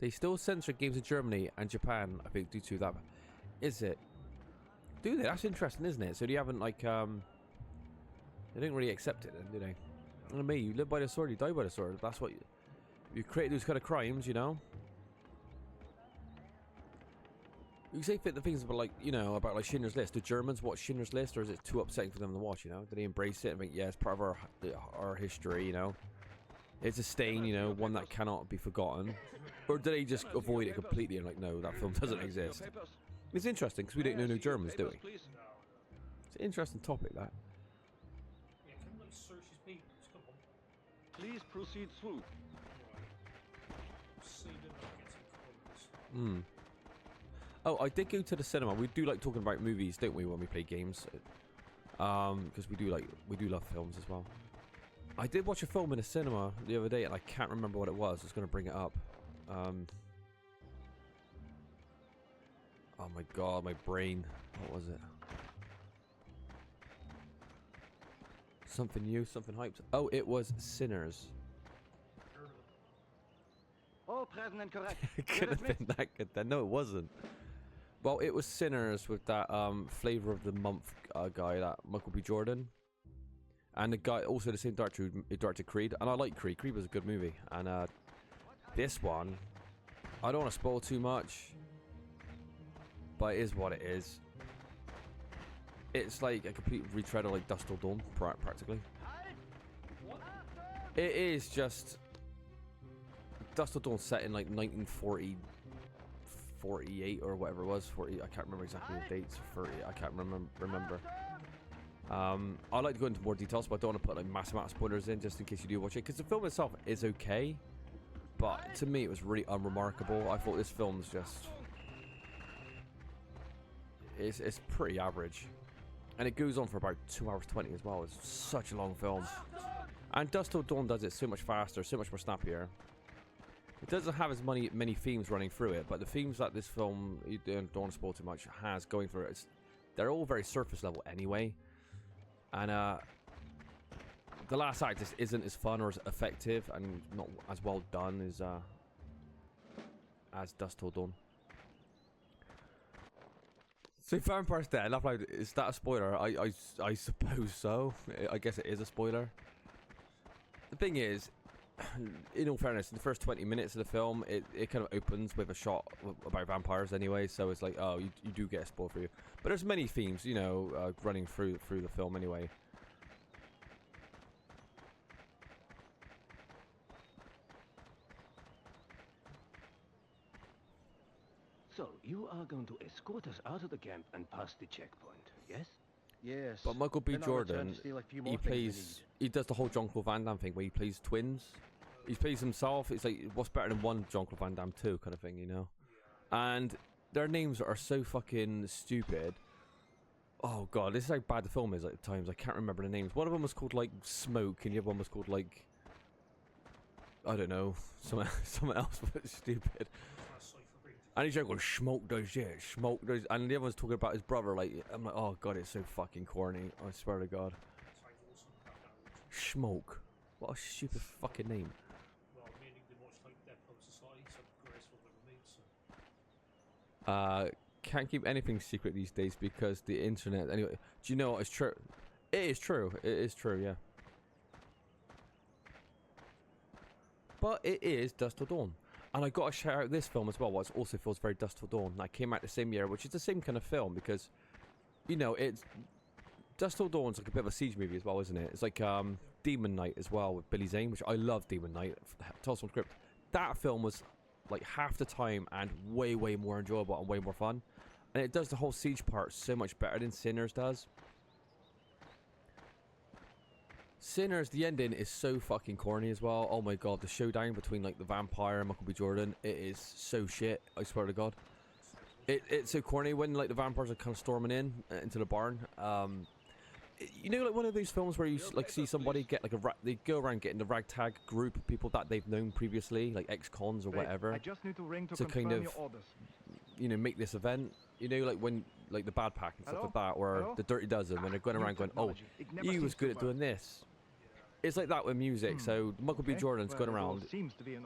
They still censor games in Germany and Japan, I think, due to that. Is it? Do they? That's interesting, isn't it? So you haven't like they didn't really accept it, then, do they? And me, you live by the sword, you die by the sword. That's what you create those kind of crimes, you know. You say fit the things about like, you know, about like Schindler's List. Do Germans watch Schindler's List, or is it too upsetting for them to watch? You know, do they embrace it and think, yeah, it's part of our history? You know, it's a stain, you know, one that cannot be forgotten. Or do they just avoid it completely and like, no, that film doesn't exist? It's interesting because we don't know no Germans, do we? It's an interesting topic, that. Yeah, can we like search his papers? Come on. Please proceed through. See them and get some comments. Oh, I did go to the cinema. We do like talking about movies, don't we, when we play games? Because we do love films as well. I did watch a film in a cinema the other day, and I can't remember what it was. I was going to bring it up. Oh my God, my brain. What was it? Something new, something hyped. Oh, it was Sinners. All present and correct. It could have been that good then. No, it wasn't. Well, it was Sinners with that Flavor of the Month guy, that Michael B. Jordan. And the guy, also the same director who directed Creed. And I like Creed. Creed was a good movie. And this one, I don't want to spoil too much. but it is what it is. It's like a complete retread of like Dust Till Dawn, practically. It is just Dust Till Dawn set in like 1948 or whatever it was. 40. I can't remember exactly the dates. 30. I can't remember. I'd like to go into more details, but I don't want to put like massive amount of spoilers in just in case you do watch it, because the film itself is okay, but to me it was really unremarkable. I thought this film's just it's pretty average, and it goes on for about 2 hours 20 as well. It's such a long film, and Dust Till Dawn does it so much faster, so much more snappier. It doesn't have as many themes running through it, but the themes that this film, you don't want to spoil too much, has going through it, they're all very surface level anyway. And the last act just isn't as fun or as effective and not as well done as Dust Till Dawn. So Vampire's Dead, is that a spoiler? I suppose so. I guess it is a spoiler. The thing is, in all fairness, in the first 20 minutes of the film, it kind of opens with a shot about vampires anyway, so it's like, oh, you do get a spoil for you. But there's many themes, you know, running through the film anyway. So, you are going to escort us out of the camp and past the checkpoint, yes? Yes. But Michael B. Then I'll return Jordan, to steal a few he more things we plays, he does the whole Jean-Claude Van Damme thing where he plays twins. He plays himself. It's like, what's better than one Jean-Claude Van Damme 2 kind of thing, you know? And their names are so fucking stupid. Oh god, this is how bad the film is at times. I can't remember the names. One of them was called like Smoke, and the other one was called like, I don't know, something else, but stupid. And he's like, well, Smoke does, yeah, Smoke does. And the other one's talking about his brother, like, I'm like, oh god, it's so fucking corny. I swear to god. Smoke. What a stupid fucking name. Can't keep anything secret these days because the internet. Anyway, do you know what? It's true. It is true. It is true, yeah. But it is Dust Till Dawn. And I gotta shout out this film as well, which also feels very Dust Till Dawn. That came out the same year, which is the same kind of film because, you know, it's Dust Till Dawn's like a bit of a siege movie as well, isn't it? It's like Demon Knight as well with Billy Zane, which I love. Demon Knight, Tales from Crypt. That film was like half the time and way more enjoyable and way more fun, and it does the whole siege part so much better than Sinners does. Sinners, the ending is so fucking corny as well. Oh my god, the showdown between like the vampire and Michael B. Jordan, it is so shit. I swear to god, it's so corny when like the vampires are kind of storming in into the barn. You know, like one of those films where you like see somebody get like they go around getting the ragtag group of people that they've known previously, like ex-cons or whatever, I just need to ring to kind of, your orders. you know, make this event. You know, like when like the Bad Pack and stuff like that, or the Dirty Dozen, when they're going around going, oh, he was good at doing this. It's like that with music. So Michael B. Jordan's going around.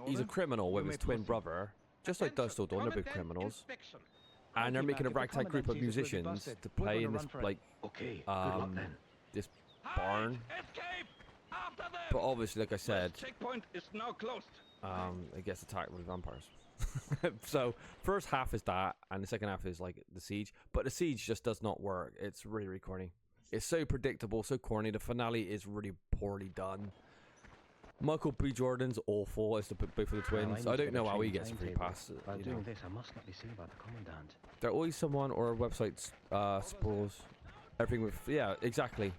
He's a criminal with his twin brother, just like Dust Till Dawn. They're both criminals, and they're making a ragtag group of musicians to play in this like this barn. But obviously, like I said, checkpoint is now closed. It gets attacked with vampires. So first half is that, and the second half is like the siege. But the siege just does not work. It's really corny. It's so predictable, so corny. The finale is really poorly done. Michael B. Jordan's awful as both of the twins. I don't know how he gets a free pass. While doing this, I must not be seen by the commandant. There's always someone or a website spoils everything with. Yeah, exactly.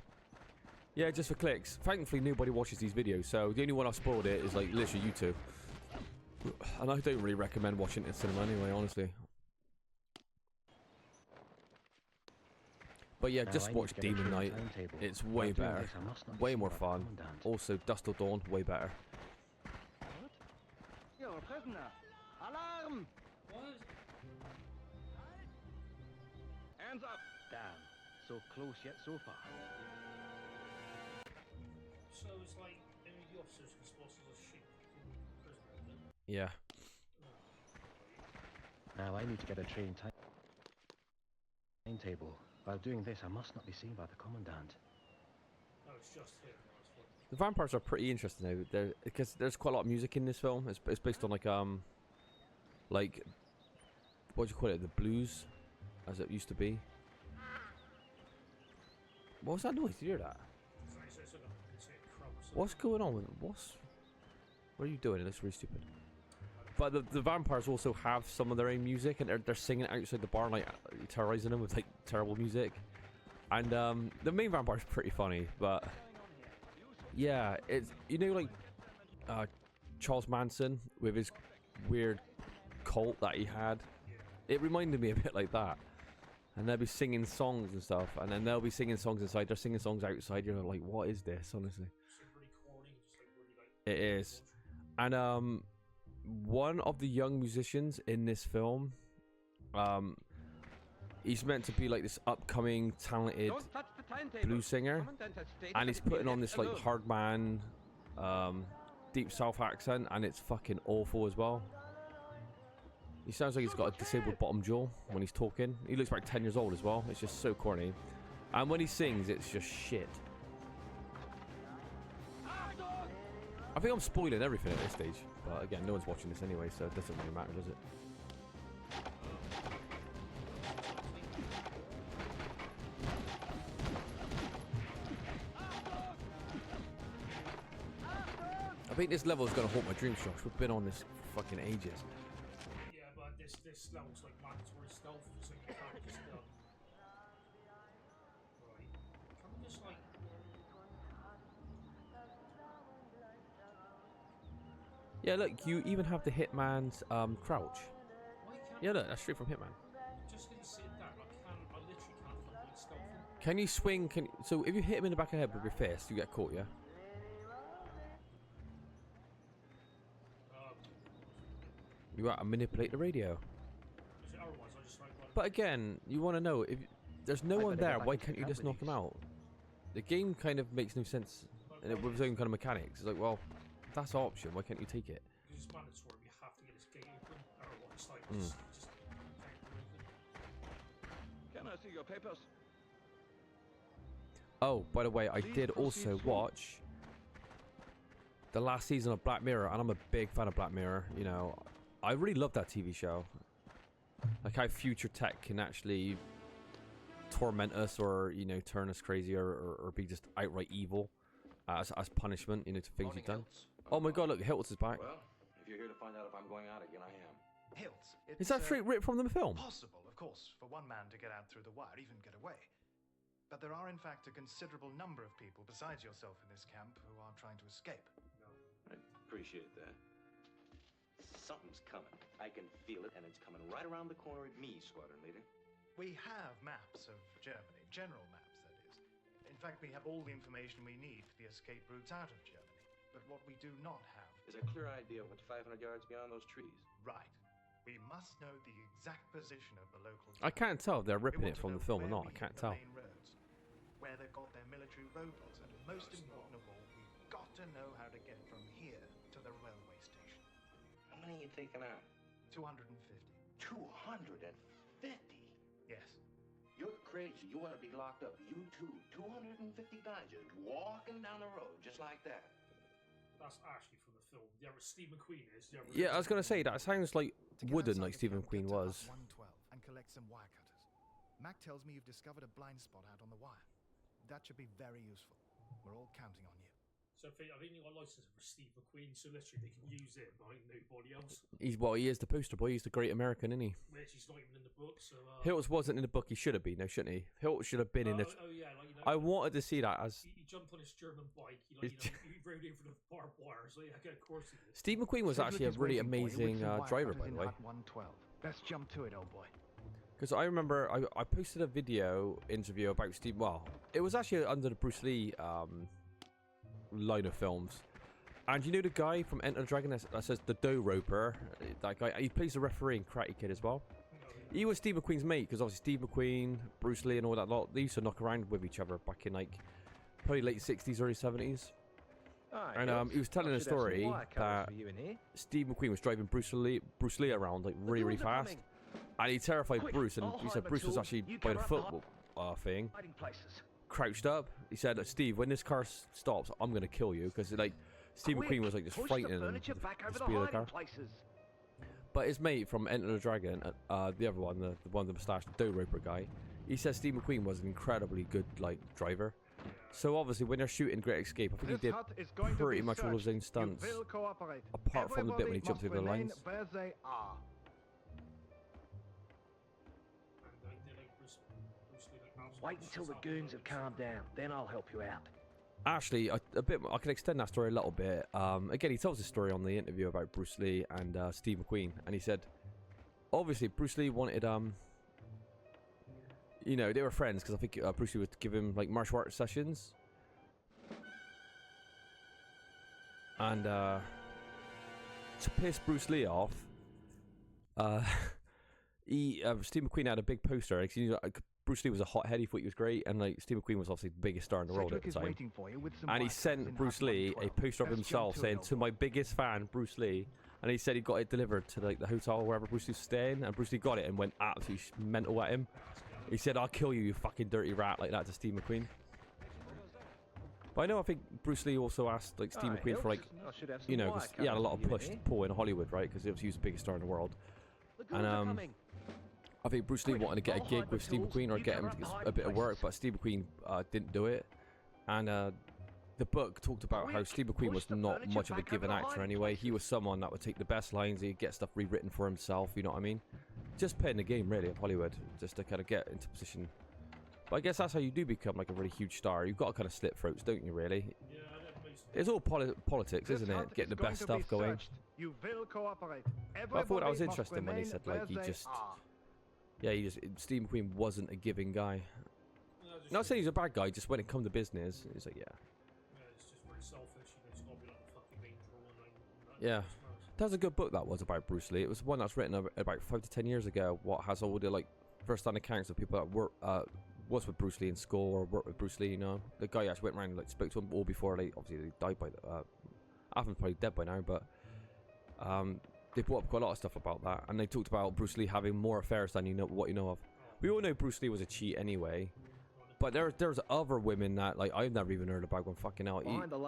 Yeah, just for clicks. Thankfully, nobody watches these videos, so the only one I've spoiled it is like literally you two. And I don't really recommend watching it in cinema anyway, honestly. But yeah, just watch Demon Knight. It's way better. Way more fun. Also, Dust Till Dawn, way better. You're a prisoner. Alarm! What? Hands up! Damn. So close yet so far. So it's like any of the officers can spot us as sheep in prison, isn't it? Yeah. Now I need to get a train timetable. While doing this, I must not be seen by the commandant. No, it's just him. The vampires are pretty interesting though, because there's quite a lot of music in this film. It's based on like what do you call it? The blues as it used to be. What was that noise? Did you hear that? What's going on with what are you doing? It looks really stupid. But the vampires also have some of their own music, and they're singing outside the bar, like terrorizing them with like terrible music. And the main vampire's pretty funny, but yeah, it's like Charles Manson with his weird cult that he had. It reminded me a bit like that. And they'll be singing songs and stuff, and then they'll be singing songs inside. They're singing songs outside. You're like, what is this? Honestly, it is. And one of the young musicians in this film, he's meant to be like this upcoming talented blues singer, and he's putting on this like hard man, deep south accent, and it's fucking awful as well. He sounds like he's got a disabled bottom jaw when he's talking. He looks like 10 years old as well. It's just so corny. And when he sings, it's just shit. I think I'm spoiling everything at this stage. But again, no one's watching this anyway, so it doesn't really matter, does it? I think this level is going to haunt my dreams, Josh. We've been on this for fucking ages. Yeah, but this level's like mandatory stealth, so you can't just right. Can we just like Yeah, look, you even have the Hitman's crouch. Yeah, look, that's straight from Hitman. just gonna sit down? I literally can't fucking stealth him. Can you swing? So if you hit him in the back of the head with your fist, you get caught, yeah? You got to manipulate the radio. But again, you want to know, if there's no one there, why can't you just knock him out? The game kind of makes no sense with its own kind of mechanics. It's like, well, that's an option. Why can't you take it? Because it's mandatory, you have to get this gate open. Otherwise, like, just Can I see your papers? Oh, by the way, I did also watch the last season of Black Mirror, and I'm a big fan of Black Mirror. You know, I really love that TV show. Like how future tech can actually torment us, or turn us crazy, or be just outright evil as punishment, to things you've done. Oh my God! Look, Hiltz is back. Well, if you're here to find out if I'm going out again, I am. Hiltz, Is that straight ripped from the film? Possible, of course, for one man to get out through the wire, even get away. But there are, in fact, a considerable number of people besides yourself in this camp who are trying to escape. I appreciate that. Something's coming. I can feel it, and it's coming right around the corner at me, Squadron Leader. We have maps of Germany, general maps, that is. In fact, we have all the information we need for the escape routes out of Germany. But what we do not have is a clear idea of what's 500 yards beyond those trees. Right. We must know the exact position of the local... I can't tell if they're ripping it from the film or not. I can't tell. Main roads, where they've got their military roadblocks, and most important of all, we've got to know how to get from here to the railway station. How many are you taking out? 250. 250? Yes. You're crazy. You ought to be locked up. You too. 250 guys just walking down the road just like that. That's actually from the film. Yeah, Steve McQueen is. Yeah, I was gonna say that sounds like wooden, like Stephen McQueen was. 112 and collect some wire cutters. Mac tells me you've discovered a blind spot out on the wire. That should be very useful. We're all counting on you. So I've only got a license for Steve McQueen, so literally they can use it, but nobody else. He is the poster boy. He's the great American, isn't he? Which he's not even in the book, so... Hiltz wasn't in the book. He should have been, though, shouldn't he? Hiltz should have been in the... Oh, yeah, I wanted to see that as... He jumped on his German bike, he rode in for the barbed wire, so yeah, of course he did. Steve McQueen was actually a really amazing driver, by the way. 112. Let's jump to it, old boy. Because I remember I posted a video interview about Steve... Well, it was actually under the Bruce Lee line of films. And you know the guy from Enter the Dragon that says the Dough Roper? That guy, he plays the referee in Karate Kid as well. He was Steve McQueen's mate, because obviously Steve McQueen, Bruce Lee and all that lot, they used to knock around with each other back in like probably late 60s, early 70s. And he was telling a story that Steve McQueen was driving Bruce Lee around like really, really fast. And he terrified Bruce, and he said Bruce was actually by the football thing, crouched up. He said, Steve, when this car stops, I'm going to kill you, because like Steve McQueen was like just frightening him with the speed of the car. But his mate from Enter the Dragon, the other one, the one with the moustache, the dough roper guy, he says Steve McQueen was an incredibly good like driver. So obviously when they're shooting Great Escape, I think he did pretty much all of his own stunts, apart from the bit when he jumped through the lines. Wait until the goons have calmed down, then I'll help you out. Actually, I can extend that story a little bit. Again, he tells his story on the interview about Bruce Lee and Steve McQueen, and he said, obviously, Bruce Lee wanted, you know, they were friends because I think Bruce Lee would give him like martial arts sessions, and to piss Bruce Lee off, Steve McQueen had a big poster. Bruce Lee was a hothead, he thought he was great, and like Steve McQueen was obviously the biggest star in the world at the time. And he sent Bruce Lee a poster of himself saying, "To my biggest fan, Bruce Lee." And he said he got it delivered to like the hotel wherever Bruce Lee was staying, and Bruce Lee got it and went absolutely mental at him. He said, "I'll kill you, you fucking dirty rat," like that to Steve McQueen. But I think Bruce Lee also asked like Steve McQueen for like, you know, because he had a lot of pull in Hollywood, right? Because he was the biggest star in the world. And I think Bruce Lee wanted to get a gig with Steve McQueen or get him to get a bit of work, but Steve McQueen didn't do it. And the book talked about how Steve McQueen was not much of a given actor anyway. He was someone that would take the best lines, he'd get stuff rewritten for himself, you know what I mean? Just playing the game, really, of Hollywood, just to kind of get into position. But I guess that's how you do become like a really huge star. You've got to kind of slit throats, don't you, really? It's all politics, isn't it? Get the best stuff going. But I thought that was interesting when he said, like, he just... Yeah, Steve McQueen wasn't a giving guy. Not saying he's a bad guy, just when it comes to business, it's like, yeah. It's just very selfish, you know, it's got to be like a fucking angel and yeah. That was a good book that was about Bruce Lee. It was one that's written about 5 to 10 years ago, what has all the, like, first-hand accounts of people that was with Bruce Lee in school or worked with Bruce Lee, you know. The guy actually went around and, like, spoke to him all before obviously they died by Alvin's probably dead by now, but, they brought up quite a lot of stuff about that, and they talked about Bruce Lee having more affairs than what you know of. We all know Bruce Lee was a cheat anyway, but there's other women that like I've never even heard about. Going fucking hell,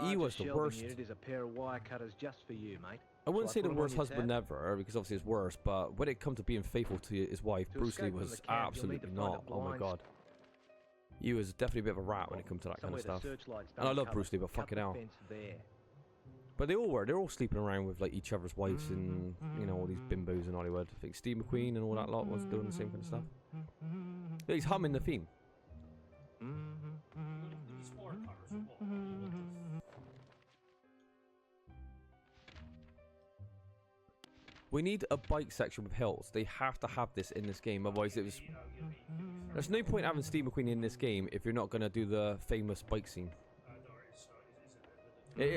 he was the worst. Is a pair of wire cutters just for you, mate. I wouldn't say the worst husband ever, because obviously it's worse. But when it comes to being faithful to his wife, Bruce Lee was absolutely not. Oh my god, he was definitely a bit of a rat when it comes to that kind of stuff. And I love Bruce Lee, but fucking hell. But they all were. They're all sleeping around with like each other's wives and, you know, all these bimbos in Hollywood. I think Steve McQueen and all that lot was doing the same kind of stuff. He's humming the theme. We need a bike section with hills. They have to have this in this game, otherwise it was... There's no point having Steve McQueen in this game if you're not going to do the famous bike scene.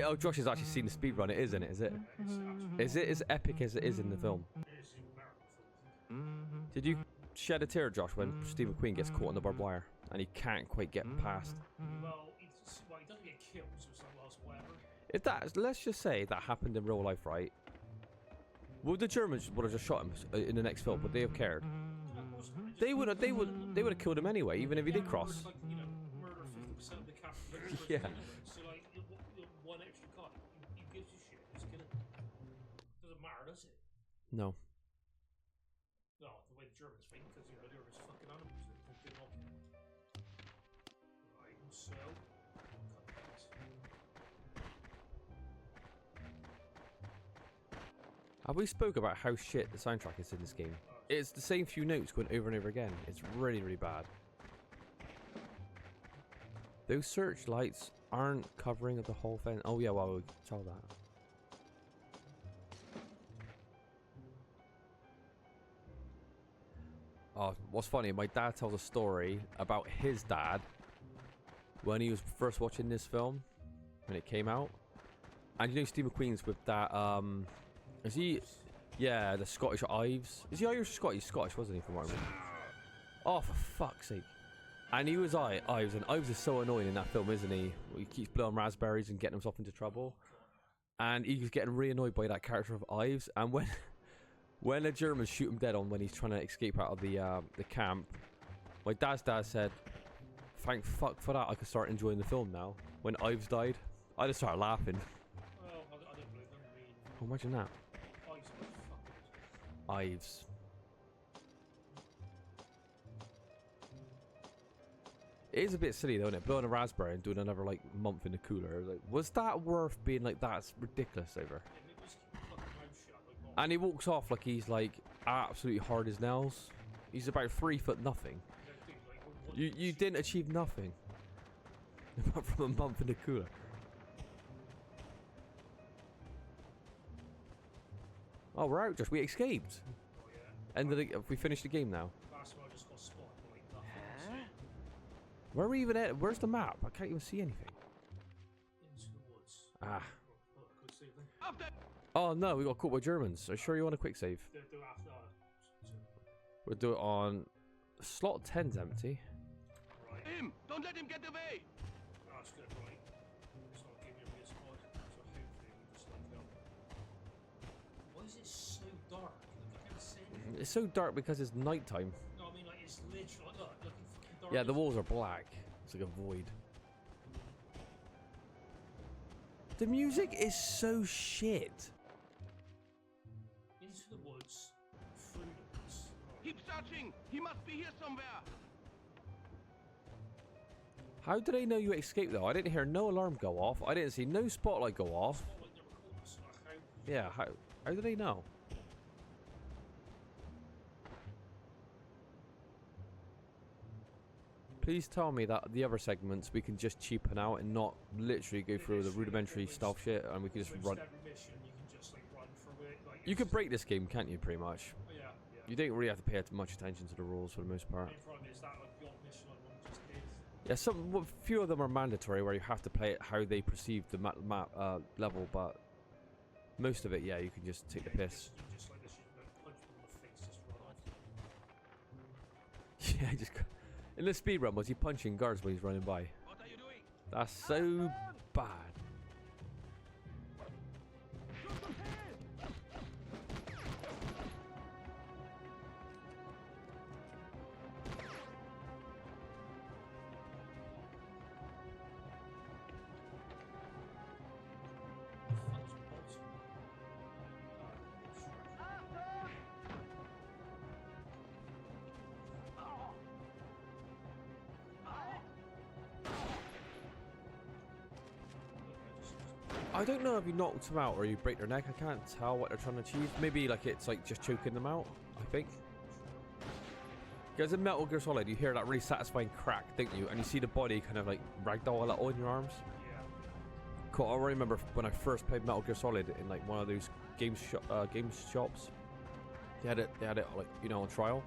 Oh, Josh has actually seen the speedrun. It is, isn't it? Is it? Is it as epic as it is in the film? Did you shed a tear, Josh, when Steve McQueen gets caught on the barbed wire and he can't quite get past? Well, he doesn't get killed, so it's like last whatever. If that, let's just say that happened in real life, right? Would the Germans would have just shot him in the next film? Would they have cared? They would have killed him anyway, even if he did cross. Like, you know, murder 50% of the captain. Yeah. So like, one extra cut, he gives a shit. Just kill him. Doesn't matter, does it? No. No, the way the Germans think, because you know they're just fucking animals. They think they're not. Right, so. Have we spoke about how shit the soundtrack is in this game? It's the same few notes going over and over again. It's really, really bad. Those searchlights aren't covering the whole thing. Oh yeah, well, we can tell that. Oh, what's funny, my dad tells a story about his dad when he was first watching this film, when it came out. And you know Steve McQueen's with that, is he... Yeah, the Scottish Ives. Is he Irish or Scottish? He's Scottish, wasn't he, from what I remember? Oh, for fuck's sake. And he was Ives, and Ives is so annoying in that film, isn't he? He keeps blowing raspberries and getting himself into trouble. And he was getting really annoyed by that character of Ives. And when the Germans shoot him dead on when he's trying to escape out of the camp, my dad's dad said, "Thank fuck for that, I can start enjoying the film now." When Ives died, I just started laughing. Well, I don't believe them. I mean, Oh, imagine that. Ives. It is a bit silly though, isn't it? Blowing a raspberry and doing another like month in the cooler. Like, was that worth being like that's ridiculous over? And he walks off like he's like absolutely hard as nails. He's about 3 foot nothing. You didn't achieve nothing. Apart from a month in the cooler. Oh, we're out. Just we escaped. And we finished the game now. Where are we even at? Where's the map? I can't even see anything. Ah. Oh no, we got caught by Germans. Are you sure you want a quick save? We'll do it on slot 10's empty. Him! Don't let him get away! That's good, right? It's not giving me a spot, so hopefully we just like help. Why is it so dark? Like, I can't see anything. It's so dark because it's nighttime. No, I mean like it's literally like, look fucking dark. Yeah, the walls are black. It's like a void. The music is so shit. Into the woods, through the woods. Keep searching! He must be here somewhere! How did they know you escaped though? I didn't hear no alarm go off. I didn't see no spotlight go off. Yeah, how do they know? Please tell me that the other segments we can just cheapen out and not literally go through the rudimentary stealth shit and we can just run. You could break this game, can't you, pretty much? You don't really have to pay much attention to the rules for the most part. Yeah, a few of them are mandatory where you have to play it how they perceive the map level, but most of it, yeah, you can just take the piss. Yeah, just in the speedrun, was he punching guards when he's running by? What are you doing? That's so bad. I don't know if you knocked them out or you break their neck. I can't tell what they're trying to achieve. Maybe like it's like just choking them out, I think. Because in Metal Gear Solid, you hear that really satisfying crack, don't you? And you see the body kind of like ragdoll a little in your arms. Cool. I remember when I first played Metal Gear Solid in like one of those games shops. They had it like, you know, on trial.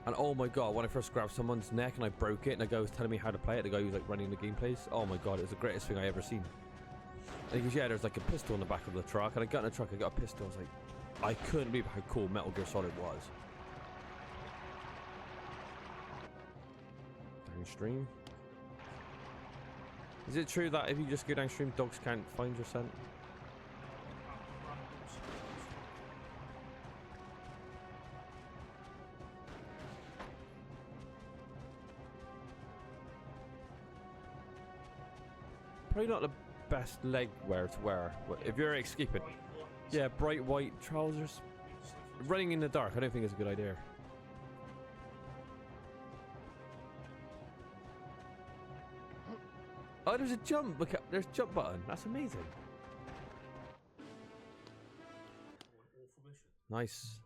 And oh my god, when I first grabbed someone's neck and I broke it and the guy was telling me how to play it, the guy who was like running the gameplays. Oh my god, it was the greatest thing I ever seen. And he goes, yeah, there's like a pistol in the back of the truck. And I got in the truck, I got a pistol. I was like, I couldn't believe how cool Metal Gear Solid was. Downstream. Is it true that if you just go downstream, dogs can't find your scent? Probably not the best leg wear to wear if you're escaping. Yeah, bright white trousers. Running in the dark, I don't think is a good idea. Oh, there's a jump. Look, there's a jump button. That's amazing. Nice.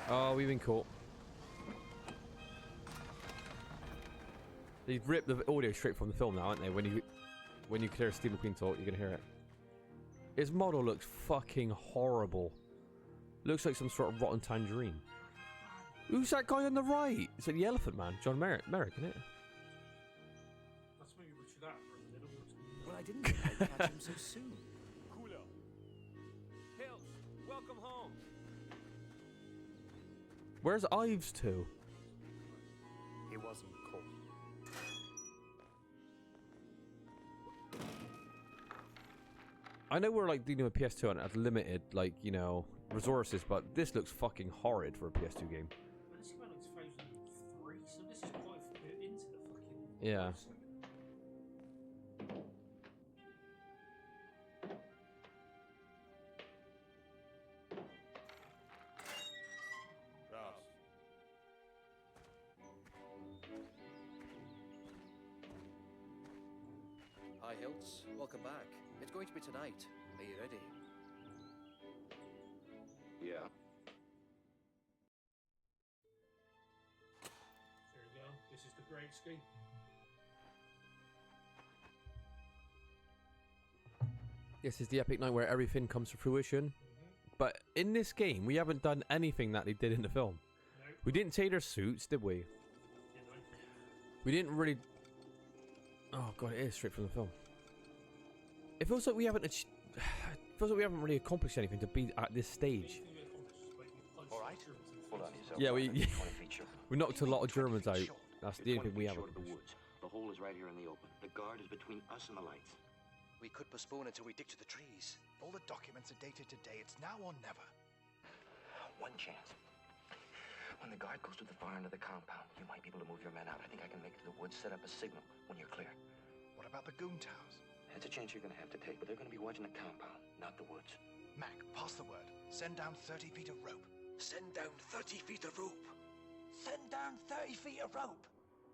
Oh, we've been caught. They've ripped the audio straight from the film now, aren't they? When you clear Steve McQueen talk, you're gonna hear it. His model looks fucking horrible. Looks like some sort of rotten tangerine. Who's that guy on the right? It's like the Elephant Man, John Merrick, isn't it? That's maybe Richard Attenborough. Well, I didn't think I'd catch him so soon. Cooler. Hills, welcome home. Where's Ives to? He wasn't caught. I know we're like dealing with PS2 and it has limited, like, you know, resources, but this looks fucking horrid for a PS2 game. But this came out in 2003, so this is quite a bit into the fucking. Yeah. Hi, Hilts. Welcome back. It's going to be tonight. Are you ready? Yeah. There you go. This is the Great Escape. This is the epic night where everything comes to fruition. But in this game, we haven't done anything that they did in the film. No. We didn't take their suits, did we? We didn't really... Oh god, it is straight from the film. It feels like we haven't... It feels like we haven't really accomplished anything to be at this stage. All right. Hold on yourself. Yeah, we knocked a lot of Germans out. That's the only thing we haven't. The woods. The hole is right here in the open. The guard is between us and the lights. We could postpone until we dig to the trees. All the documents are dated today. It's now or never. One chance. When the guard goes through the far end of the compound, you might be able to move your men out. I think I can make it to the woods, set up a signal when you're clear. What about the goon towers? It's a chance you're going to have to take, but they're going to be watching the compound, not the woods. Mac, pass the word. Send down 30 feet of rope. Send down 30 feet of rope. Send down 30 feet of rope.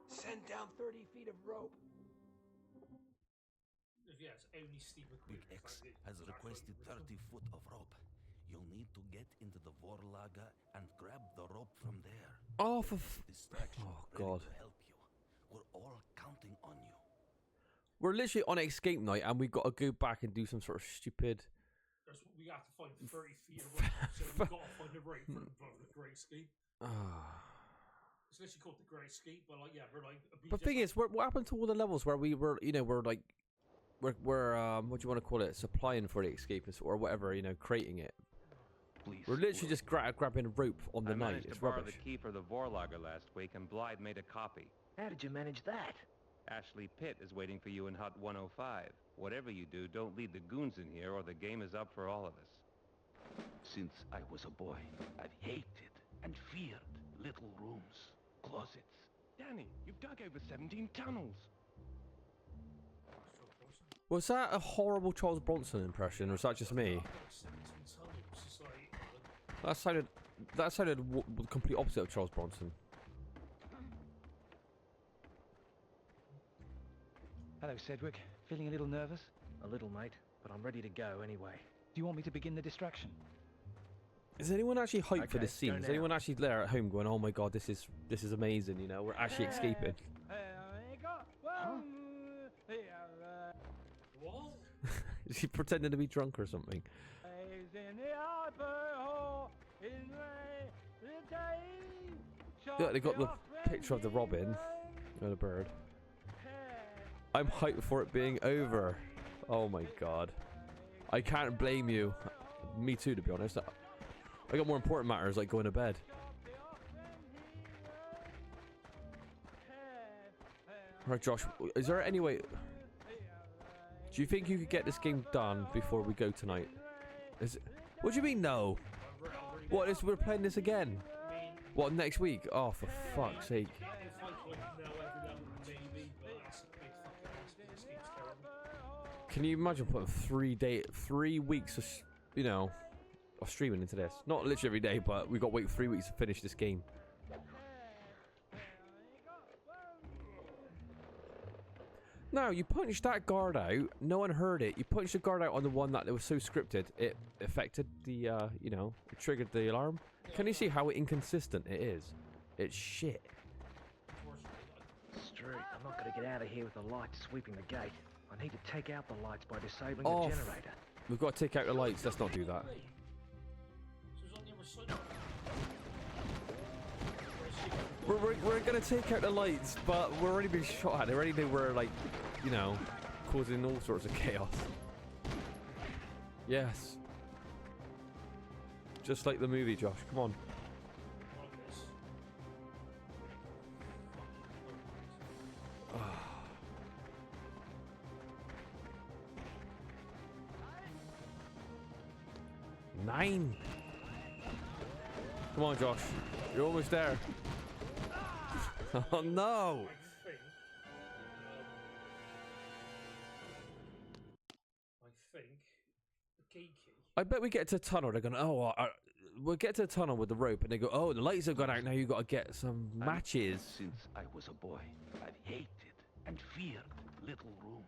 Send down 30 feet of rope. Yeah, it's only Steve Big X has requested 30 foot of rope. You'll need to get into the Vorlager and grab the rope from there. Oh, Oh, God. To help you. We're all counting on you. We're literally on escape night and we've got to go back and do some sort of stupid... That's what we have to find 30 feet of rope, so we've got to find a rope for the Great Escape. It's literally called the Great Escape, but like, yeah, we're like... But the thing is, what happened to all the levels where we were, you know, we're like... We're what do you want to call it? Supplying for the escapists or whatever, you know, creating it. Please. We're literally just grabbing a rope on the I night. managed It's to borrow rubbish. the key for the Vorlager last week, and Blythe made a copy. How did you manage that? Ashley Pitt is waiting for you in Hut 105. Whatever you do, don't lead the goons in here, or the game is up for all of us. Since I was a boy, I've hated and feared little rooms, closets. Danny, you've dug over 17 tunnels. Was that a horrible Charles Bronson impression, or was that just me? That sounded the complete opposite of Charles Bronson. Hello, Sedgwick. Feeling a little nervous? A little, mate, but I'm ready to go anyway. Do you want me to begin the distraction? Is anyone actually hyped for this scene? go Is now. anyone actually there at home going, "Oh my god, this is amazing"? You know, we're actually escaping. What? Is he pretending to be drunk or something? Yeah, they got the picture of the robin and the bird. I'm hyped for it being over. Oh my god. I can't blame you. Me too, to be honest. I got more important matters like going to bed. Alright, Josh, is there any way... Do you think you could get this game done before we go tonight? What do you mean, no? What, we're playing this again? What, next week? Oh, for fuck's sake. Can you imagine putting 3 weeks of, you know, of streaming into this? Not literally every day, but we've got to wait 3 weeks to finish this game. Now, you punched that guard out, no one heard it. You punched the guard out on the one that was so scripted, it affected the, you know, it triggered the alarm. Can you see how inconsistent it is? It's shit. Straight. I'm not going to get out of here with the lights sweeping the gate. I need to take out the lights by disabling Oh, the generator. We've got to take out the lights. Let's not do that. We're going to take out the lights, but we're already being shot at. They already know we're, like, you know, causing all sorts of chaos. Yes. Just like the movie, Josh. Come on. Nine. Come on, Josh. You're almost there. Oh no! I think the key. I bet we get to a tunnel. They're going, oh, we'll get to a tunnel with the rope, and they go, oh, the lights have gone out. Now you got to get some matches. Since I was a boy, I've hated and feared little rooms,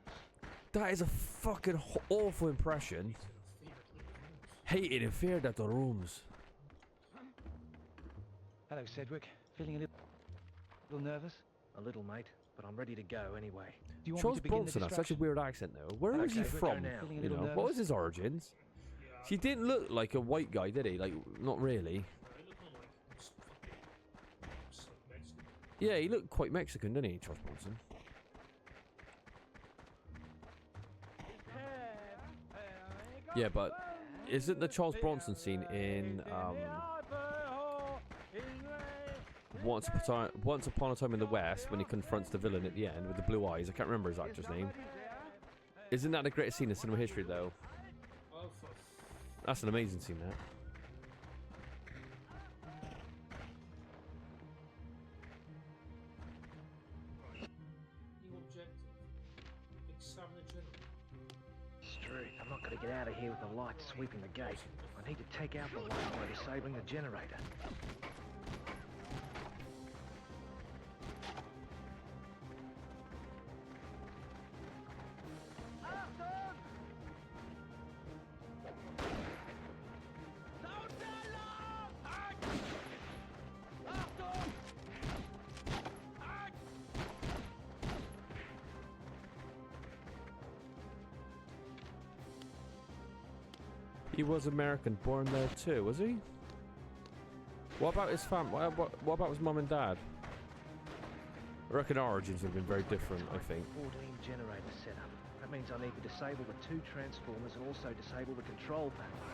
That is a fucking awful impression. Hated and feared at the rooms. Hello, Sedgwick. Feeling a little nervous? A little, mate, but I'm ready to go anyway. Do you want Charles me to begin Bronson the has such a distraction? weird accent though. Where was he Okay, we'll go from? now. Feeling a You know, little what nervous? was his origins? He didn't look like a white guy, did he? Like, not really. Yeah, he looked quite Mexican, didn't he, Charles Bronson? Yeah, but isn't the Charles Bronson scene in Once Upon a Time in the West when he confronts the villain at the end with the blue eyes? I can't remember his actor's name. Isn't that the greatest scene in cinema history, though? That's an amazing scene, that. New objective. Examine the general. Straight. I'm not going to get out of here with the light sweeping the gate. I need to take out the light by disabling the generator. He was American, born there too, was he? What about his fam? What about his mum and dad? I reckon origins would have been very different, I think. 14 generators set up. That means I need to disable the 2 transformers and also disable the control panel.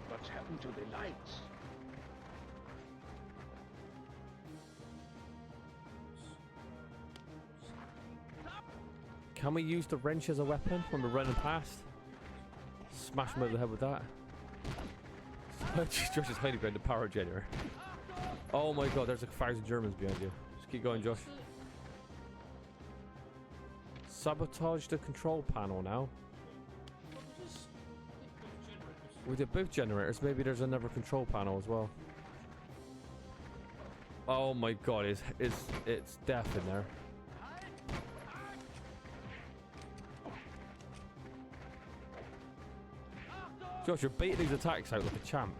What's happened to the lights? Can we use the wrench as a weapon when we're running past? Smash him over the head with that. Josh is hiding behind the power generator. Oh my god, there's like 1,000 Germans behind you. Just keep going, Josh. Sabotage the control panel now. We did both generators. Maybe there's another control panel as well. Oh my god, it's death in there. Josh, you're baiting these attacks out like a champ.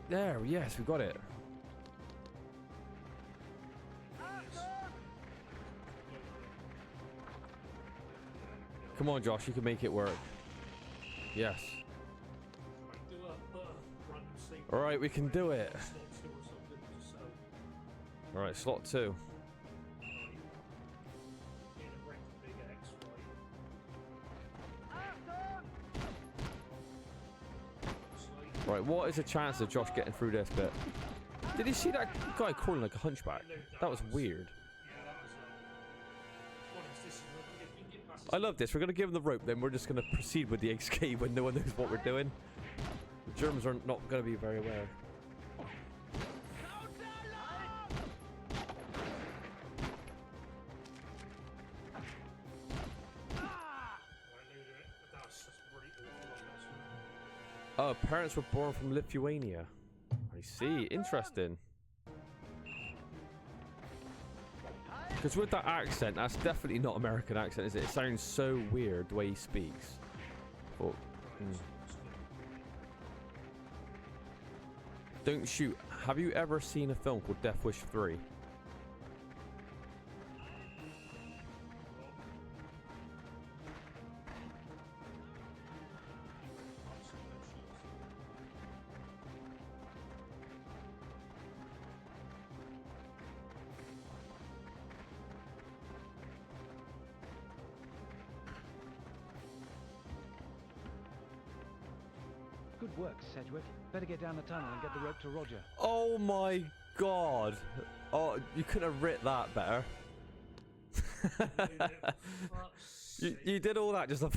There, yes, we got it. Come on, Josh, you can make it work. Yes. Alright, we can do it. Alright, slot 2. Right, what is the chance of Josh getting through this bit? Did you see that guy crawling like a hunchback? That was weird. I love this. We're going to give him the rope, then we're just going to proceed with the escape when no one knows what we're doing. The Germans are not going to be very aware. Oh, parents were born from Lithuania. I see. Interesting. Because with that accent, that's definitely not American accent, is it? It sounds so weird the way he speaks. But, Don't shoot. Have you ever seen a film called Death Wish 3? Good work, Sedgwick. Better get down the tunnel and get the rope to Roger. Oh my god. Oh, you couldn't have writ that better. you did all that just a...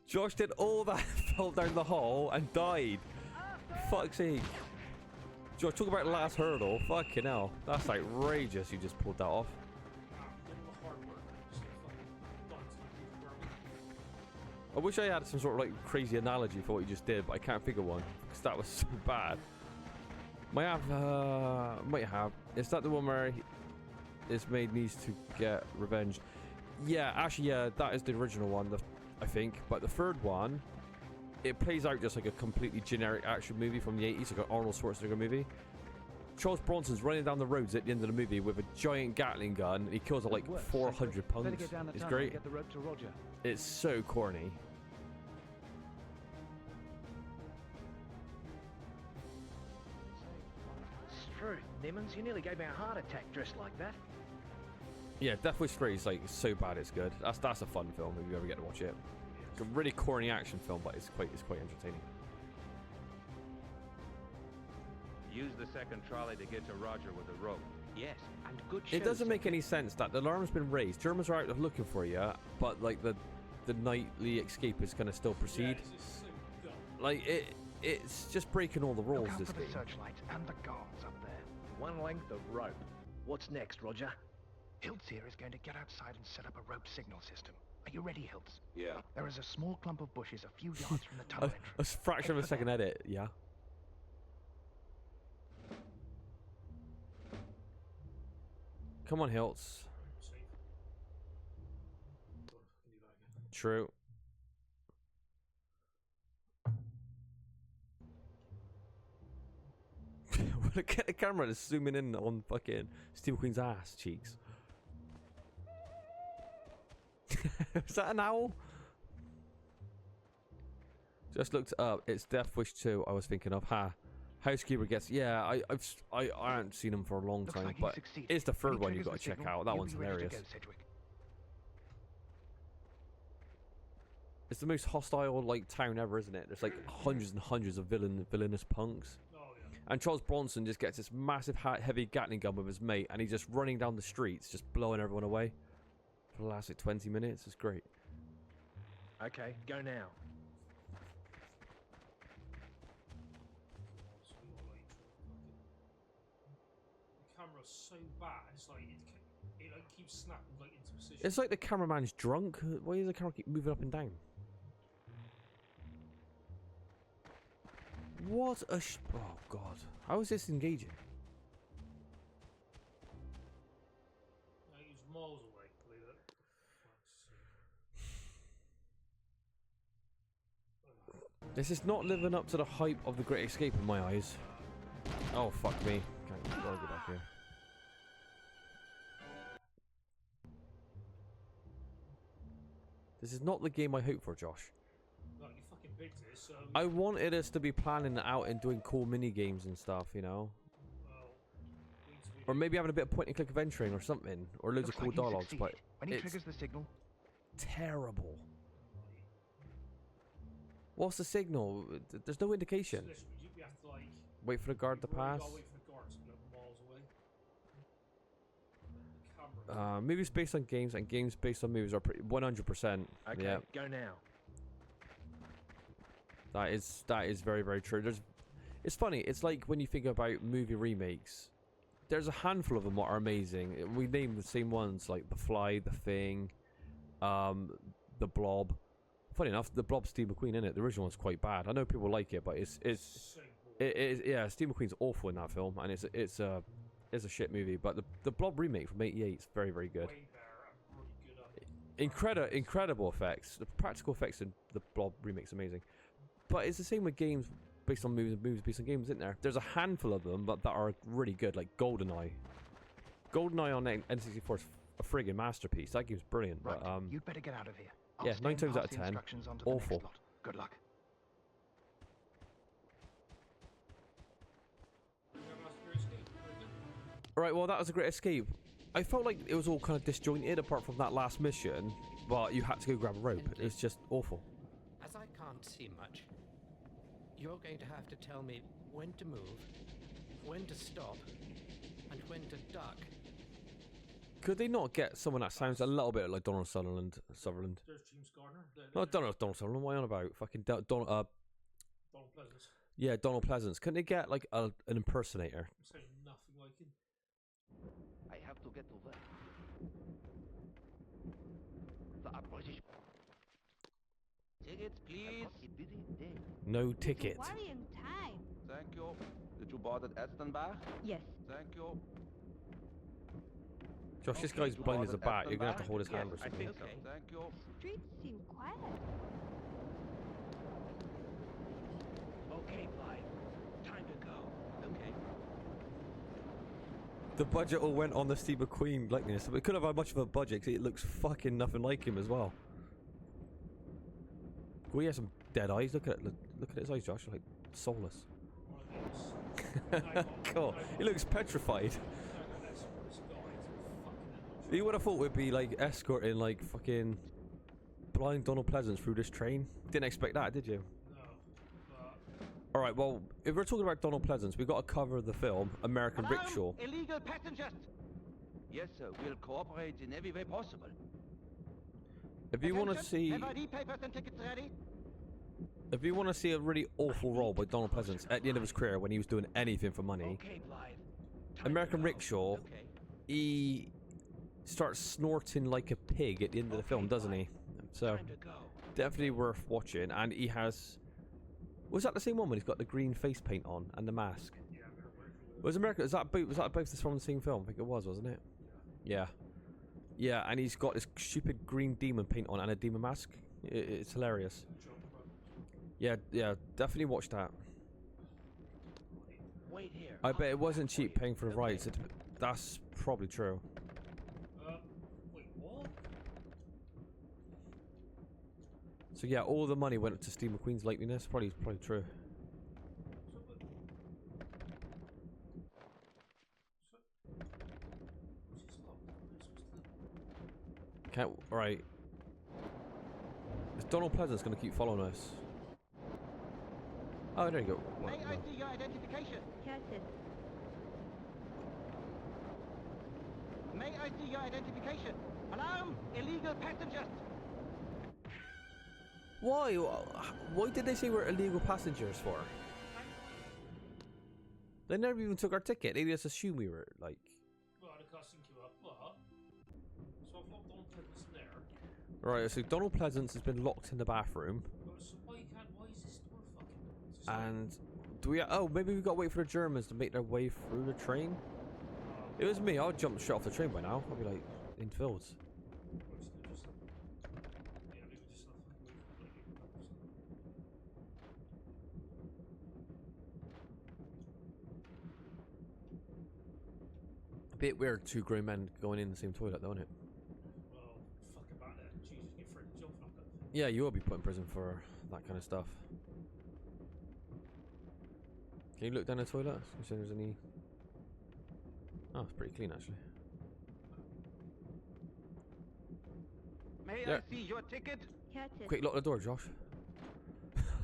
Josh did all that, fell down the hole and died. Fuck's sake. Josh, talk about the last hurdle. Fucking hell. That's outrageous you just pulled that off. I wish I had some sort of like crazy analogy for what you just did, but I can't figure one because that was so bad. Might have. Is that the one where his maid needs to get revenge? Yeah, actually, yeah, that is the original one, I think. But the third one, it plays out just like a completely generic action movie from the 80s, like an Arnold Schwarzenegger movie. Charles Bronson's running down the roads at the end of the movie with a giant Gatling gun, and he kills like 400 punks. It's great. Get the rope to Roger. It's so corny. Struth, Nimmons, you nearly gave me a heart attack dressed like that. Yeah, Death Wish 3 is like so bad it's good. That's a fun film if you ever get to watch it. It's a really corny action film, but it's quite entertaining. Use the second trolley to get to Roger with a rope. Yes, and good. It doesn't make any sense that the alarm's been raised. Germans are out looking for you, but like the nightly escape is gonna still proceed. Yeah, like it's just breaking all the rules. Look out This for the game. searchlights and the guards up there. One length of rope. What's next, Roger? Hiltz here is going to get outside and set up a rope signal system. Are you ready, Hiltz? Yeah. There is a small clump of bushes a few yards from the tunnel A fraction of a second edit, yeah. Come on, Hiltz. True. Look at the camera that's zooming in on fucking Steel Queen's ass cheeks. Is that an owl? Just looked up. It's Death Wish 2 I was thinking of. Ha. Housekeeper gets... Yeah, I haven't seen him for a long time, but it's the third one you've got to check out. That one's hilarious. It's the most hostile like town ever, isn't it? There's like hundreds and hundreds of villainous punks. And Charles Bronson just gets this massive heavy Gatling gun with his mate, and he's just running down the streets, just blowing everyone away for the last like 20 minutes. It's great. Okay, go now. The camera's so bad, it's like it like keeps snapping like into position. It's like the cameraman's drunk. Why does the camera keep moving up and down? What a oh god. How is this engaging? He was miles away, believe it. This is not living up to the hype of The Great Escape in my eyes. Oh fuck me. Gotta go back here. This is not the game I hoped for, Josh. No, you fucking picked it, so... I wanted us to be planning it out and doing cool mini games and stuff, you know. Or maybe having a bit of point and click adventuring or something, or loads of cool dialogues. But when he it's triggers the signal, terrible. What's the signal? There's no indication. So we have to, like, Wait for the guard to pass. Wait for the guards to be like miles away. Movies based on games and games based on movies are 100%. Okay, yeah. go now. That is very, very true. It's funny. It's like when you think about movie remakes. There's a handful of them that are amazing. We name the same ones like The Fly, The Thing, The Blob. Funny enough, The Blob's Steve McQueen in it. The original one's quite bad. I know people like it, but it's yeah. Steve McQueen's awful in that film, and it's a shit movie. But the Blob remake from '88 is very, very good. Incredible effects. The practical effects in the Blob remake's amazing. But it's the same with games based on movies and movies based on games, isn't there? There's a handful of them, but that are really good, like GoldenEye. GoldenEye on N64 is a friggin' masterpiece. That game's brilliant. right, But you'd better get out of here. yeah, I'll 9 stay and times out pass of the 10, instructions on to the awful. next lot. Good luck. Alright, well, that was a great escape. I felt like it was all kind of disjointed apart from that last mission, but you had to go grab a rope. It's just awful. As I can't see much, you're going to have to tell me when to move, when to stop, and when to duck. Could they not get someone that sounds a little bit like Donald Sutherland? There's James Gardner. Not Donald Sutherland. What are you on about? Fucking Donald Pleasance. Yeah, Donald Pleasance. Couldn't they get like an impersonator? Sounds nothing like him. I have to get to that. The opposition. No ticket. Worrying time. Thank you. Did you board at Estenbach? Yes. Thank you. Josh, this guy's blind as a bat. You're gonna have to hold his hand or I something. think so. Thank you. Streets seem quiet. Okay, Blythe. Time to go. Okay. The budget all went on the Steve McQueen likeness. We couldn't have had much of a budget 'cause it looks fucking nothing like him as well. Well, he has some dead eyes. Look at his eyes, Josh. Like soulless. Cool. He looks petrified. You would have thought we'd be like escorting like fucking blind Donald Pleasance through this train. Didn't expect that, did you? All right. Well, if we're talking about Donald Pleasance, we've got to cover the film American Rickshaw. Illegal passengers! Yes, sir. We'll cooperate in every way possible. If you want to see, Have ID papers and tickets ready? if you want to see a really awful role by Donald Pleasance at the end of his career when he was doing anything for money, Okay, Blythe. American Rickshaw, he starts snorting like a pig at the end of the film, doesn't he? So definitely worth watching. And he has, was that the same one when he's got the green face paint on and the mask? Was American? Was that both from the same film? I think it was, wasn't it? Yeah. Yeah, and he's got this stupid green demon paint on and a demon mask. It's hilarious. Yeah, definitely watch that. Wait here. I bet it wasn't cheap paying for the rides. That's probably true. Wait, what? So yeah, all the money went to Steve McQueen's likeliness. Probably true. Can't, right. Is Donald Pleasance going to keep following us? Oh, there you go. May I see your identification? Captain. May I see your identification? Alarm! Illegal passengers! Why? Why did they say we're illegal passengers for? They never even took our ticket. They just assumed we were like. Well, the casting queue up, but so I've locked on Pleasance in there. Right, so Donald Pleasance has been locked in the bathroom. So why is this door fucking? And do we? Oh, maybe we got to wait for the Germans to make their way through the train. It was me. I'd jump straight off the train by now. I'd be like in fields. A bit weird, two grown men going in the same toilet, though, isn't it? Well, fuck about that. Jesus, get thrown in jail for that. Yeah, you will be put in prison for that kind of stuff. Can you look down the toilet? See if there's any. Oh, it's pretty clean actually. May Yeah. I see your ticket? Captain. Quick, lock the door, Josh.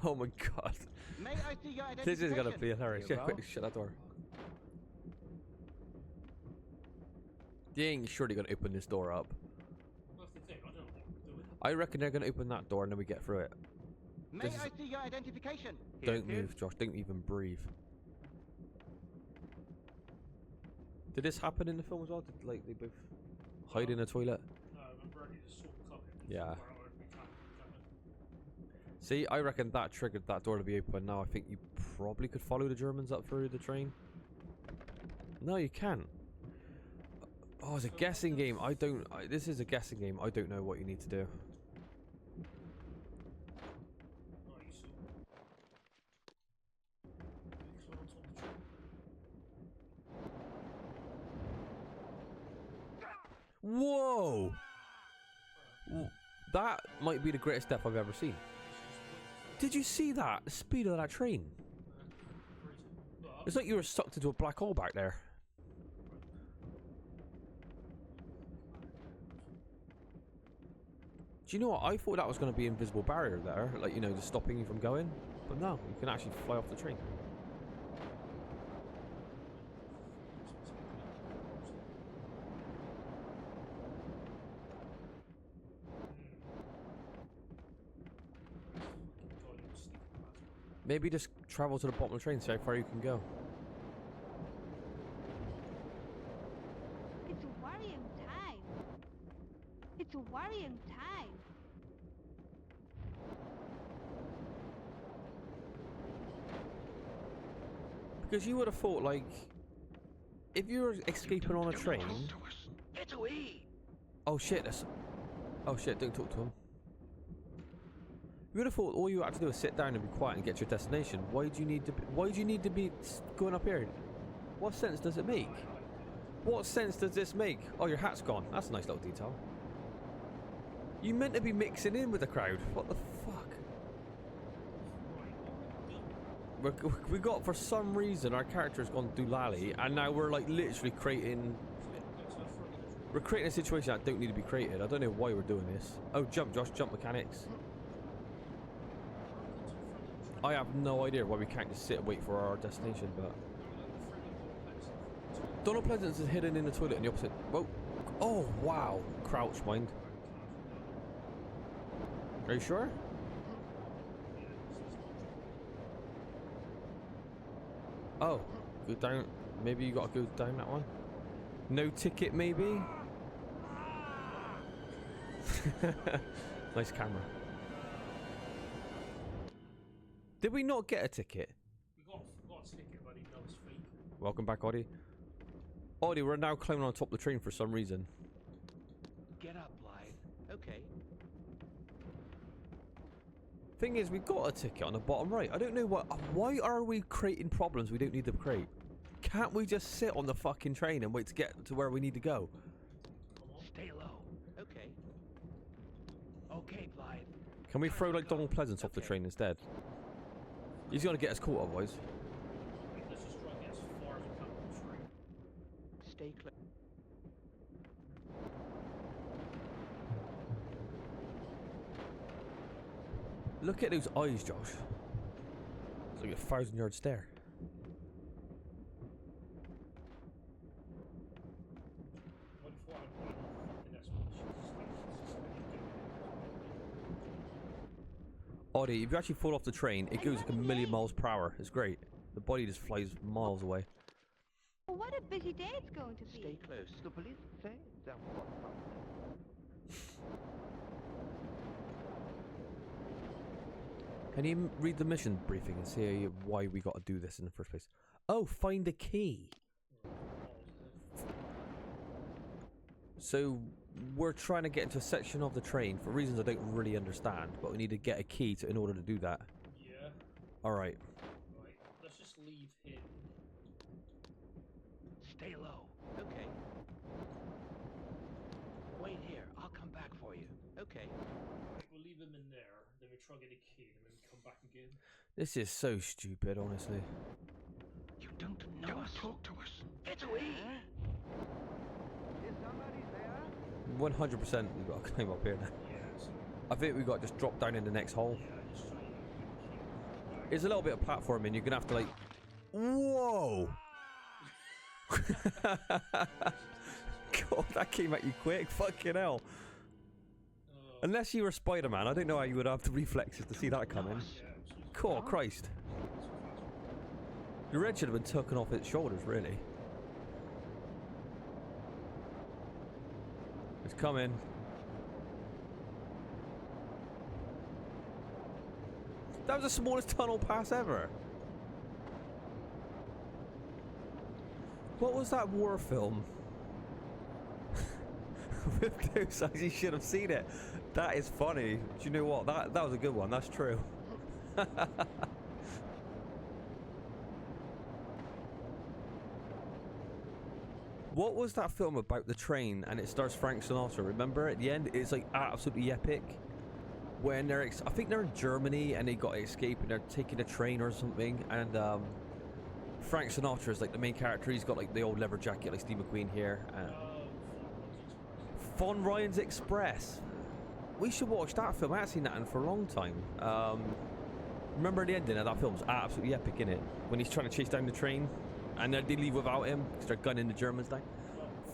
Oh my god. May I see your identification? This is gonna be hilarious. Yeah, quick, shut that door. They ain't surely gonna open this door up. That's the thing. I don't know what we're doing. I reckon they're gonna open that door and then we get through it. May I see your identification? Don't move, Josh. Don't even breathe. Did this happen in the film as well? Did like they both hide in a toilet? No, I remember already just saw them coming. Yeah. See, I reckon that triggered that door to be open. Now I think you probably could follow the Germans up through the train. No, you can't. Oh, it's a guessing game. This is a guessing game. I don't know what you need to do. Whoa! That might be the greatest death I've ever seen. Did you see that? The speed of that train. It's like you were sucked into a black hole back there. Do you know what? I thought that was going to be an invisible barrier there, like, you know, just stopping you from going. But no, you can actually fly off the train. Maybe just travel to the bottom of the train, see how far you can go. It's a worrying time. It's a worrying time. Because you would have thought, like, if you were escaping on a train. Get away! Oh shit! Oh shit! Don't talk to him. You would have thought all you had to do was sit down and be quiet and get to your destination. Why do you need to? Why do you need to be going up here? What sense does it make? What sense does this make? Oh, your hat's gone. That's a nice little detail. You meant to be mixing in with the crowd. What the fuck? We got, for some reason, our character's gone doolally, and now we're like literally creating. We're creating a situation that don't need to be created. I don't know why we're doing this. Oh, jump, Josh, jump mechanics. I have no idea why we can't just sit and wait for our destination, but. Donald Pleasance is hidden in the toilet in the opposite. Whoa. Oh, wow. Crouch, mind. Are you sure? Oh, go down. Maybe you gotta go down that one. No ticket, maybe? Nice camera. Did we not get a ticket? We got a ticket, but I didn't know it was fake. Welcome back, Audie. Audie, we're now climbing on top of the train for some reason. Get up, Blythe. Okay. Thing is, we got a ticket on the bottom right. I don't know why are we creating problems we don't need to create? Can't we just sit on the fucking train and wait to get to where we need to go? Stay low. Okay. Okay, Blythe. Can we throw like Donald Pleasance off the train instead? He's gonna get us caught otherwise. Let's just try and get as far as we can on the train. Stay close. Look at those eyes, Josh. It's like a 1,000-yard stare. Audie, if you actually fall off the train, it goes like a million miles per hour. It's great. The body just flies miles away. Well, what a busy day it's going to be. Stay close. The police say they're what? Can you read the mission briefing and see why we got to do this in the first place? Oh, find a key. So we're trying to get into a section of the train for reasons I don't really understand, but we need to get a key in order to do that. Yeah. All right. Right. Let's just leave him. Stay low. Okay. Wait here. I'll come back for you. Okay. Right, we'll leave him in there. Then we try and get a key, and then we come back again. This is so stupid, honestly. You don't know us. Talk to us. Get away! Is somebody there? 100% we've got to climb up here now. Yeah, so I think we've got to just drop down in the next hole. yeah, just try and get a key. There's a little bit of platforming. You're gonna have to like. Whoa! God, that came at you quick. Fucking hell. Unless you were Spider-Man, I don't know how you would have the reflexes to see that coming. God, Christ. Your head should have been tucking off its shoulders, really. It's coming. That was the smallest tunnel pass ever. What was that war film? With those eyes, you should have seen it. That is funny. Do you know what? That was a good one. That's true. What was that film about the train and it stars Frank Sinatra? Remember at the end? It's like absolutely epic. When they're, I think they're in Germany and they got to escape and they're taking a train or something. And Frank Sinatra is like the main character. He's got like the old leather jacket like Steve McQueen here. Von Ryan's Express. We should watch that film. I haven't seen that in for a long time. Remember the ending of that film's absolutely epic, innit? When he's trying to chase down the train and they leave without him because they're gunning the Germans down.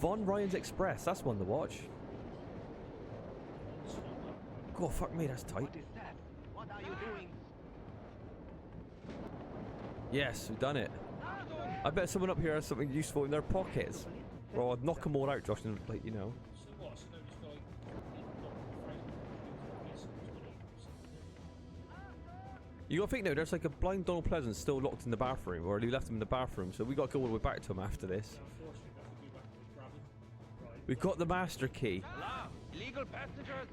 Von Ryan's Express. That's one to watch. God, fuck me, that's tight. What is that? What are you doing? Yes, we've done it. I bet someone up here has something useful in their pockets. Well, I'd knock them all out, Josh, and like, you know. So what? So now he's got like, he's got Frank. You gotta think though, there's like a blind Donald Pleasant still locked in the bathroom, or he left him in the bathroom, so we gotta go all the way back to him after this. We've got the master key. Alarm! Illegal passengers!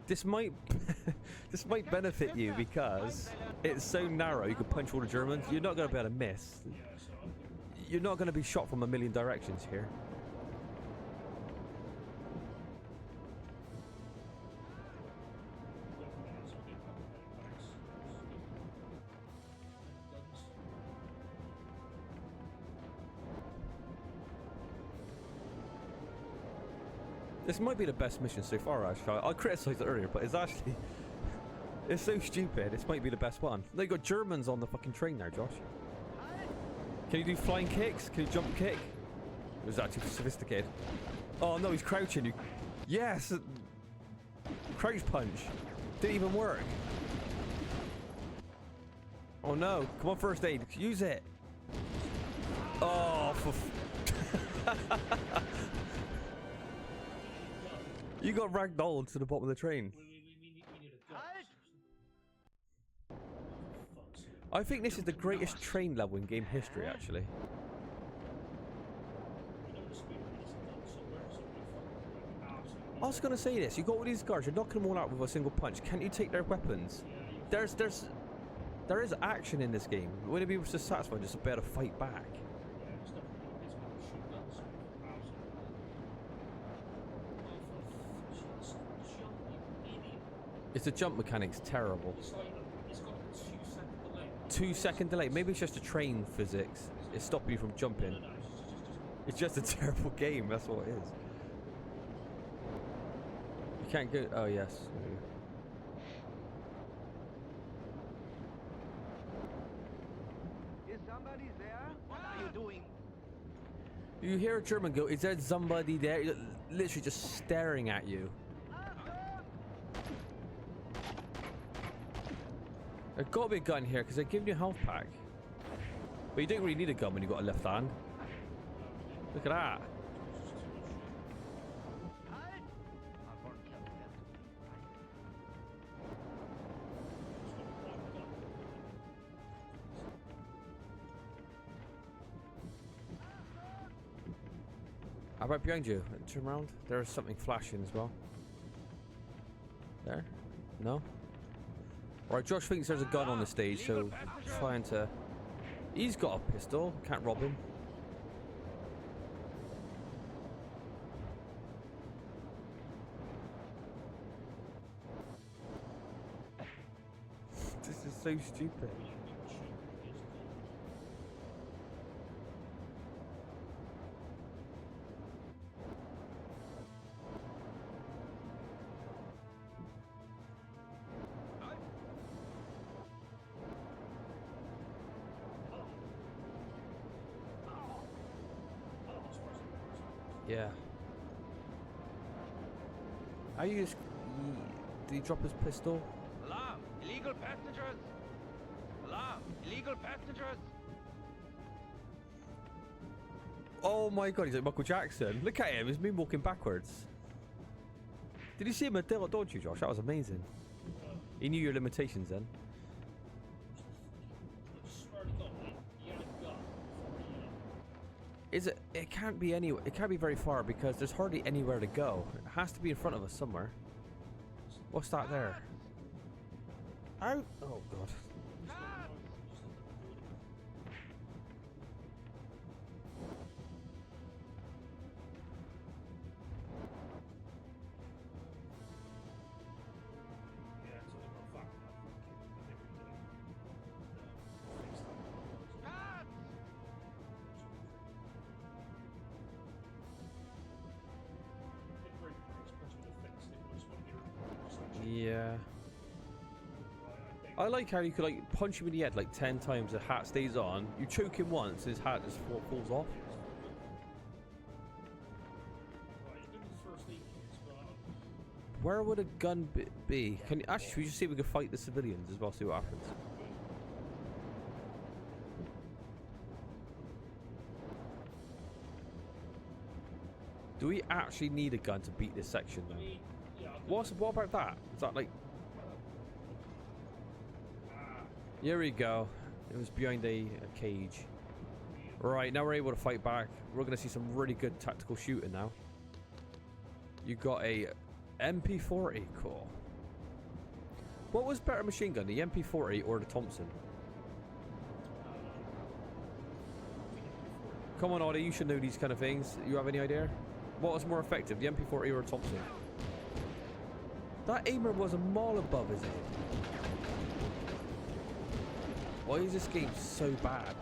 This might this might benefit you because it's so narrow you can punch all the Germans. You're not gonna be able to miss. You're not gonna be shot from a million directions here. This might be the best mission so far, actually. I criticised it earlier, but it's actually... It's so stupid. This might be the best one. They got Germans on the fucking train there, Josh. Can you do flying kicks? Can you jump kick? Or is that too sophisticated? Oh no, he's crouching. You... Yes! Crouch punch. Didn't even work. Oh no. Come on, first aid. Use it. Oh, for... You got ragdolled to the bottom of the train. I think this is the greatest train level in game history, actually. I was gonna say this. You got all these guards. You're knocking them all out with a single punch. Can't you take their weapons? There is action in this game. Wouldn't it be just satisfying just to be able to fight back? It's the jump mechanic's terrible. It's got a 2-second delay. Maybe it's just a train physics. It's stopping you from jumping. It's just a terrible game. That's what it is. You can't go. Oh yes. Is somebody there? What are you doing? You hear a German go, "Is there somebody there?" Literally just staring at you. There's got to be a gun here because they're giving you a health pack. But you don't really need a gun when you've got a left hand. Look at that. How about behind you? Turn around. There's something flashing as well. There? No? Alright, Josh thinks there's a gun on the stage, so trying to... He's got a pistol. Can't rob him. This is so stupid. Yeah. How you just... Did he drop his pistol? Alarm! Illegal passengers! Alarm! Illegal passengers! Oh my god, he's like Michael Jackson. Look at him, he's been walking backwards. Did you see him dodge you, Josh? That was amazing. He knew your limitations then. Is it? It can't be anywhere. It can't be very far because there's hardly anywhere to go. It has to be in front of us somewhere. What's that there? Out! Oh god. Yeah. I like how you could like punch him in the head like 10 times, the hat stays on. You choke him once, his hat just falls off. Where would a gun be? Can you actually? Should we just see if we can fight the civilians as well? See what happens. Do we actually need a gun to beat this section though? What about that? Is that like... Here we go. It was behind a cage. Right, now we're able to fight back. We're going to see some really good tactical shooting now. You got a MP40. Cool. What was better machine gun, the MP40 or the Thompson? Come on, Audie, you should know these kind of things. You have any idea? What was more effective, the MP40 or a Thompson? That aimer was a mile above his head. Why is this game so bad?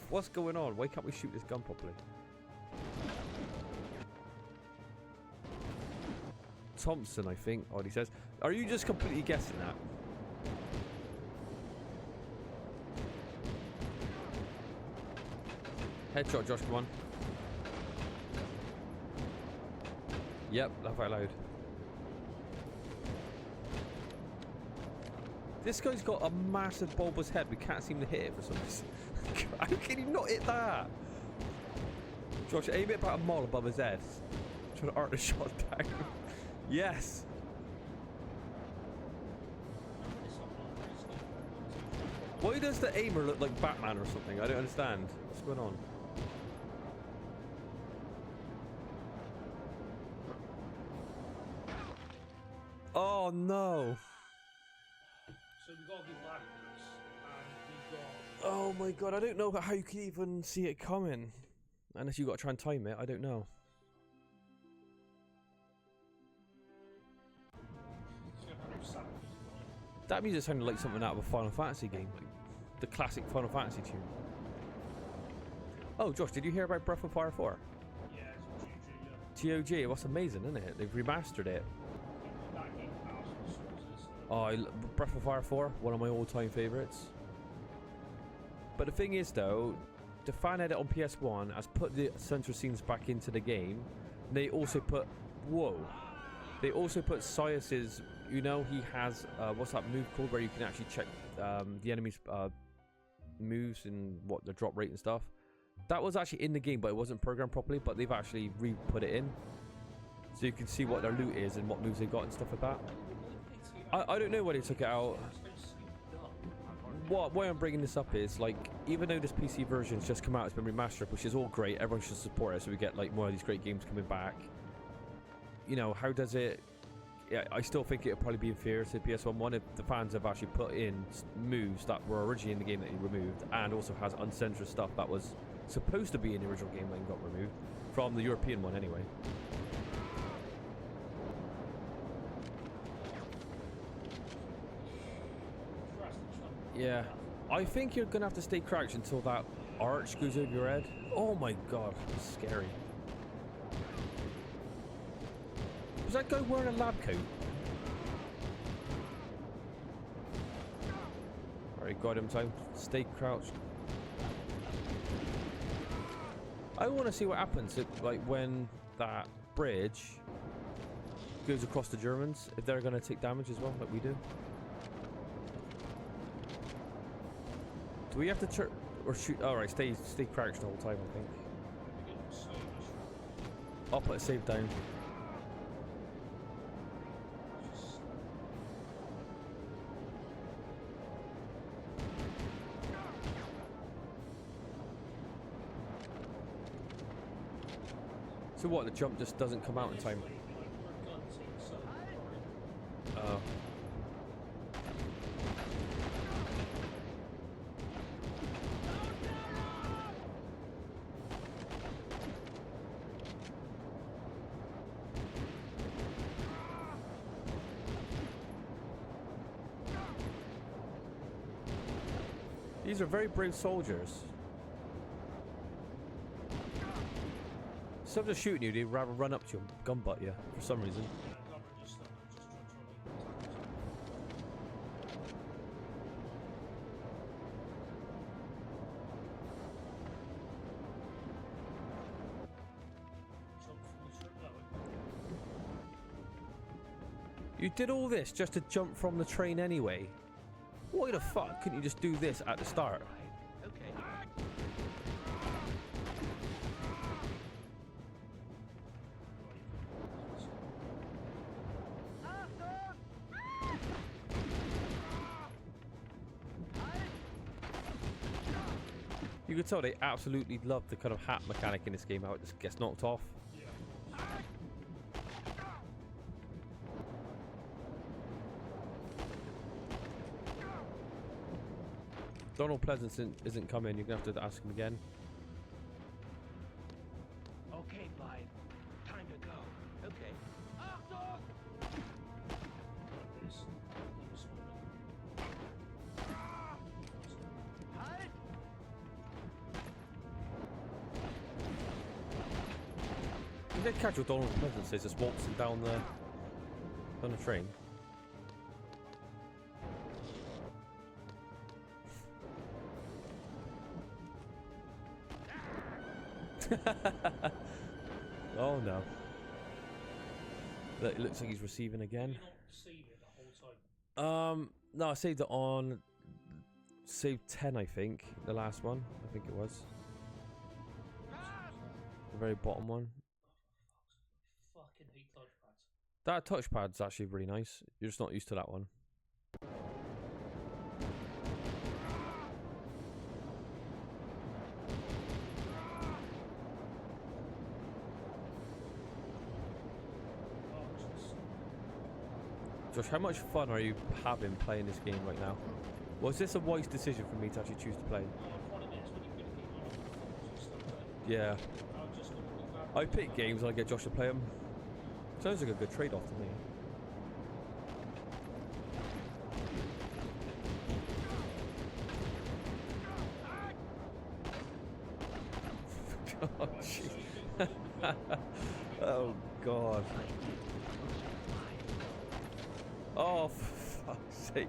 What's going on? Why can't we shoot this gun properly? Thompson, I think, Audie says. Are you just completely guessing that? Headshot, Josh, come on. Yep, laugh out loud. This guy's got a massive bulbous head. We can't seem to hit it for some reason. How can you not hit that? Josh, aim it about a mile above his head. Trying to arc the shot down. Yes. Why does the aimer look like Batman or something? I don't understand. What's going on? Oh no. So we got good ladders, and we got. Oh my god, I don't know how you can even see it coming. Unless you got to try and time it, I don't know. That music sounded like something out of a Final Fantasy game, like the classic Final Fantasy tune. Oh, Josh, did you hear about Breath of Fire 4? Yeah, it's GG, TOG, what's amazing, isn't it? They've remastered it. Oh, Breath of Fire 4, one of my all-time favourites. But the thing is, though, the fan edit on PS1 has put the central scenes back into the game. They also put... Whoa. They also put Sias's... You know, he has... what's that move called where you can actually check the enemy's moves and what the drop rate and stuff. That was actually in the game, but it wasn't programmed properly. But they've actually re-put it in. So you can see what their loot is and what moves they got and stuff like that. I don't know why they took it out. Why I'm bringing this up is, like, even though this PC version's just come out, it's been remastered, which is all great. Everyone should support it so we get, like, more of these great games coming back. You know, how does it... Yeah, I still think it would probably be inferior to the PS1 one if the fans have actually put in moves that were originally in the game that he removed, and also has uncensored stuff that was supposed to be in the original game and got removed from the European one anyway. Yeah, I think you're gonna have to stay crouched until that arch goes over your head. Oh my god, it's scary. Was that guy wearing a lab coat? Alright, got him time. Stay crouched. I want to see what happens if, like, when that bridge goes across the Germans, if they're going to take damage as well, like we do. Do we have to turn or shoot? Alright, stay crouched the whole time, I think. I'll put a save down. So what, the jump just doesn't come out in time? Oh. These are very brave soldiers. Instead of shooting you, they'd rather run up to you and gun butt you for some reason. You did all this just to jump from the train anyway. Why the fuck couldn't you just do this at the start? You could tell they absolutely love the kind of hat mechanic in this game, how it just gets knocked off. Donald Pleasant isn't coming. You're gonna have to ask him again. Okay, Blythe. Time to go. Okay. You did catch what Donald Pleasant says, just waltzing down the train. Oh no. It looks like he's receiving again. Did you not save it the whole time? No, I saved it on save 10, I think. The last one, I think it was. The very bottom one. Fucking hate touchpads. That touchpad's actually really nice. You're just not used to that one. Josh, how much fun are you having playing this game right now? Was this a wise decision for me to actually choose to play? Yeah. I pick games and I get Josh to play them. Sounds like a good trade-off to me. Oh, jeez. Oh, God. Oh, for fuck's sake.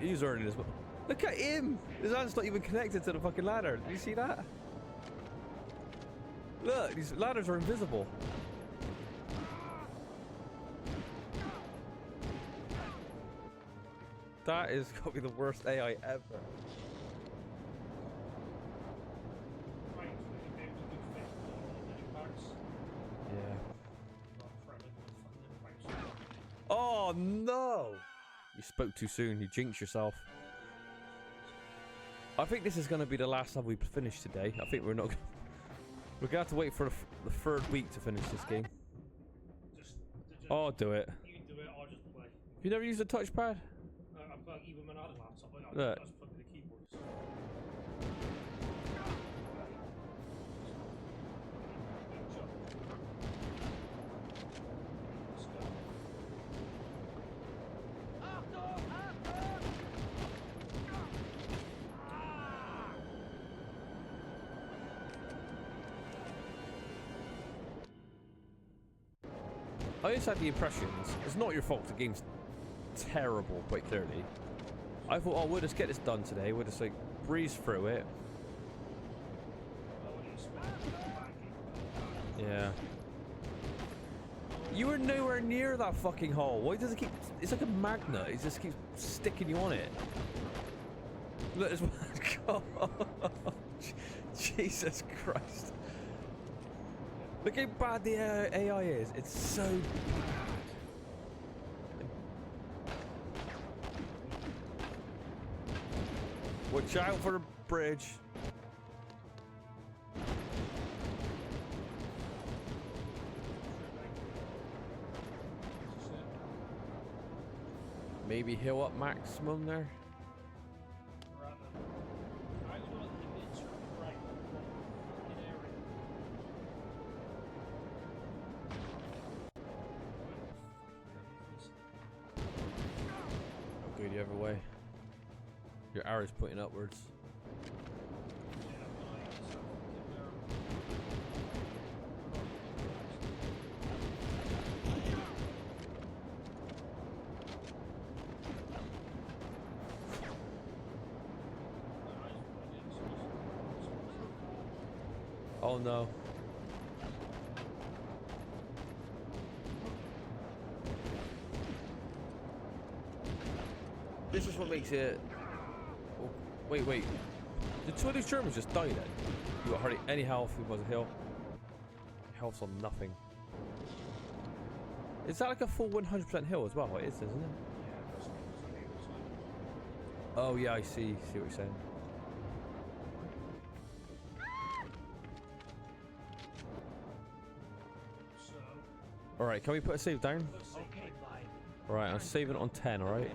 He's earning his... Look at him! His hand's not even connected to the fucking ladder. Did you see that? Look, these ladders are invisible. That is got to be the worst AI ever. Oh no! You spoke too soon. You jinxed yourself. I think this is going to be the last time we finish today. I think we're not. We're gonna have to wait for the third week to finish this game. I'll do it. You can do it. I'll just play. You never used a touchpad? I've got even my other laptop. Look. Just plug in the keyboard. I just had the impressions. It's not your fault. The game's terrible, quite clearly. I thought, oh, we'll just get this done today. We'll just like breeze through it. Yeah. You were nowhere near that fucking hole. Why does it keep... It's like a magnet. It just keeps sticking you on it. Look, there's one. God. Jesus Christ. Look how bad the AI is. It's so bad. Watch out for the bridge. Maybe heal up maximum there. Oh, good, you have a way. Your arrow's pointing upwards. Oh no. This is what makes it... Oh, wait. Did two of these Germans just die then? You got hardly any health, it was a hill. Health's on nothing. Is that like a full 100% hill as well? It is, isn't it? Oh yeah, I see. See what you're saying. So. All right, can we put a save down? Okay, bye. All right, I'm saving it on 10. All right.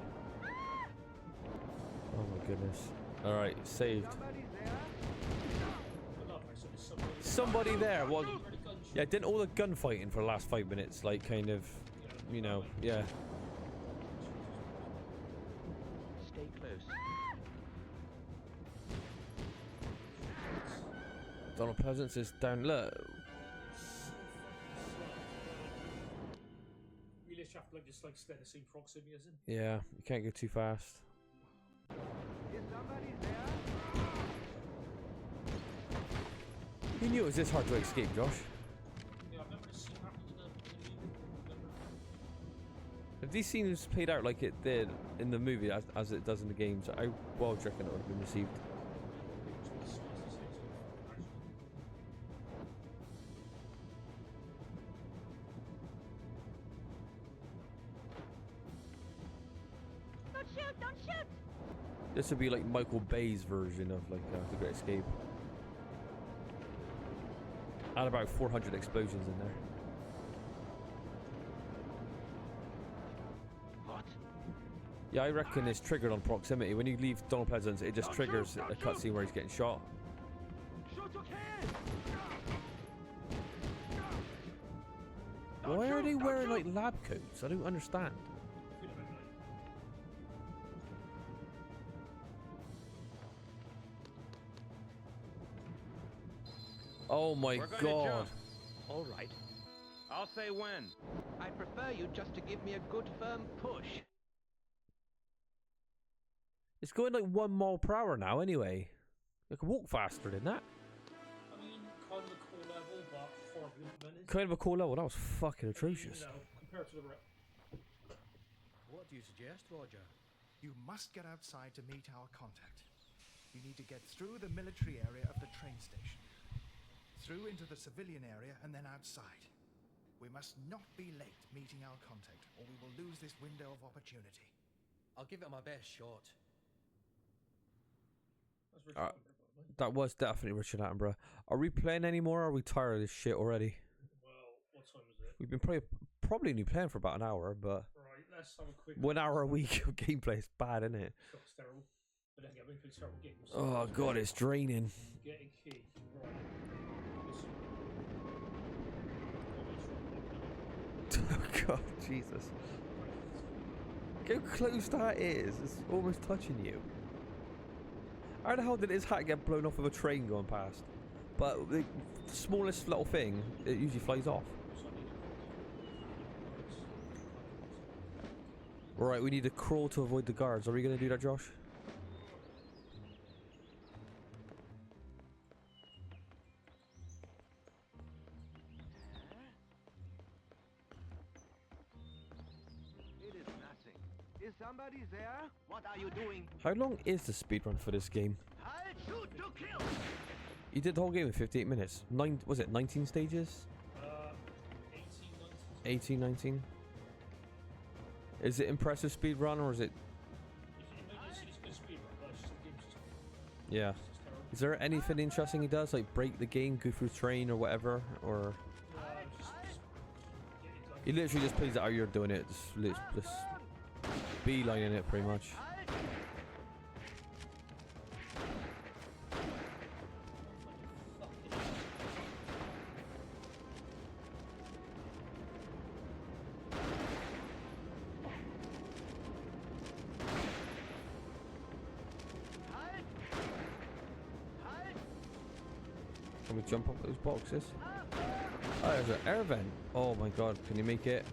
Oh my goodness. All right, saved. Somebody there. Well, yeah, didn't all the gunfighting for the last 5 minutes, like, kind of, you know, yeah. Stay close. Donald Pleasance is down. Look. You literally have to like just like stay the same proximity as him. Yeah, you can't go too fast. You knew it was this hard to escape, Josh. Yeah, I remember this scene happened in the movie. If these scenes played out like it did in the movie as it does in the games, how well do you reckon it would have been received? Don't shoot! Don't shoot! This would be like Michael Bay's version of like The Great Escape. Had about 400 explosions in there. What? Yeah, I reckon it's triggered on proximity. When you leave Donald Pleasance, it just triggers a cutscene where he's getting shot. Why are they wearing like lab coats? I don't understand. Oh my We're gonna god. jump. All right. I'll say when. I prefer you just to give me a good firm push. It's going like 1 mile per hour now anyway. I can walk faster than that. I mean, kind of a cool level, but horribly implemented. Kind of a cool level. That was fucking atrocious. You know, compared to the rest. What do you suggest, Roger? You must get outside to meet our contact. You need to get through the military area of the train station, through into the civilian area, and then outside. We must not be late meeting our contact, or we will lose this window of opportunity. I'll give it my best shot. That was definitely Richard Attenborough. Are we playing anymore? Or are we tired of this shit already? Well, what time is it? We've been probably only playing for about an hour, but Right, let's have a quick 1 hour a week of gameplay is bad, isn't it? It's terrible. But then again, we've been terrible games. Oh god, it's draining. Get a key. Right. Oh god, Jesus. Look how close that is. It's almost touching you. How the hell did his hat get blown off of a train going past? But the smallest little thing, it usually flies off. Alright, we need to crawl to avoid the guards. Are we going to do that, Josh? It is nothing. Is somebody there? What are you doing? How long is the speedrun for this game? I'll shoot to kill! You did the whole game in 58 minutes. Was it 19 stages? 18, 19? Is it impressive speedrun or is it... Yeah. Is there anything interesting he does? Like break the game, go through train or whatever? Or... He literally just plays it how you're doing it. Just beelining it pretty much. Can we jump off those boxes? Oh, there's an air vent. Oh my god, can you make it?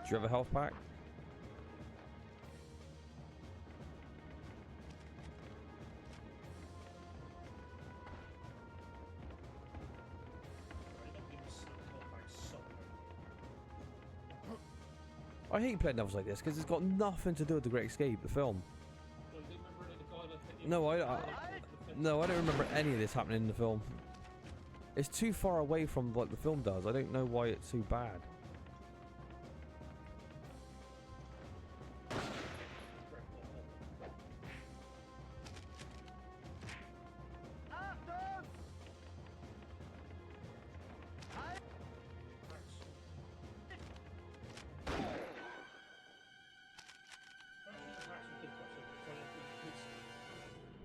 Do you have a health pack? I hate playing levels like this because it's got nothing to do with The Great Escape, the film. No, I don't remember any of this happening in the film. It's too far away from what the film does. I don't know why it's so bad.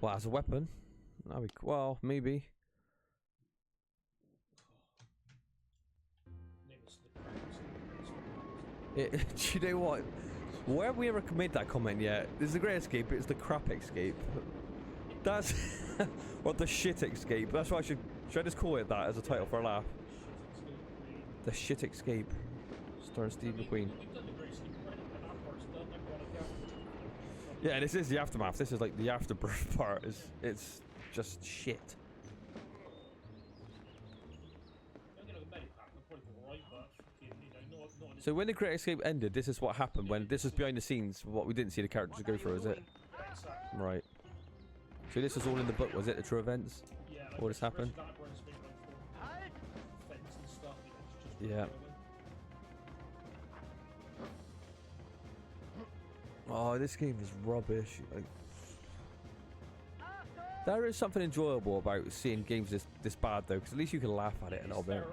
Well, as a weapon? That'd be, well, maybe. Do you know what? Where have we ever made that comment yet? This is the Great Escape, it's the crap escape. That's... or the shit escape. That's why should I just call it that as a title for a laugh? The shit escape. Starring Steve McQueen. Yeah, this is the aftermath. This is like the afterbirth part. It's just shit. So when the Great Escape ended, this is what happened. When this was behind the scenes, what we didn't see the characters go through, is it? Right. So this was all in the book, was it? The true events? Yeah. What has happened? Yeah. Oh, this game is rubbish. Like, there is something enjoyable about seeing games this bad, though, because at least you can laugh at it a little bit.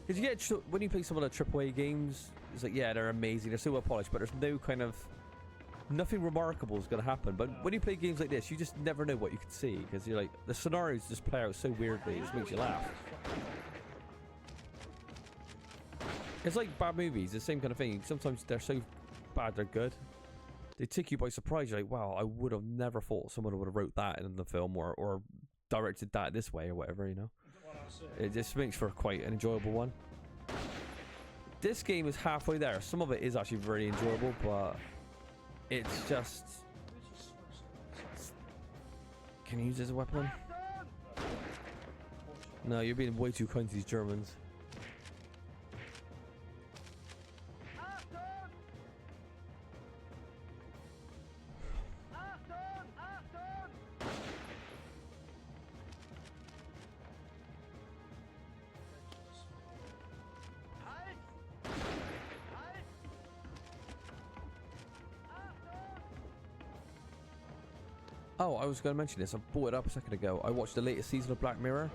Because you get when you play some of the AAA games, it's like, yeah, they're amazing, they're so well polished, but there's no kind of nothing remarkable is going to happen. But when you play games like this, you just never know what you can see, because you're like, the scenarios just play out so weirdly, it just makes you laugh. It's like bad movies, the same kind of thing. Sometimes they're so bad they're good. They take you by surprise. You're like, wow, I would have never thought someone would have wrote that in the film or directed that this way or whatever, you know. It just makes for quite an enjoyable one. This game is halfway there. Some of it is actually very enjoyable, but it's just... Can you use it as a weapon? No, you're being way too kind to these Germans. Oh, I was going to mention this. I brought it up a second ago. I watched the latest season of Black Mirror.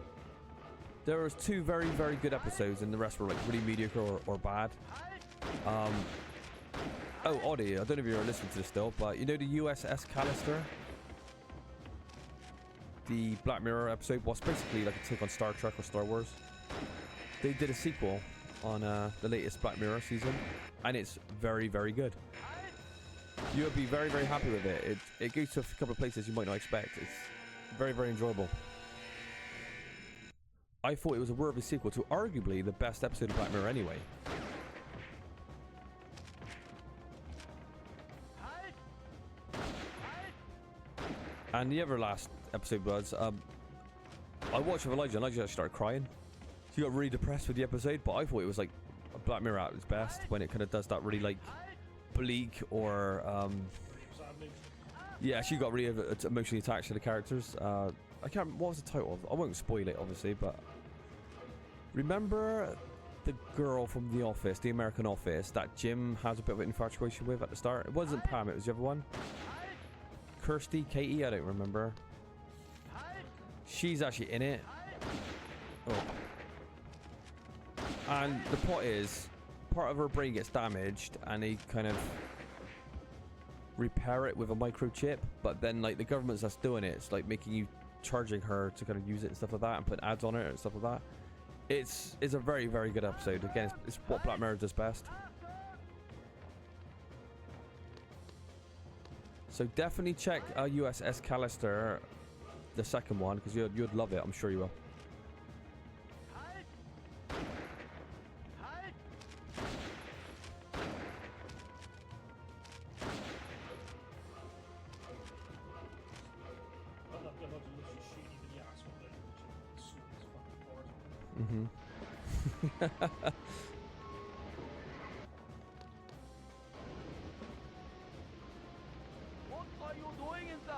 There was 2 very, very good episodes, and the rest were like really mediocre or bad. Oh, Oddie, I don't know if you're listening to this still, but you know the USS Callister? The Black Mirror episode was basically like a take on Star Trek or Star Wars. They did a sequel on the latest Black Mirror season, and it's very, very good. You'll be very, very happy with it. It goes to a couple of places you might not expect. It's very, very enjoyable. I thought it was a worthy sequel to arguably the best episode of Black Mirror anyway. And the other last episode was, I watched with Elijah, and Elijah actually started crying. He got really depressed with the episode, but I thought it was like Black Mirror at its best when it kind of does that really like bleak or yeah, she got really emotionally attached to the characters. I can't. What was the title? I won't spoil it, obviously, but remember the girl from The Office, the American Office, that Jim has a bit of an infatuation with at the start? It wasn't Pam, it was the other one. Kirsty, Katie, I don't remember. She's actually in it. Oh. And the plot is, part of her brain gets damaged and they kind of repair it with a microchip, but then like the government's that's doing it. It's like charging her to kind of use it and stuff like that and put ads on it and stuff like that. It's a very, very good episode. Again, it's what Black Mirror does best. So definitely check USS Callister, the second one, because you'd love it. I'm sure you will.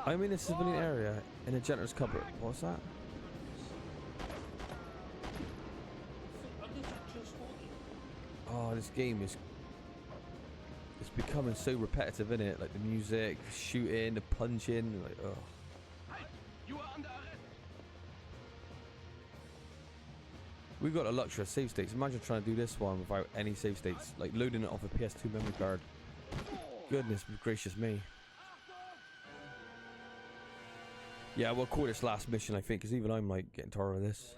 I'm in a civilian area in a janitor's cupboard. What's that? Oh, this game is... It's becoming so repetitive, isn't it? Like the music, the shooting, the punching, like, oh. We've got a luxury of save states. Imagine trying to do this one without any save states. Like loading it off a PS2 memory card. Goodness gracious me. Yeah, we'll call this last mission, I think, because even I'm like getting tired of this.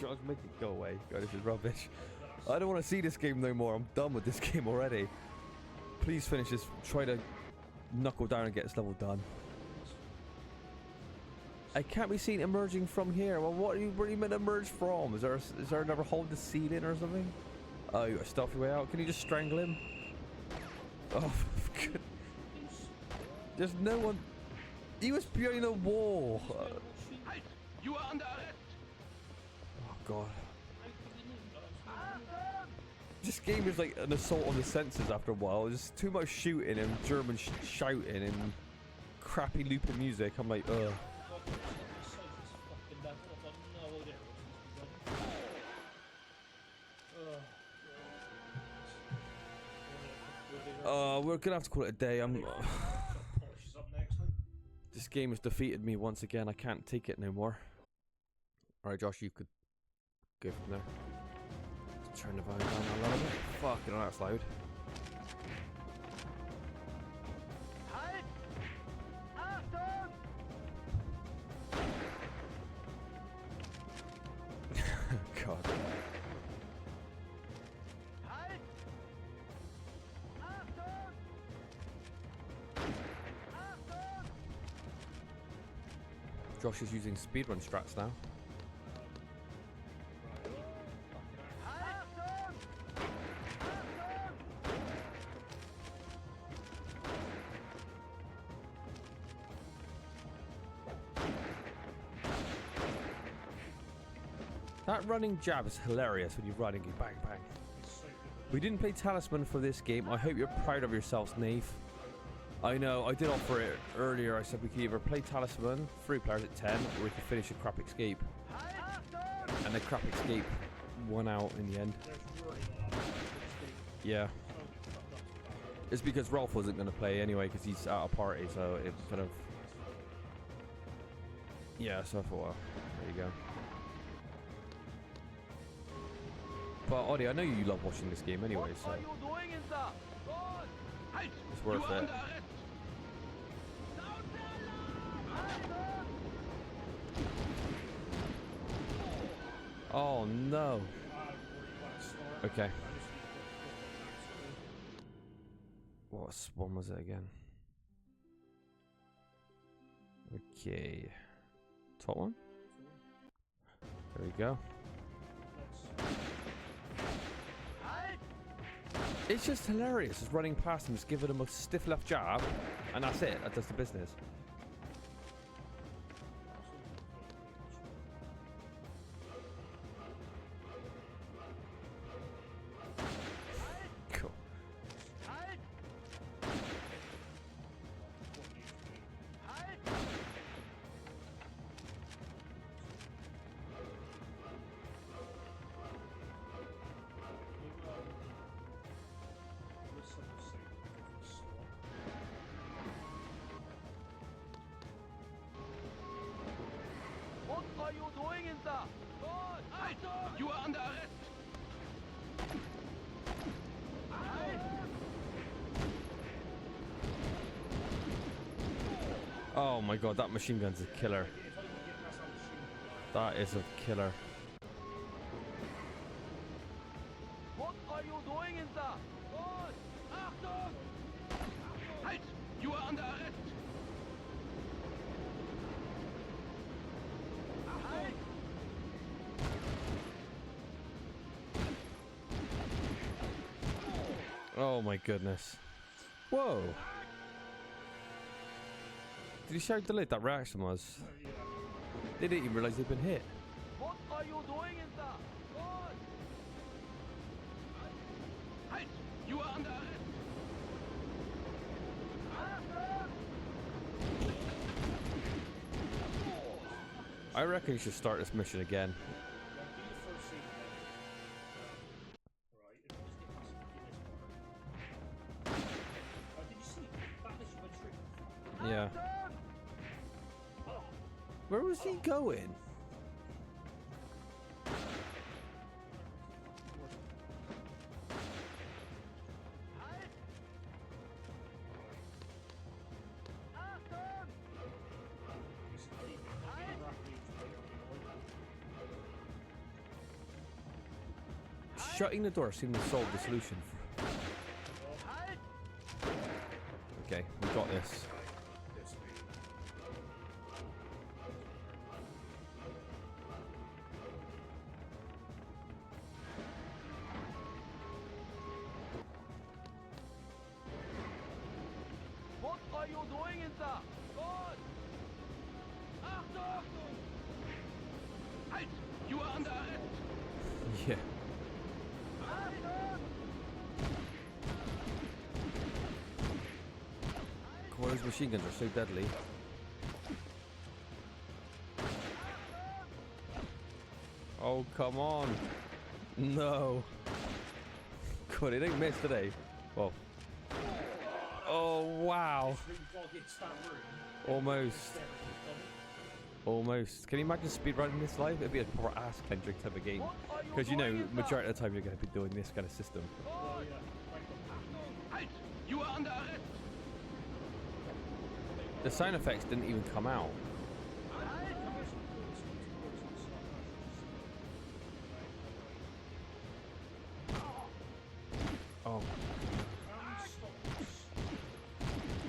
God, make it go away. God, this is rubbish. I don't want to see this game no more. I'm done with this game already. Please finish this. Try to knuckle down and get this level done. I can't be seen emerging from here. Well, where are you meant to emerge from? Is there another hole to seal in or something? Oh, you got to stealth your way out. Can you just strangle him? Oh, good. There's no one. He was behind a wall. You are under arrest. Oh God. This game is like an assault on the senses after a while. There's too much shooting and German shouting and crappy looping music. I'm like, ugh. We're gonna have to call it a day. This game has defeated me once again. I can't take it no more. Alright, Josh, you could go from there. Let's turn the volume down a little bit. Fucking hell, that's loud. God. Josh is using speedrun strats now. That running jab is hilarious when you're running and bang bang. We didn't play Talisman for this game. I hope you're proud of yourselves, Nave. I know, I did offer it earlier. I said we could either play Talisman, 3 players at 10, or we could finish a crap escape. And the crap escape won out in the end. Yeah. It's because Rolf wasn't going to play anyway, because he's out of party, so it kind of... Yeah, so I thought, well, there you go. But Audie, I know you love watching this game anyway, so... It's worth it. Oh no. Okay. What one was it again? Okay. Top one? There we go. It's just hilarious, just running past him, just giving him a stiff left jab, and that's it, that does the business. Cool. What are you doing in there? You are under arrest. Oh my god, that machine gun's a killer. That is a killer. What are you doing in there? Achtung! Halt! You are under arrest. Oh my goodness. Whoa. Did he shout delete? That reaction was. They didn't even realize they'd been hit. What are you doing in there? Halt! You are under arrest! I reckon you should start this mission again. Yeah. Where was he going? Shutting the door seemed to solve the solution. Okay, we got this. What are you doing in there? God! Achtung! Halt! You are under arrest! Yeah. God, those machine guns are so deadly. Oh, come on. No. God, they didn't miss today. Well. Oh, wow. Almost. Almost. Can you imagine speedrunning this live? It'd be a proper ass clenching type of game. Because, you know, majority of the time you're going to be doing this kind of system. Halt! You are under arrest! The sound effects didn't even come out. Oh.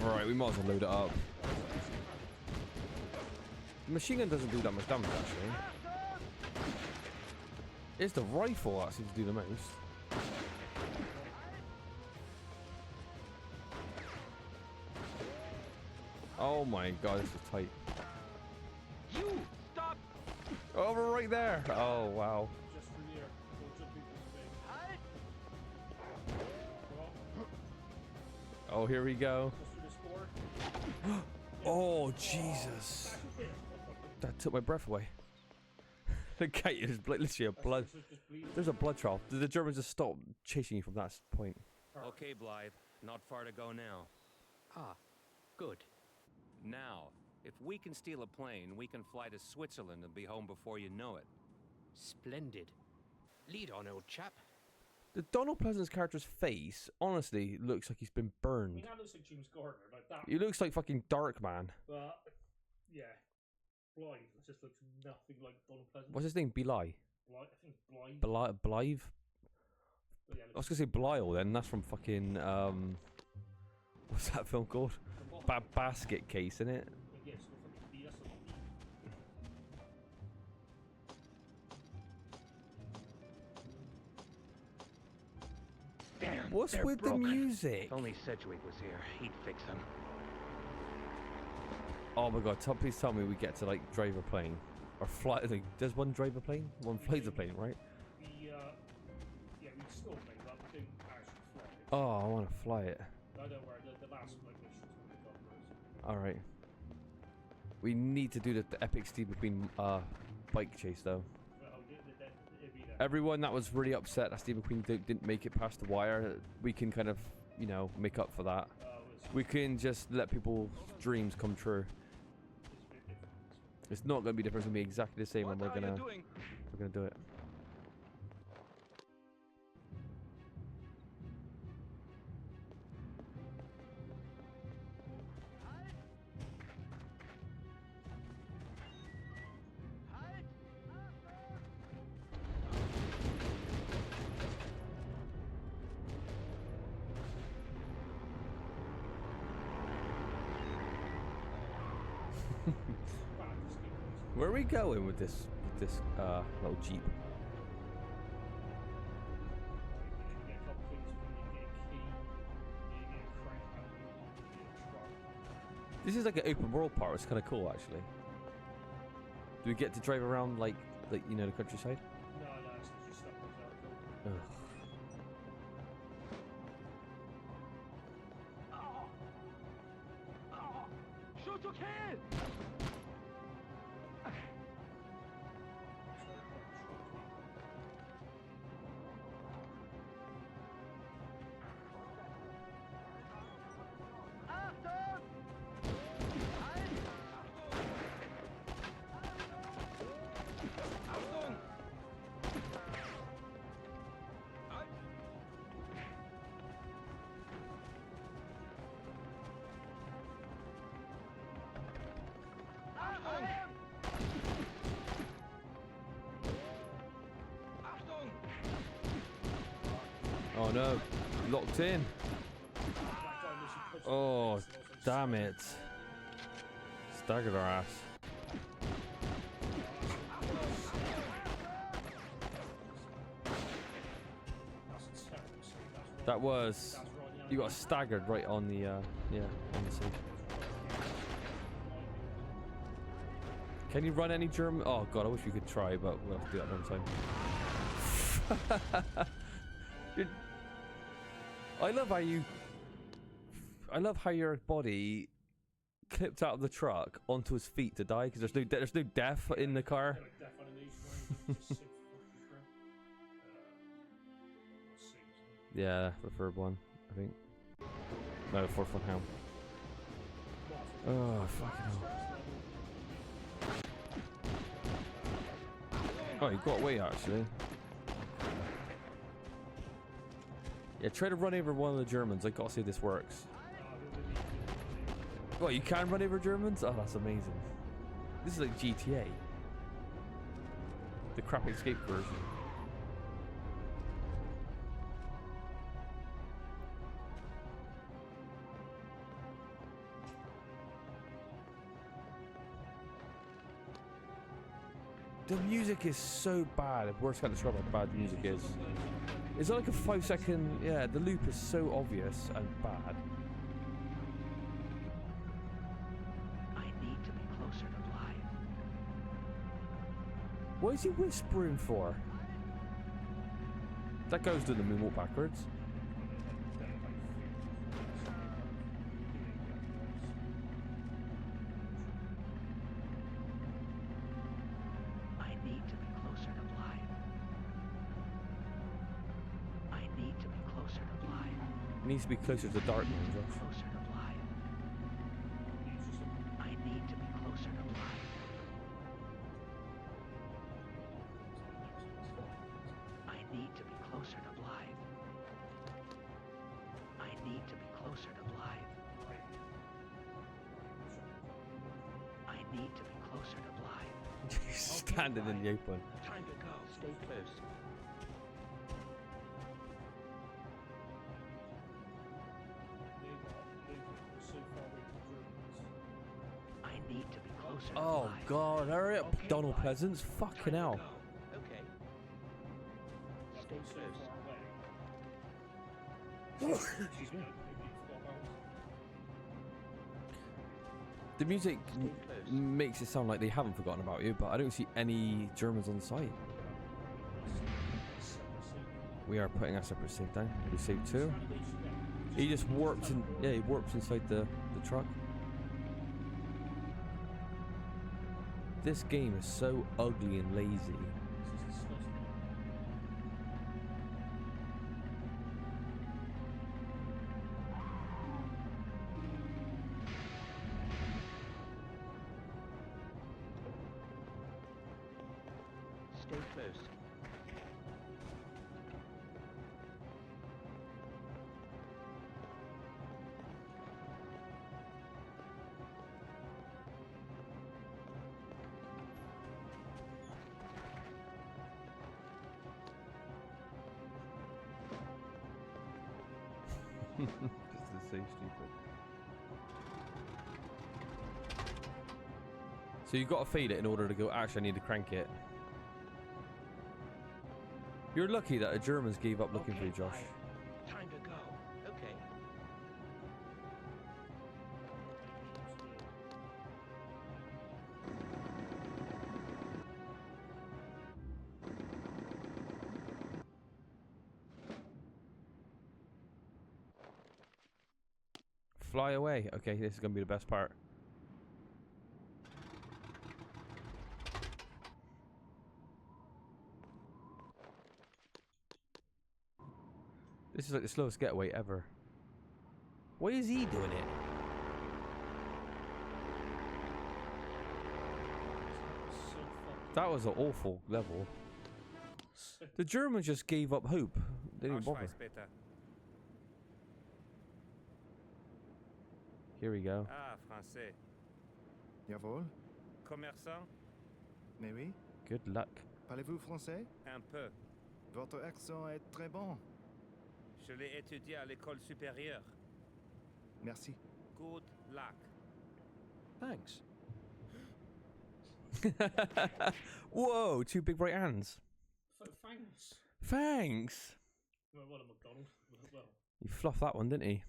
Alright, we might as well load it up. The machine gun doesn't do that much damage, actually. It's the rifle that seems to do the most. Oh my god, this is tight. You stop! Over right there! Oh wow. Oh, here we go. Oh, Jesus. That took my breath away. The gate is literally a blood. There's a blood trail. Did the Germans just stop chasing you from that point? Okay, Blythe. Not far to go now. Ah, good. Now, if we can steal a plane, we can fly to Switzerland and be home before you know it. Splendid. Lead on, old chap. The Donald Pleasant's character's face, honestly, looks like he's been I burned. mean, that looks like James Gardner, like that. He looks like fucking Darkman. But, yeah. Blythe just looks nothing like Donald Pleasant. What's his name? Bly? Blythe, I think Blythe. Blythe? But yeah, I was gonna say Belial then. That's from fucking what's that film called? Basket Case, isn't it? yeah, so fucking B, that's not B. Damn, What's they're with broken. the music? If only Sedgwick was here, he'd fix them. Oh my god! Please tell me we get to like drive a plane or fly. Like, does one drive a plane? One flies a plane, right? Yeah, we still play that, but don't actually fly it. Oh, I want to fly it. No, don't worry, the last like mission's when we got first. All right. We need to do the epic Steve McQueen bike chase though. Everyone that was really upset that Steve McQueen didn't make it past the wire, we can kind of, you know, make up for that. We can just let people's dreams come true. It's not going to be different. It's going to be exactly the same, and we're gonna do it. Where are we going with this little Jeep? This is like an open world part. It's kind of cool, actually. Do we get to drive around like you know, the countryside? No, it's just stuff like that. Ugh. Oh no, locked in. Oh, damn it. Staggered our ass. That was... You got staggered right on the, yeah, on the scene. Can you run any German? Oh god, I wish we could try, but we'll have to do that another time. I love how your body clipped out of the truck onto his feet to die because there's no death in the car. Yeah, the third one, I think. No, the fourth one. How? Oh fucking hell! Oh, you got away actually. Yeah, try to run over one of the Germans. I gotta see if this works. Oh, you can run over Germans? Oh, that's amazing. This is like GTA. The crap escape version. The music is so bad. Words can't describe how bad the music is. It's like a 5-second... Yeah, the loop is so obvious and bad. I need to be closer to life. What is he whispering for? That goes to the moonwalk backwards. Needs to be closer to dark man, Josh. Closer to life. I need to be closer to life. I need to be closer to life. I need to be closer to life. I need to be closer to life. Standing in the open. Time to go. Stay close. Oh god, hurry up, okay, Donald Pleasance. Fucking hell. Okay. Stay close. The music makes it sound like they haven't forgotten about you, but I don't see any Germans on site. We are putting our separate save down. We saved 2. He just warps in. Yeah, he warps inside the truck. This game is so ugly and lazy. Stay close. Just to say stupid. So you got to feed it in order to go. Actually, I need to crank it. You're lucky that the Germans gave up looking for you, Josh. Time to go. Okay. Fly away. Okay, this is gonna be the best part. This is like the slowest getaway ever. Why is he doing it? That was an awful level. The Germans just gave up hope. They didn't bother. Here we go. Ah, français. Jawohl. Commerçant? Mais oui. Good luck. Parlez-vous français? Un peu. Votre accent est très bon. Je l'ai étudié à l'école supérieure. Merci. Good luck. Thanks. Whoa, two big bright hands. Thanks. Thanks. Well, a McDonald. Well. He fluffed that one, didn't he?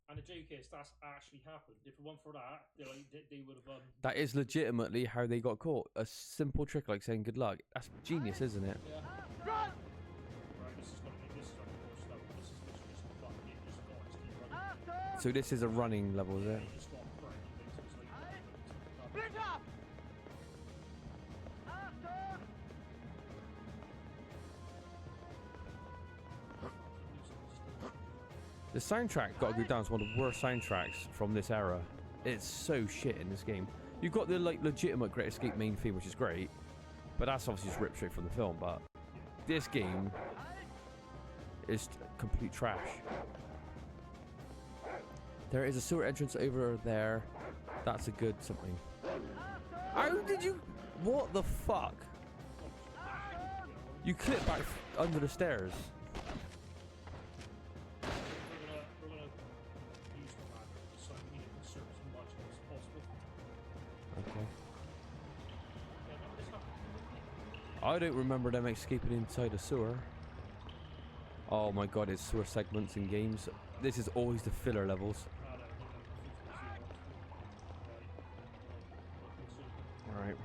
And in J case, that's actually happened. If it weren't for that, they would have. That is legitimately how they got caught. A simple trick like saying good luck. That's genius, isn't it? Yeah. Right, this is gonna be more stuff. This is just a fun game. Just go and keep running. So this is a running level, is it? You just go and pray. Split up! The soundtrack, gotta go down, is one of the worst soundtracks from this era. It's so shit in this game. You've got the like legitimate Great Escape main theme, which is great, but that's obviously just ripped straight from the film. But this game is complete trash. There is a sewer entrance over there. That's a good something. How did you? What the fuck? You clip back under the stairs. Okay. I don't remember them escaping inside a sewer. Oh my god, it's sewer segments in games. This is always the filler levels. Alright.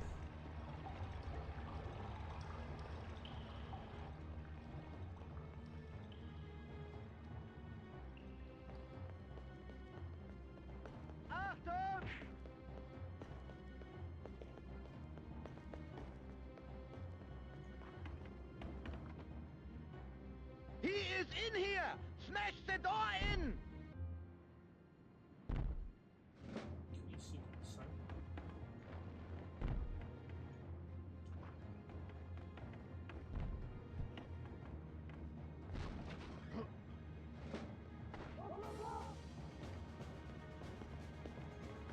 He is in here! Smash the door in!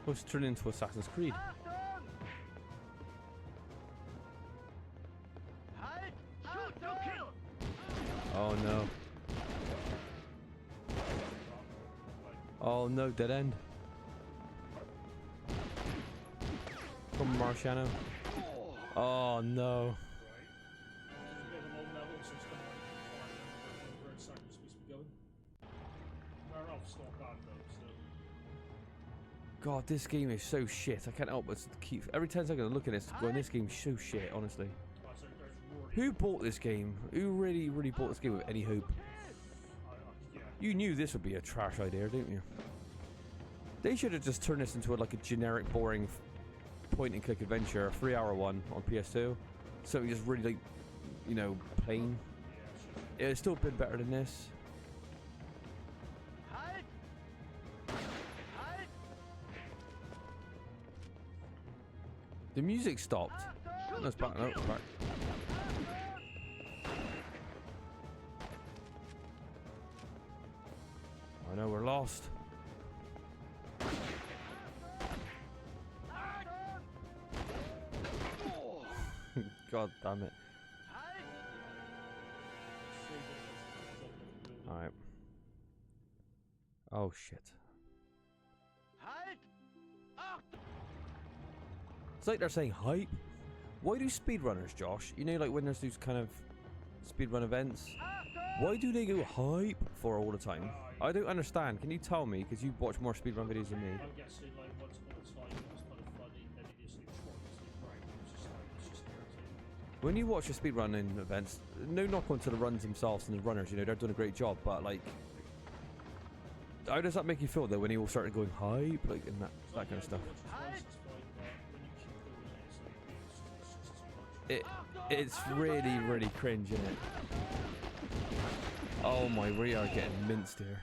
Let's turn into Assassin's Creed. Oh no. Oh no, dead end. Come Marciano. Oh no. God, this game is so shit. I can't help but keep every 10 seconds I look at this going, this game's so shit, honestly. Who bought this game? Who really bought this game with any hope? You knew this would be a trash idea, didn't you? They should have just turned this into like a generic, boring point-and-click adventure, 3-hour one on PS2. Something just really like, you know, plain. It would still been better than this. The music stopped. No, it's back. No, it's back. I know we're lost. God damn it. Alright. Oh shit. It's like they're saying hype. Why do speedrunners, Josh? You know, like when there's these kind of speedrun events, why do they go hype for all the time? I don't understand. Can you tell me? Because you watch more speedrun videos than me. I'm guessing like once upon a time it was kind of funny, then it just like right. It's just irritating. When you watch the speedrunning events, no knock onto the runs themselves and the runners, you know, they're doing a great job, but like, how does that make you feel though when you all started going hype, like, and that kind of stuff? It's really cringe, isn't it? Oh my, we are getting minced here.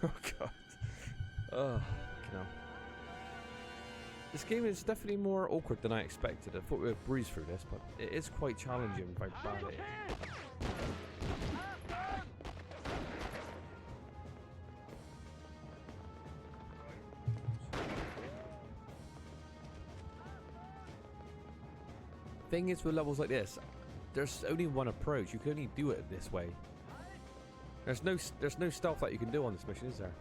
Oh god. Oh, no. This game is definitely more awkward than I expected. I thought we would breeze through this, but it is quite challenging by bad it is. thing is with levels like this, there's only one approach. You can only do it this way. There's no stealth that you can do on this mission, is there?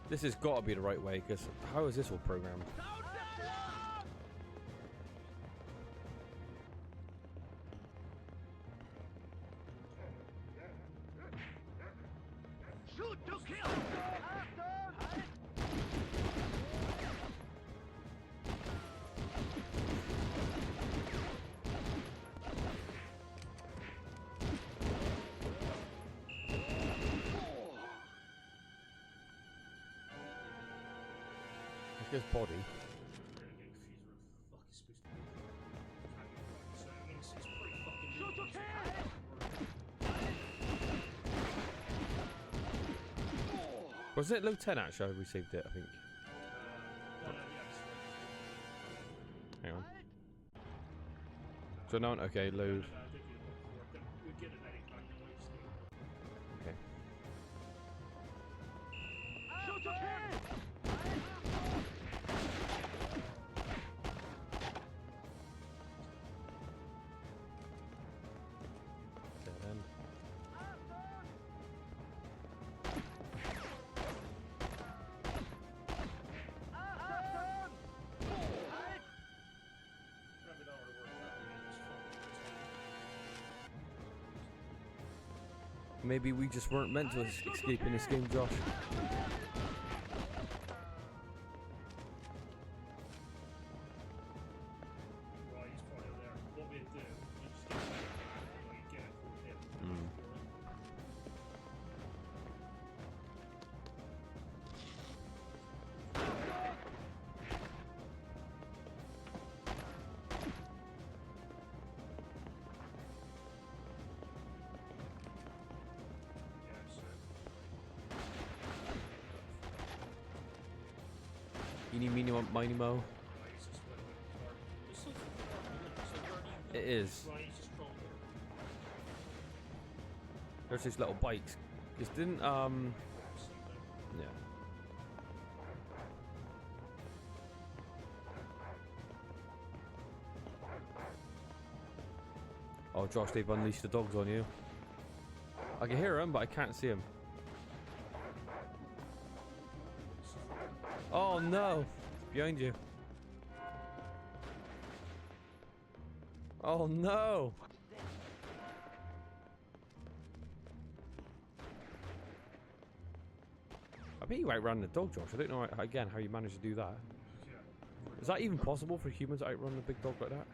This has got to be the right way, because how is this all programmed? Shoot to kill! His body. Was it Lieutenant actually I received it, I think? Hang on. So now, okay, load. Okay. Dead end. Maybe we just weren't meant to escape in this game, Josh. Eeny, meeny, miny, mo. It is. There's these little bikes. This didn't, yeah. Oh, Josh, they've unleashed the dogs on you. I can hear them, but I can't see them. Oh no! Behind you. Oh no! I bet you outrun the dog, Josh. I don't know again how you managed to do that. Is that even possible for humans to outrun a big dog like that?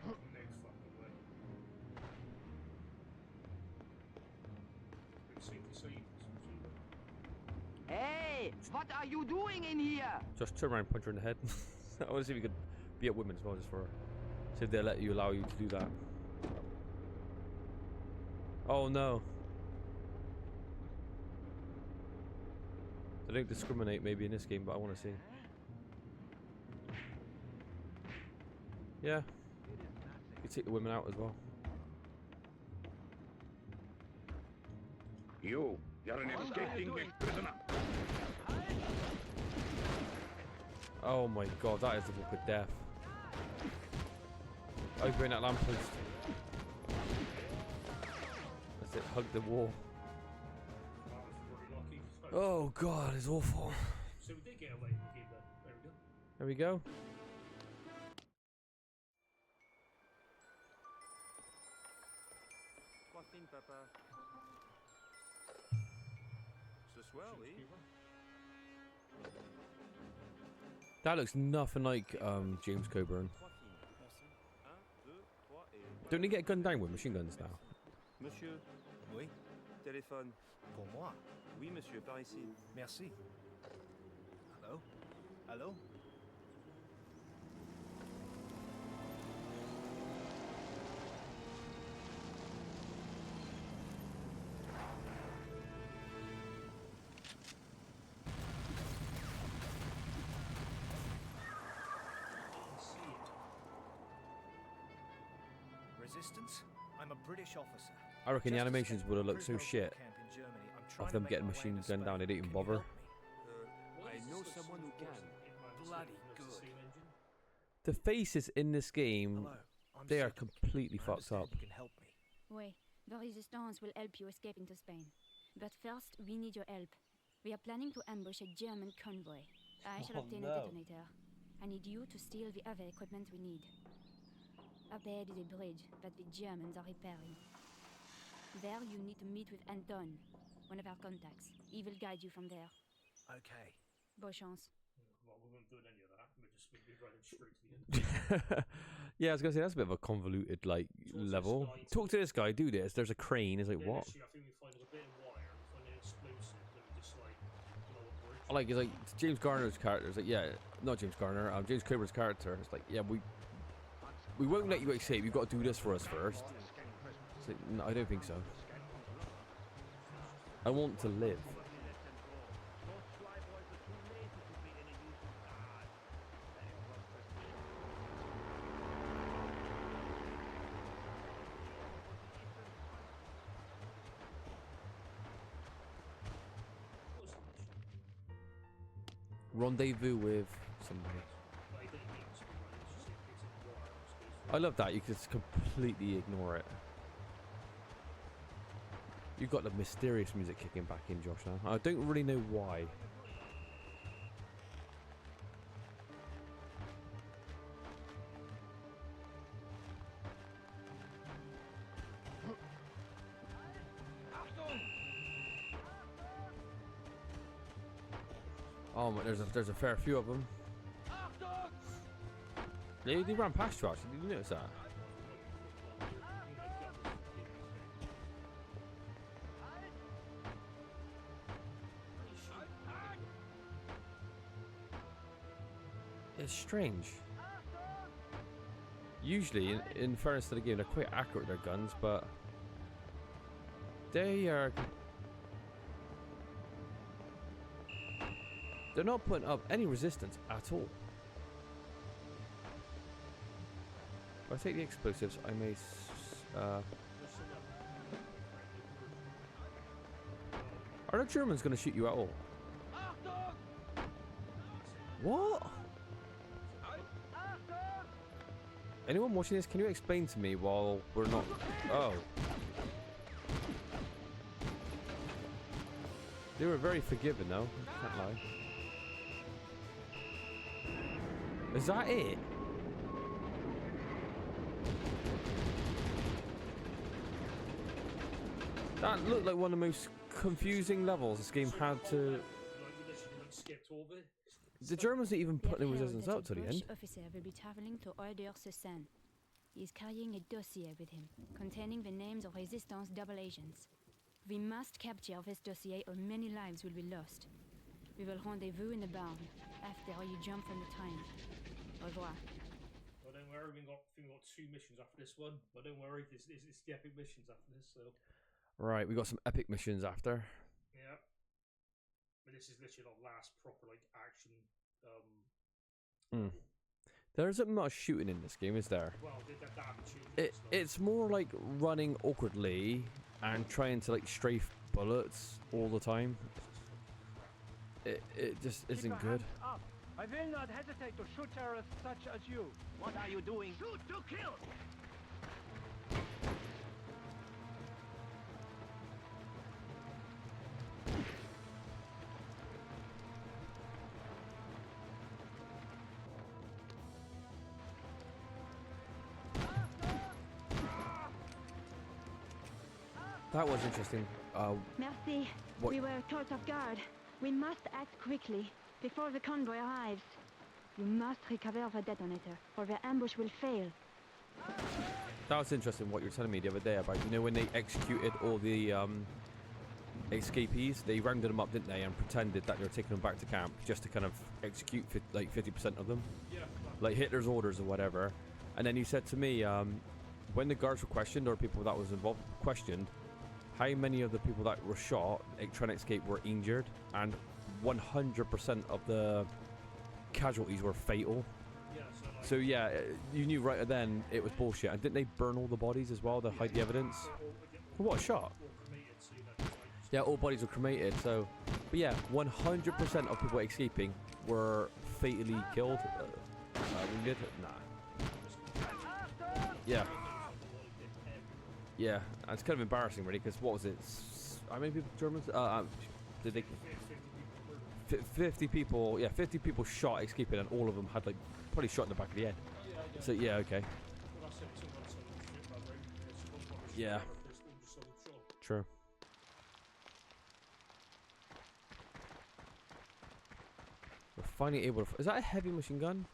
Hey, what are you doing in here? Just turn around and punch her in the head. I want to see if we could be at women as well, just for see if they allow you to do that. Oh no! They don't discriminate maybe in this game, but I want to see. Yeah, you can take the women out as well. You're an escaping prisoner. Oh my god, that is the book of death. Open that lamppost. That's it, hug the wall. Oh god, it's awful. So we did get away with the game then. There we go. There we go. Papa. Ce soir, oui. That looks nothing like James Coburn. Don't they get gunned down with machine guns now? Monsieur. Oui. Téléphone. Pour moi. Oui, monsieur, par ici. Merci. Allô? Allô? Resistance? I'm a British officer. I reckon the Just animations would have looked so escaped shit camp in Germany. I'm of trying them to getting make my way machine into gunned down. They didn't even bother. I know someone who can. bloody It's good. the same engine. The faces in this game, they are completely fucked up. You can help me. Oui, the Resistance will help you escape into Spain. But first, we need your help. We are planning to ambush a German convoy. I shall obtain a detonator. I need you to steal the other equipment we need. Up ahead is a bridge that the Germans are repairing. There you need to meet with Anton, one of our contacts. He will guide you from there. Okay. Bonne chance. Well, we won't do any of that. We'll be running straight to the end. Yeah, I was gonna say that's a bit of a convoluted like level. Talk to this guy, do this. There's a crane. It's like what? Literally, I think we find a bit of wire, we find an explosive, then we just like blow a bridge. Like it's like James Garner's character. It's like yeah, not James Garner. James Cooper's character. It's like yeah, we won't let you escape. You've got to do this for us first. It's like, no, I don't think so. I want to live. Rendezvous with somebody. I love that. You can just completely ignore it. You've got the mysterious music kicking back in, Josh, now. I don't really know why. Oh, there's a fair few of them. They ran past you, actually. Did you notice that? It's strange. Usually, in fairness to the game, they're quite accurate with their guns, but they are... They're not putting up any resistance at all. If I take the explosives, I may... Are the Germans going to shoot you at all? What? Anyone watching this, can you explain to me while we're not... Oh. They were very forgiving though, can't lie. Is that it? That looked like one of the most confusing levels this game had to... The Germans didn't even put the resistance up to the end. The officer will be traveling to Order-sur-Seine. He is carrying a dossier with him, containing the names of Resistance double agents. We must capture this dossier or many lives will be lost. We will rendezvous in the barn, after you jump from the train. Au revoir. Well, don't worry, we got 2 missions after this one. But don't worry, it's the epic missions after this, so... Right, we got some epic missions after. Yeah. But this is literally the last proper, like, action, There isn't much shooting in this game, is there? Well, that It's more like running awkwardly and trying to like strafe bullets all the time. It just isn't good. Up. I will not hesitate to shoot terrorists such as you. What are you doing? Shoot to kill! That was interesting. Merci. What? We were caught off guard. We must act quickly, before the convoy arrives. You must recover the detonator, or the ambush will fail. That was interesting what you were telling me the other day about, you know, when they executed all the escapees, they rounded them up, didn't they, and pretended that they were taking them back to camp just to kind of execute like 50% of them. Yeah. Like Hitler's orders or whatever. And then you said to me, when the guards were questioned, or people that was involved questioned, how many of the people that were shot trying to escape were injured, and 100% of the casualties were fatal. Yeah, so yeah, you knew right then it was bullshit. And didn't they burn all the bodies as well to hide the evidence? What a shot! Yeah, all bodies were cremated. So, but yeah, 100% of people escaping were fatally killed. Wounded? Nah. Yeah. Yeah, it's kind of embarrassing, really, because what was it? How many people? Germans? Did they? 50 people. Yeah, 50 people shot escaping, and all of them had like probably shot in the back of the head. So yeah, okay. Yeah. True. We're finally able to. Is that a heavy machine gun?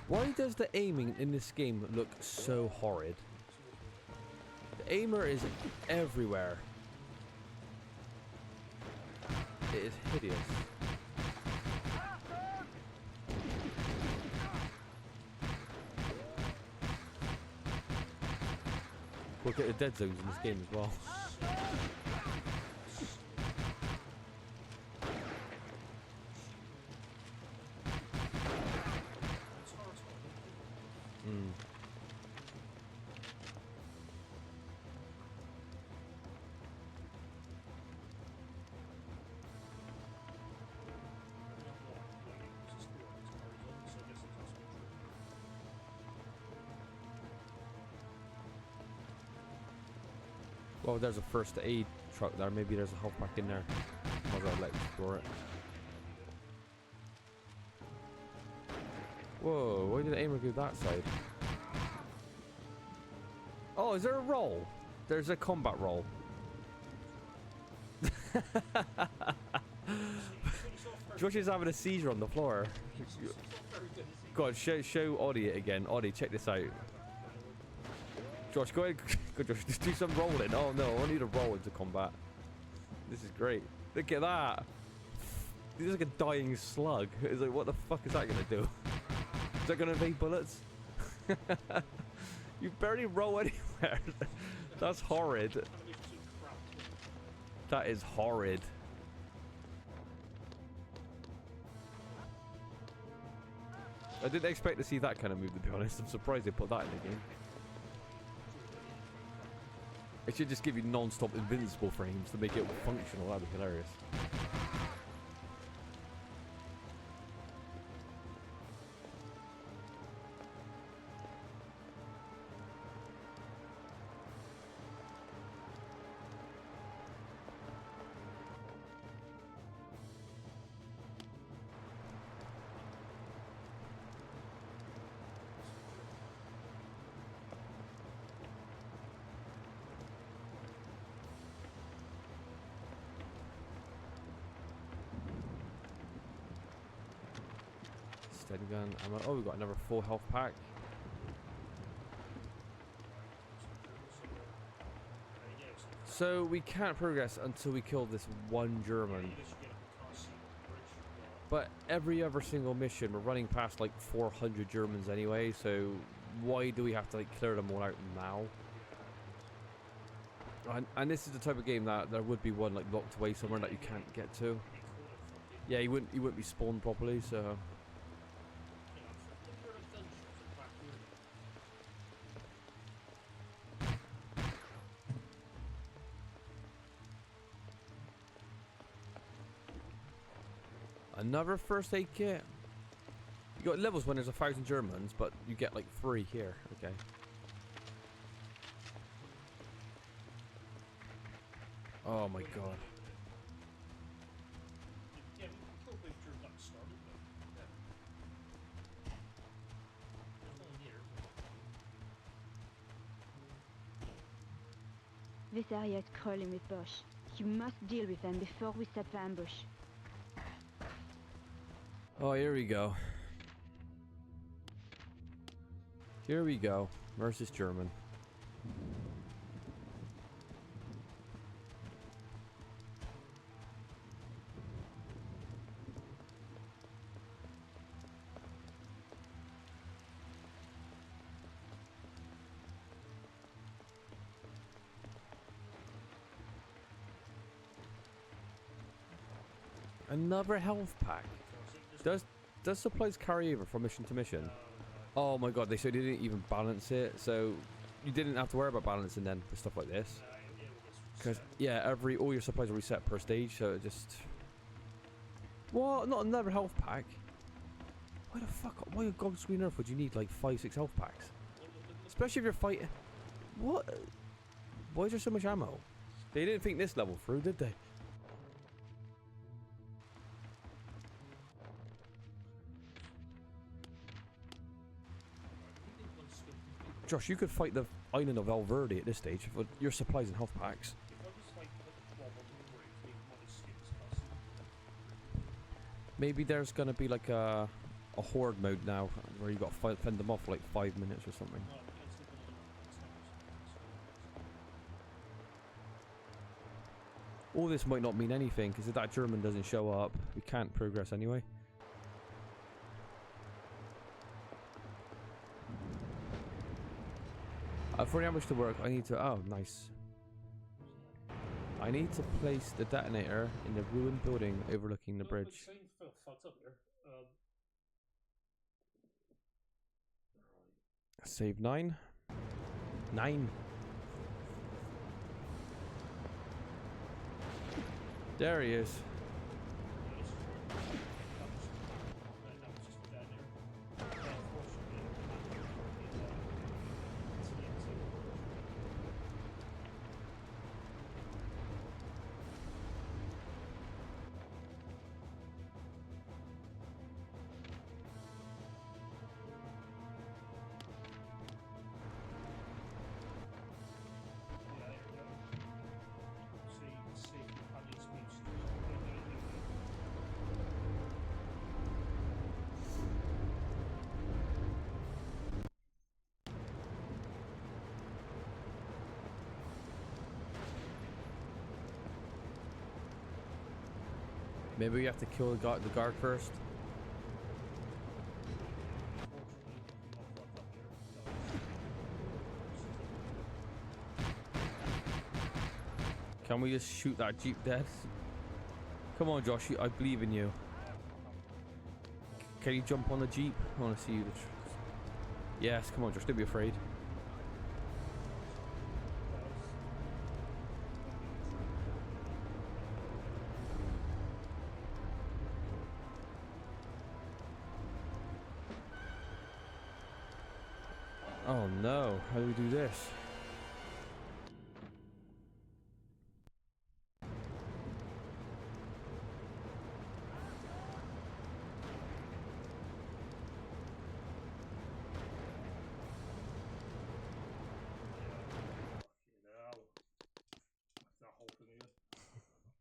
Why does the aiming in this game look so horrid? The aimer is everywhere. It is hideous. We'll get the dead zones in this game as well. Oh, there's a first aid truck there. Maybe there's a health pack in there. Might as well let's explore it. Whoa, why did the aimer go that side? Oh, is there a roll? There's a combat roll. Josh is having a seizure on the floor. God, show Oddie it again. Oddie, check this out. Josh, go ahead. Go, Josh, just do some rolling. Oh no, I need to roll into combat. This is great. Look at that. He's like a dying slug. It's like, what the fuck is that gonna do? Is that gonna evade bullets? You barely roll anywhere. That's horrid. That is horrid. I didn't expect to see that kind of move, to be honest. I'm surprised they put that in the game. It should just give you non-stop invincible frames to make it functional. That'd be hilarious. Steady gun ammo. Oh, we got another full health pack. So we can't progress until we kill this one German. But every other single mission, we're running past like 400 Germans anyway, so why do we have to like clear them all out now? And this is the type of game that there would be one like locked away somewhere that you can't get to. Yeah, he wouldn't be spawned properly, so. Another first aid kit. You got levels when there's 1,000 Germans, but you get like 3 here. Okay. Oh my god. This area is crawling with Bosch. You must deal with them before we set the ambush. Oh, here we go. Here we go. Versus German. Another health pack. Does supplies carry over from mission to mission? Oh my god, they didn't even balance it, so you didn't have to worry about balancing then for stuff like this. Because, yeah, all your supplies are reset per stage, so it just... What? Not another health pack? Why on God's green earth would you need like 5-6 health packs? Especially if you're fighting... What? Why is there so much ammo? They didn't think this level through, did they? Josh, you could fight the island of Valverde at this stage with your supplies and health packs. Maybe there's gonna be like a horde mode now where you got to fend them off for like 5 minutes or something. All this might not mean anything because if that German doesn't show up, we can't progress anyway. For the ambush to work, I need to... Oh, nice. I need to place the detonator in the ruined building overlooking the bridge. Save 9. 9. There he is. Maybe we have to kill the guard first. Can we just shoot that Jeep dead? Come on, Josh, I believe in you. Can you jump on the Jeep? I want to see you. Yes, come on, Josh, don't be afraid. Oh no, how do we do this?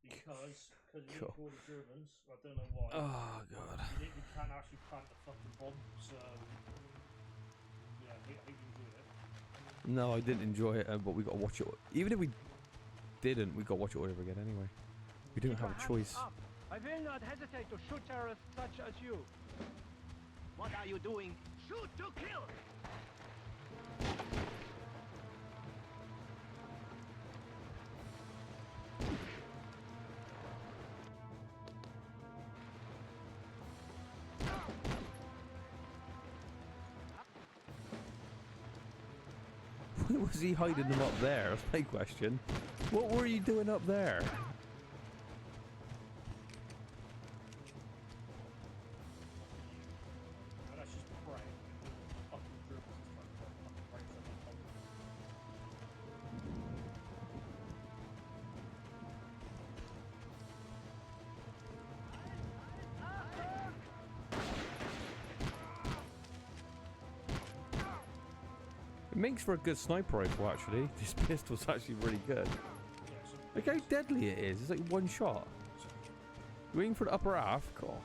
Because you need to the Germans, I don't know why. Oh god. You can't actually plant the fucking bomb, so yeah, I think you enjoyed it. No, I didn't enjoy it, but we got to watch it. Even if we didn't, we got to watch it over again anyway. We didn't have a choice. I will not hesitate to shoot terrorists such as you. What are you doing? Shoot to kill! Why was he hiding them up there? That's my question. What were you doing up there? Makes for a good sniper rifle actually. This pistol's actually really good. Look how deadly it is. It's like one shot. You're aiming for the upper half. Cool.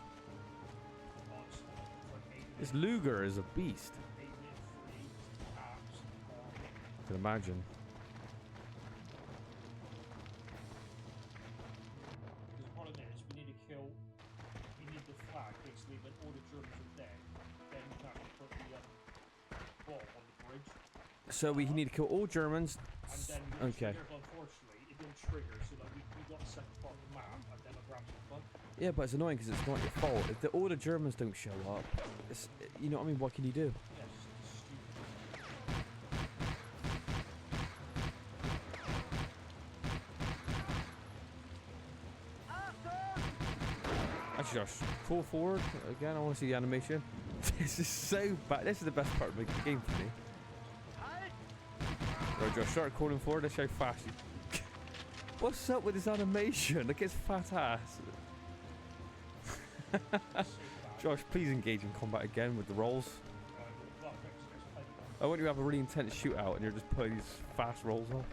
This Luger is a beast. I can imagine. The problem is we need to kill. We need the flag basically when all the Germans are dead. Then we can actually put the bomb on the bridge. So we need to kill all Germans. And then okay. Unfortunately, it didn't trigger, so like we got the second part of the map, and then I grabbed the fun. Yeah, but it's annoying because it's not your fault. If all the Germans don't show up, it's, you know what I mean? What can you do? Yeah, it's just stupid. Actually, Josh, pull forward again. I want to see the animation. This is so bad. This is the best part of the game for me. Right, Josh, start calling forward. Let's show fast. What's up with this animation? Look, it's fat ass. Josh, please engage in combat again with the rolls. I want you to have a really intense shootout and you're just putting these fast rolls off.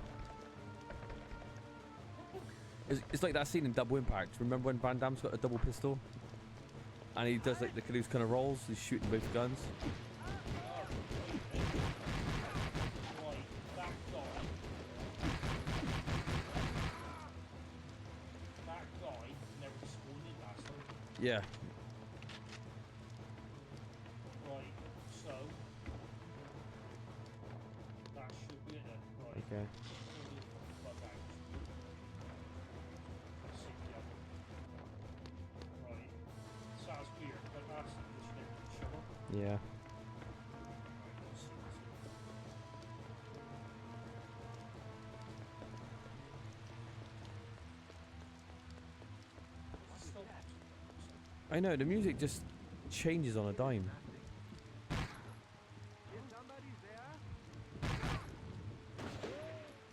It's like that scene in Double Impact. Remember when Van Damme's got a double pistol? And he does like those kind of rolls, he's shooting both guns. Yeah. Right, so that should be it then. Right. Okay. Right. Sounds weird, but that's the shovel. Yeah. I know, the music just changes on a dime.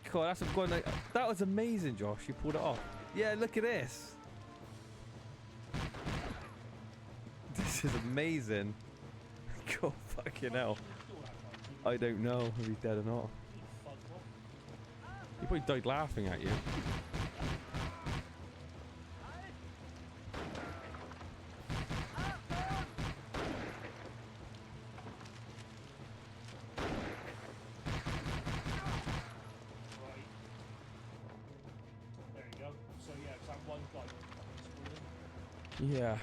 Cool, that's going like, that was amazing, Josh. You pulled it off. Yeah, look at this. This is amazing. God fucking hell. I don't know if he's dead or not. He probably died laughing at you. Yeah.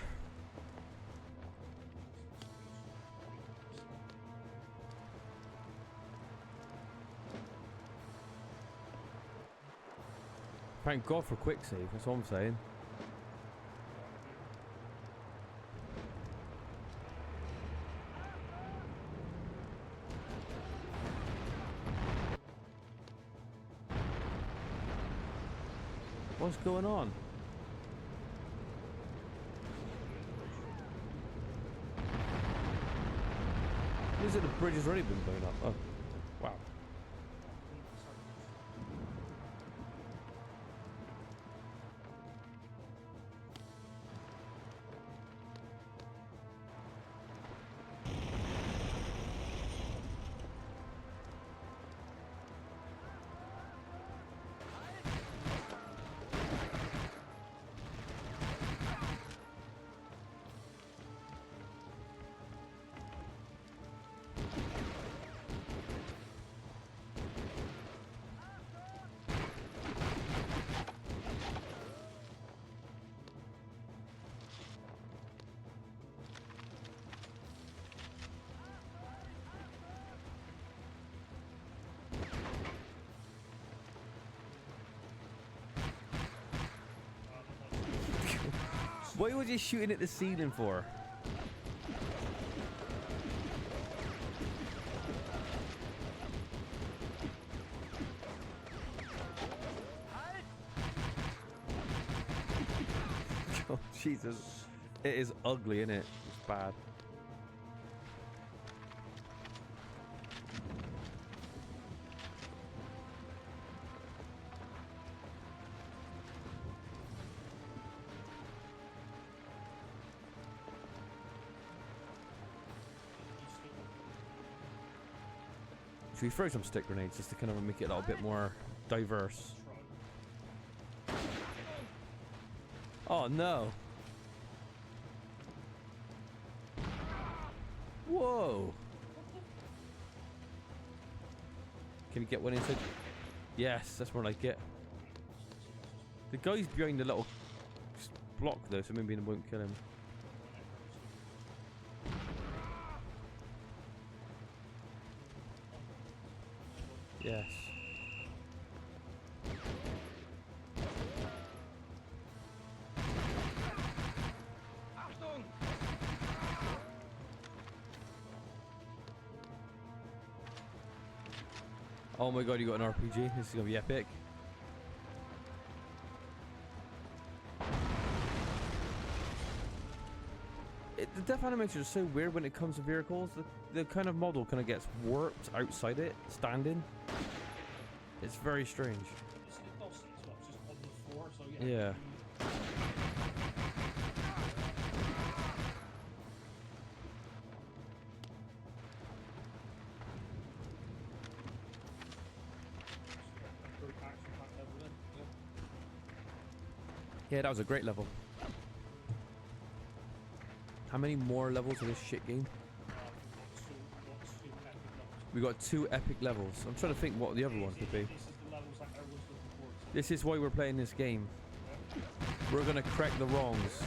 Thank God for quick save, that's what I'm saying. What's going on? Is it the bridge has already been blown up? Oh, wow. What was he shooting at the ceiling for? Oh, Jesus. It is ugly, isn't it? It's bad. Should we throw some stick grenades just to kind of make it a little bit more diverse? Oh no! Whoa! Can you get one inside? Yes, that's more like it. The guy's behind the little block though, so maybe it won't kill him. Yes. Oh my god, you got an RPG. This is gonna be epic. The death animations are so weird when it comes to vehicles. The kind of model kind of gets warped outside it, standing. It's very strange. It's glossy as well. It's just on the floor, so yeah. Yeah. Yeah, that was a great level. How many more levels of this shit game? We got 2 epic levels. I'm trying to think what the other one could be. This is why we're playing this game. We're gonna correct the wrongs.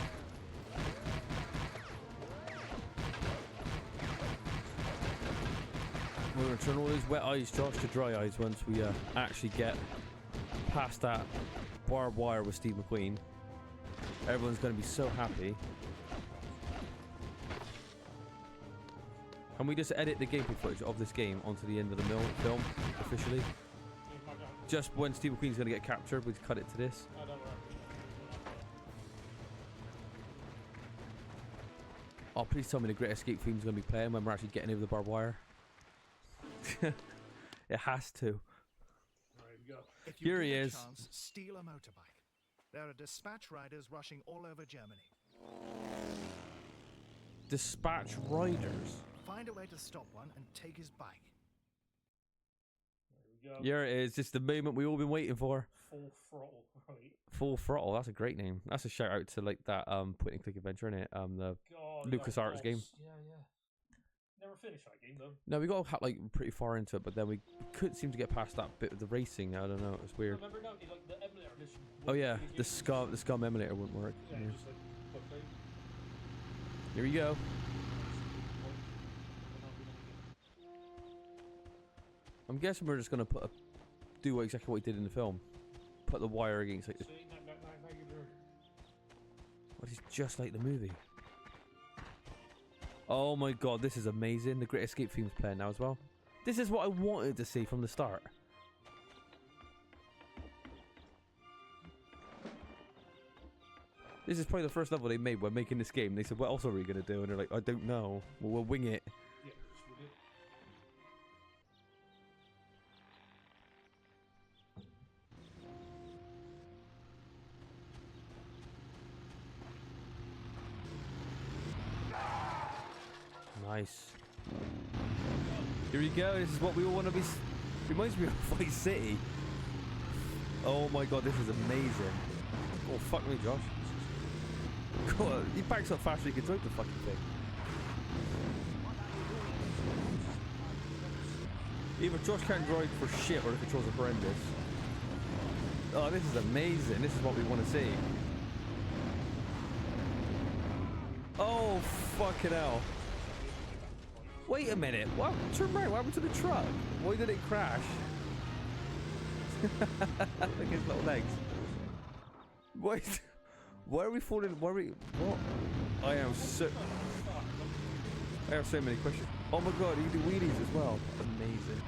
We're gonna turn all those wet eyes, Josh, to dry eyes once we actually get past that barbed wire with Steve McQueen. Everyone's gonna be so happy. Can we just edit the gameplay footage of this game onto the end of the film officially? Just when Steve McQueen's going to get captured, we cut it to this. Oh, please tell me the Great Escape theme's going to be playing when we're actually getting over the barbed wire. It has to. If you Here he get a is. chance, steal a motorbike. There are dispatch riders rushing all over Germany. Dispatch riders. Find a way to stop one and take his bike. Here it is. Just the moment we've all been waiting for. Full throttle, right? Full Throttle. That's a great name. That's a shout out to like that point and click adventure, innit? The LucasArts game. Yeah, yeah. Never finished that game though. No, we got like pretty far into it, but then we couldn't seem to get past that bit of the racing. I don't know. It was weird. Remember now, like the emulator. Oh yeah, the Scum emulator wouldn't work. Yeah, Yeah. just like quickly. Here we go. I'm guessing we're just gonna do exactly what we did in the film. Put the wire against like the. What is just like the movie? Oh my god, this is amazing. The Great Escape theme's playing now as well. This is what I wanted to see from the start. This is probably the first level they made when making this game. They said, what else are we going to do? And they're like, I don't know. Well, we'll wing it. Yeah, just with it. Nice. Here we go. This is what we all want to be. Reminds me of Vice City. Oh my god, this is amazing. Oh, fuck me, Josh. God, he backs up faster, he can drive the fucking thing. Either Josh can't drive for shit or the controls are horrendous. Oh, this is amazing. This is what we want to see. Oh, fucking hell. Wait a minute. What? Turn right. What happened to the truck? Why did it crash? Look at his little legs. Wait. Why are we falling? Why are we? What? I have so many questions. Oh my god, you do wheelies as well. Amazing.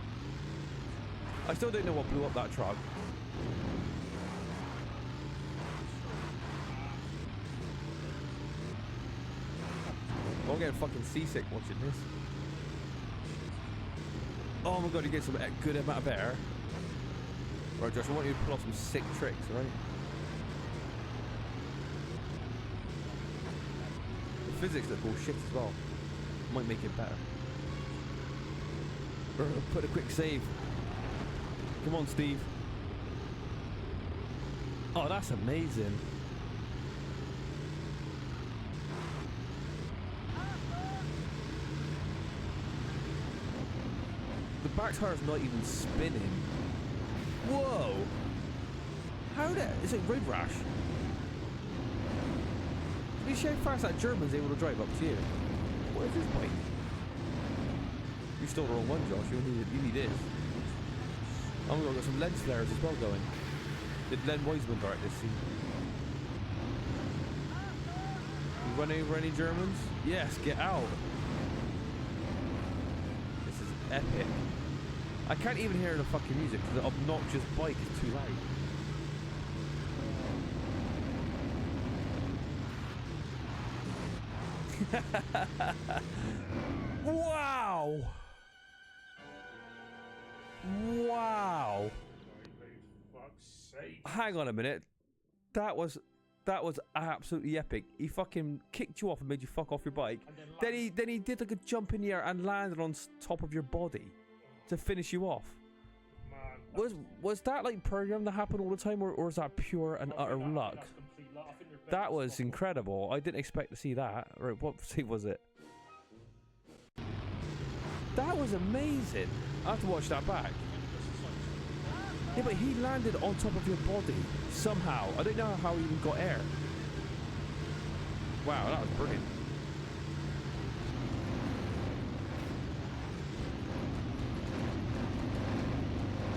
I still don't know what blew up that truck. I'm getting fucking seasick watching this. Oh my god, you get some good amount of air. Right, Josh, I want you to pull off some sick tricks, alright? The physics look all shit as well. Might make it better. Put a quick save. Come on, Steve. Oh, that's amazing. The back tire's not even spinning. Whoa! How did is it road rash? You see how fast that German's able to drive up to you. What is this bike? You stole the wrong one, Josh. You need this. Oh my god, got some lens flares as well going. Did Len Wiseman direct this scene? You run over any Germans? Yes, get out. This is epic. I can't even hear the fucking music because the obnoxious bike is too loud. Wow! Wow! Fuck's sake. Hang on a minute. That was absolutely epic. He fucking kicked you off and made you fuck off your bike. Then he did like a jump in the air and landed on top of your body to finish you off. Man, was that like program that happened all the time, or is that pure and utter luck? That was incredible. I didn't expect to see that. Right, what scene was it? That was amazing. I have to watch that back. Yeah, but he landed on top of your body somehow. I don't know how he even got air. Wow, that was brilliant.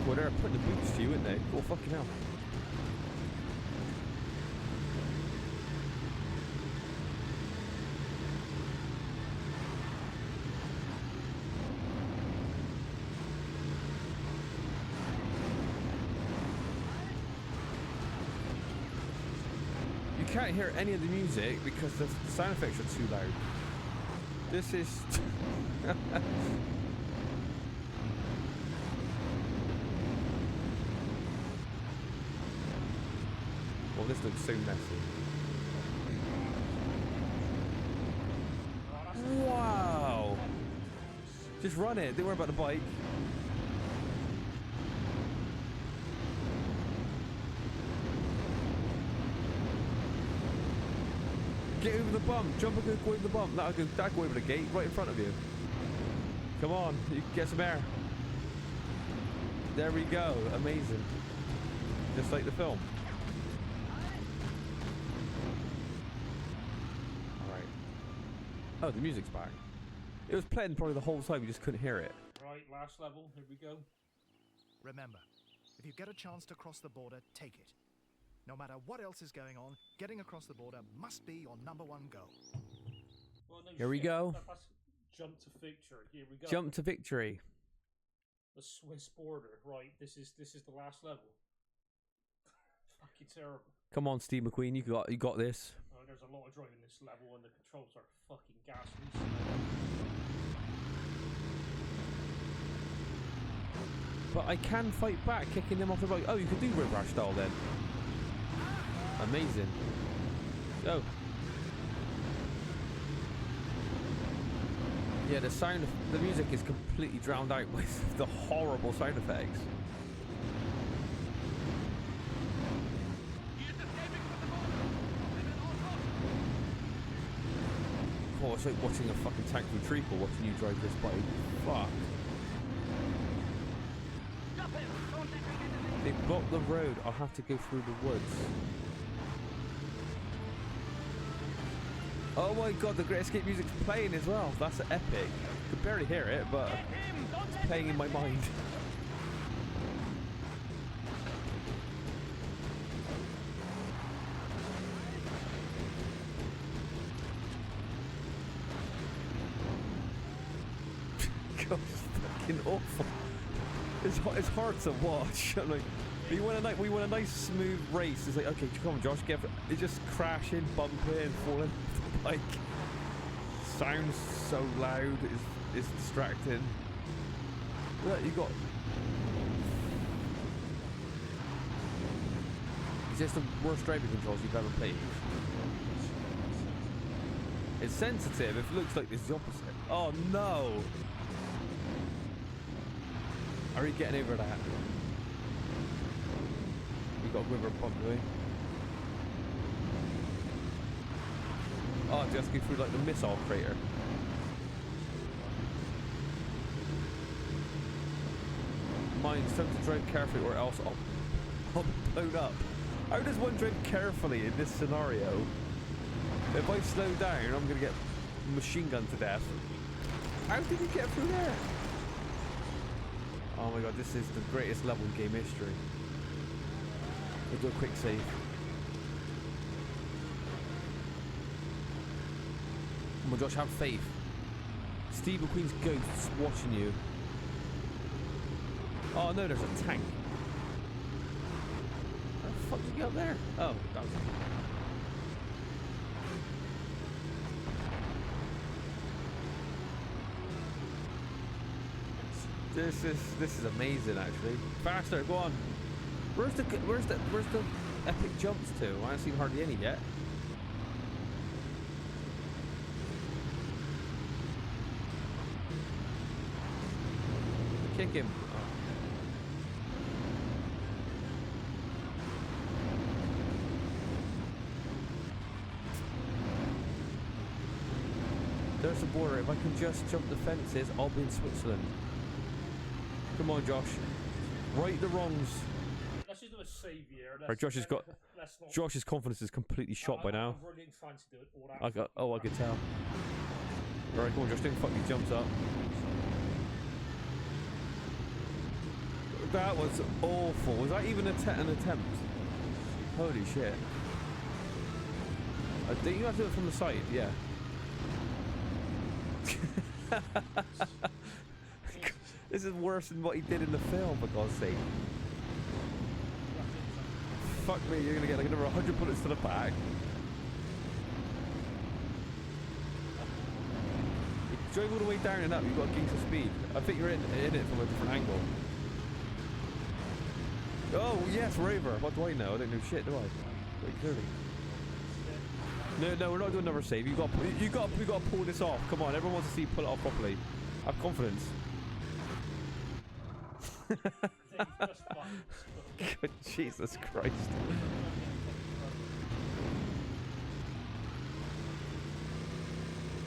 Well, they're putting the boots to you, aren't they? Oh, fucking hell. You can't hear any of the music because the sound effects are too loud. This is... Well, this looks so messy. Wow! Just run it. Don't worry about the bike. Get over the bump. Jump and go over the bump. That'll go over the gate right in front of you. Come on. You can get some air. There we go. Amazing. Just like the film. Alright. Oh, the music's back. It was playing probably the whole time. You just couldn't hear it. Right, last level. Here we go. Remember, if you get a chance to cross the border, take it. No matter what else is going on, getting across the border must be your #1 goal. Well, no Here we shit. go. That's jump to victory. Here we go. Jump to victory. The Swiss border. Right, this is the last level. Fucking terrible. Come on, Steve McQueen. You got this. Oh, there's a lot of driving this level, and the controls are fucking ghastly. But I can fight back, kicking them off the bike. Oh, you could do Road Rash style then. Amazing. Go. Yeah, the music is completely drowned out with the horrible sound effects. Oh, it's like watching a fucking tank from treacle watching you drive this bike. Fuck. They blocked the road. I'll have to go through the woods. Oh my god, the Great Escape music's playing as well. That's epic. I could barely hear it, but it's playing in my mind. God, it's fucking awful. It's hard to watch. I'm like, we want a nice smooth race. It's like, okay, come on, Josh, it's just crashing, bumping, falling off the bike. Sounds so loud. It's distracting. Look, you got. Is this the worst driving controls you've ever played? It's sensitive. It looks like it's the opposite. Oh no! Are you getting over that? We got River Pump, do we? Oh, just go through like the missile crater. Mind, it's time to drive carefully or else I'll be blown up. How does one drive carefully in this scenario? If I slow down, I'm gonna get machine gunned to death. How did he get through there? Oh my god, this is the greatest level in game history. We'll do a quick save. Come on, Josh, have faith. Steve McQueen's ghost watching you. Oh no, there's a tank. How the fuck did you get up there? Oh, that was it. This is amazing actually. Faster, go on. Where's the epic jumps to? I haven't seen hardly any yet. Kick him. Oh. There's the border. If I can just jump the fences, I'll be in Switzerland. Come on, Josh. Right the wrongs. Let's just do a save here. Right, Josh's confidence is completely shot by now. I'm really trying to do it all out. I could tell. Alright, come on, Josh, don't fuck these jumps up. That was awful. Was that even an attempt? Holy shit. I think you have to do it from the side, yeah. This is worse than what he did in the film, for God's sake. Fuck me, you're gonna get like another 100 bullets to the back. Drive all the way down and up, you've got to gain some speed. I think you're in it from a different angle. Oh, yes, Raver. What do I know? I don't know shit, do I? Very clearly. No, we're not doing another save. You got to pull this off. Come on, everyone wants to see you pull it off properly. Have confidence. God, Jesus Christ.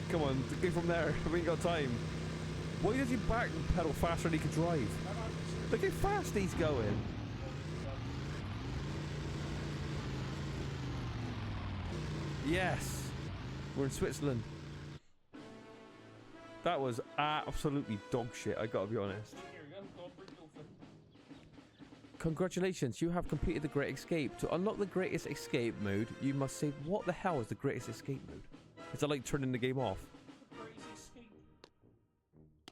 Come on, go from there. We ain't got time. Why does he back pedal faster than he can drive? Look how fast he's going. Yes, we're in Switzerland. That was absolutely dog shit, I gotta be honest. Congratulations, you have completed the Great Escape. To unlock the Greatest Escape mode, you must say, what the hell is the Greatest Escape mode? Is that like turning the game off?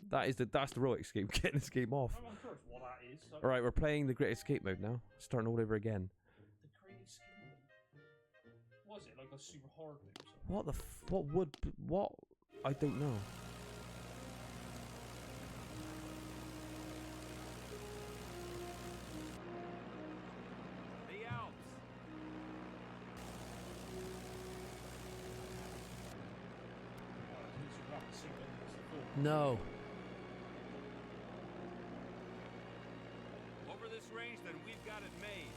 That's the real escape, getting this game off. I'm unsure what that is. Alright, we're playing the Great Escape mode now. Starting all over again. The Great Escape mode? Was it like a super hard mode or something? What the what? I don't know. The Alps. No. Over this range, then we've got it made.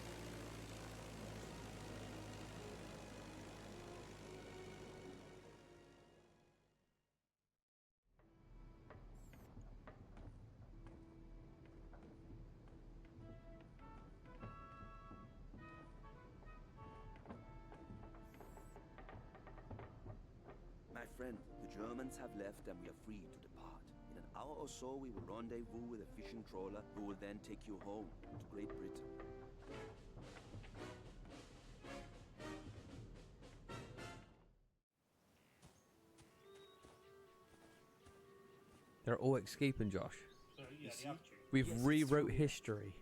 My friend, the Germans have left and we are free to depart. In an hour or so, we will rendezvous with a fishing trawler who will then take you home to Great Britain. They're all escaping, Josh. So, yeah, the attitude. We've rewrote history.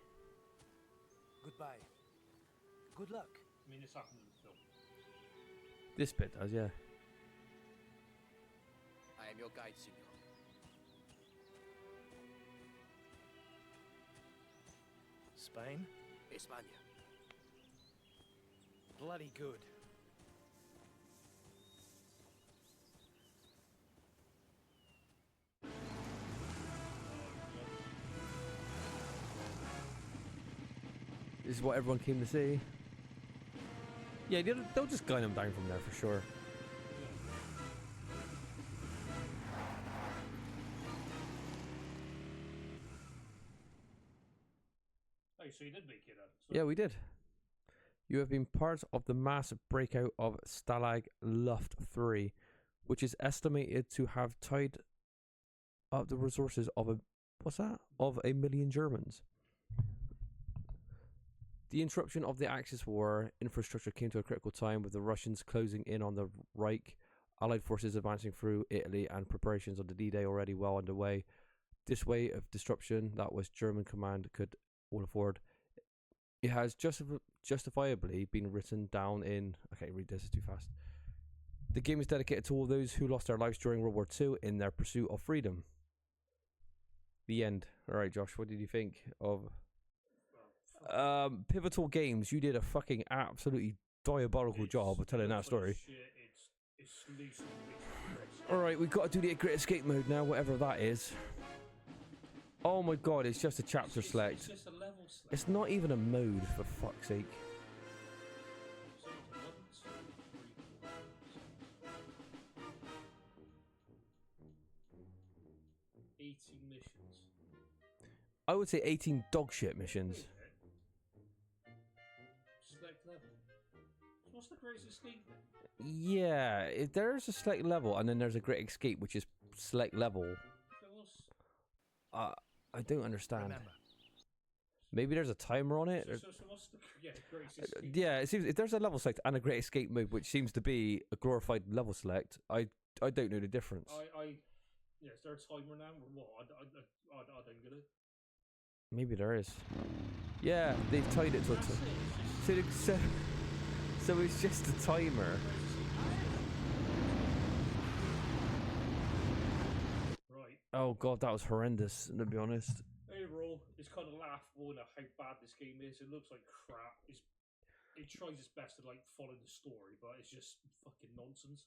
Goodbye. Good luck. I mean, this happened in the film. This bit does, yeah. I am your guide, senor. Spain? España. Bloody good. This is what everyone came to see. Yeah, they'll just gun him down from there for sure. Oh, so you did make it up. Yeah, we did. You have been part of the mass breakout of Stalag Luft 3, which is estimated to have tied up the resources of of 1 million Germans. The interruption of the Axis war infrastructure came to a critical time, with the Russians closing in on the Reich, Allied forces advancing through Italy, and preparations on the D-Day already well underway. this way of disruption that was German command could all afford. It has justifiably been written down in... Okay, read this, it's too fast. The game is dedicated to all those who lost their lives during World War II in their pursuit of freedom. The end. Alright, Josh, what did you think of... Pivotal Games, you did a fucking absolutely diabolical job of telling that story. Alright, we've got to do the Great Escape mode now, whatever that is. Oh my god, it's just a chapter select. It's just a level select. It's not even a mode, for fuck's sake. So 1, 2, 3, 4, 18 missions. I would say 18 dogshit missions. Select level. So what's the Great Escape then? Yeah, there's a select level, and then there's a Great Escape, which is select level. I don't understand. Remember. Maybe there's a timer on it. So what's the Great Escape? Yeah, it seems if there's a level select and a Great Escape mode, which seems to be a glorified level select. I don't know the difference. Yeah, is there a timer now or what? I don't get it. Maybe there is. Yeah, they've tied it to a so it's just a timer. Right. Oh god, that was horrendous, to be honest. Overall, it's kind of laughable at how bad this game is. It looks like crap. It tries its best to like follow the story, but it's just fucking nonsense.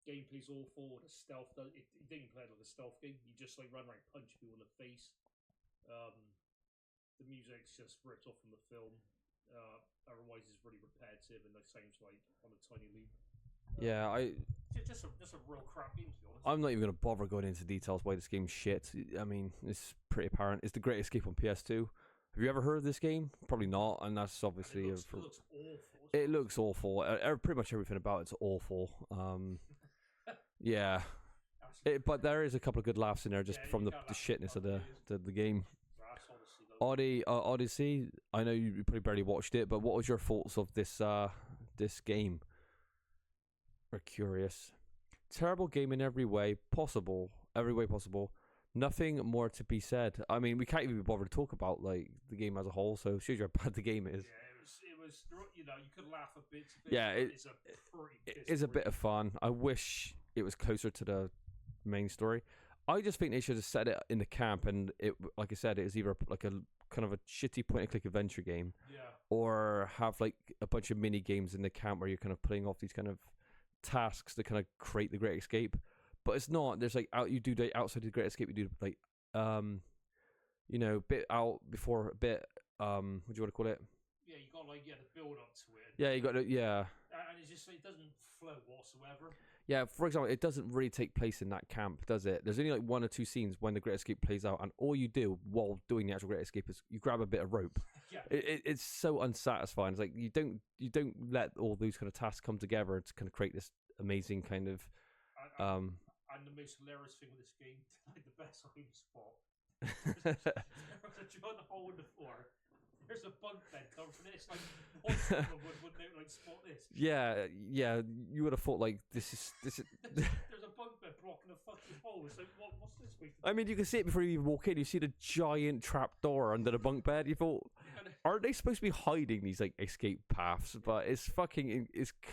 Gameplay's awful. The stealth it didn't play like a stealth game. You just like run around, punch people in the face. The music's just ripped off from the film. Otherwise, it's really repetitive and it sounds like on a tiny loop. Yeah, Just a real crap game, to be honest. I'm not even going to bother going into details why this game's shit. I mean, it's pretty apparent. It's the Great Escape on PS2. Have you ever heard of this game? Probably not, and that's obviously... It looks awful. It looks awful. Pretty much everything about it's awful. Yeah. But there is a couple of good laughs in there just from the shitness of the game. Odyssey, I know you probably barely watched it, but what was your thoughts of this game? We're curious. Terrible game in every way possible. Nothing more to be said. I mean, we can't even be bothered to talk about like the game as a whole, so it shows you how bad the game is. Yeah, it was. You know, you could laugh a bit. Yeah, it is a bit of fun. I wish it was closer to the main story. I just think they should have set it in the camp, and it, like I said, it is either like a kind of a shitty point-and-click adventure game, or have like a bunch of mini games in the camp where you're kind of playing off these kind of tasks to kind of create the Great Escape. But it's not. There's like you do the outside of the Great Escape. You do like bit out before a bit. What do you want to call it? Yeah, you got like the build up to it. Yeah, you got to And it's just it doesn't flow whatsoever. Yeah, for example, it doesn't really take place in that camp, does it? There's only like 1 or 2 scenes when the Great Escape plays out, and all you do while doing the actual Great Escape is you grab a bit of rope. Yeah. It's so unsatisfying. It's like you don't let all those kind of tasks come together to kind of create this amazing kind of. And the most hilarious thing with this game, like the best hiding spot, there's a giant hole in the floor. There's a bunk bed covered from it. It's like one someone wouldn't like spot this. Yeah. You would have thought like this is. There's a bunk bed blocking a fucking hole. It's like what's this week? I mean, you can see it before you even walk in. You see the giant trap door under the bunk bed. You thought, aren't they supposed to be hiding these like escape paths? But it's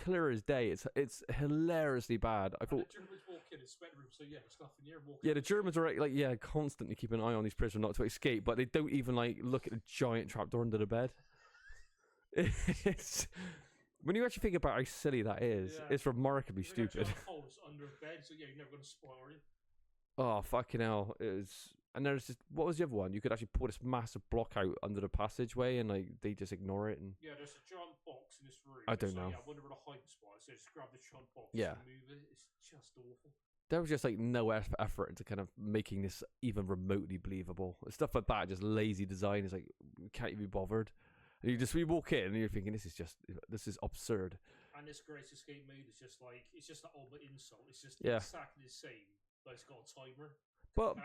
clear as day. It's hilariously bad. I thought. The Germans walk in, it's sweat room, so yeah, there's nothing here. Yeah, the Germans are constantly keeping an eye on these prisoners not to escape, but they don't even like look at the giant trapdoor under the bed. It's when you actually think about how silly that is, it's remarkably stupid. Holes under a bed, so yeah, you're never gonna spoil, are you? Oh fucking hell! And there's just what was the other one? You could actually pull this massive block out under the passageway, and like they just ignore it. And yeah, there's a giant box in this room. I don't know. Yeah, I wonder where the hiding spot is. So just grab the giant box. Yeah. And move it. It's just awful. There was just like no effort into kind of making this even remotely believable. Stuff like that, just lazy design. Is like we can't even be bothered. And we walk in and you're thinking this is absurd. And this Great Escape mode is just like it's just the ultimate insult. It's just exactly the same, but it's got a timer. But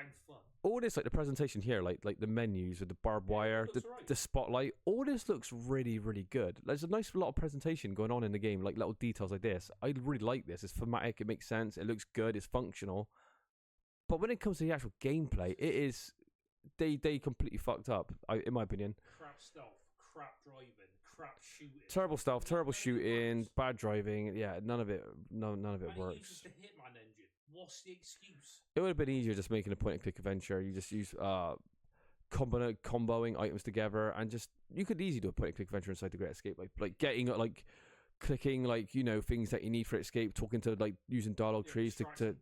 all this, like the presentation here, like the menus with the barbed wire, the spotlight, all this looks really, really good. There's a nice lot of presentation going on in the game, like little details like this. I really like this. It's thematic, it makes sense, it looks good, it's functional. But when it comes to the actual gameplay, it is they completely fucked up. In my opinion. Crap stealth, crap driving, crap shooting. Terrible stealth, terrible shooting, bad driving. Yeah, none of it works. It uses the Hitman engine. What's the excuse? It would have been easier just making a point-and-click adventure. You just use comboing items together, and just you could easily do a point-and-click adventure inside the Great Escape, like getting clicking things that you need for escape, talking to using dialogue trees to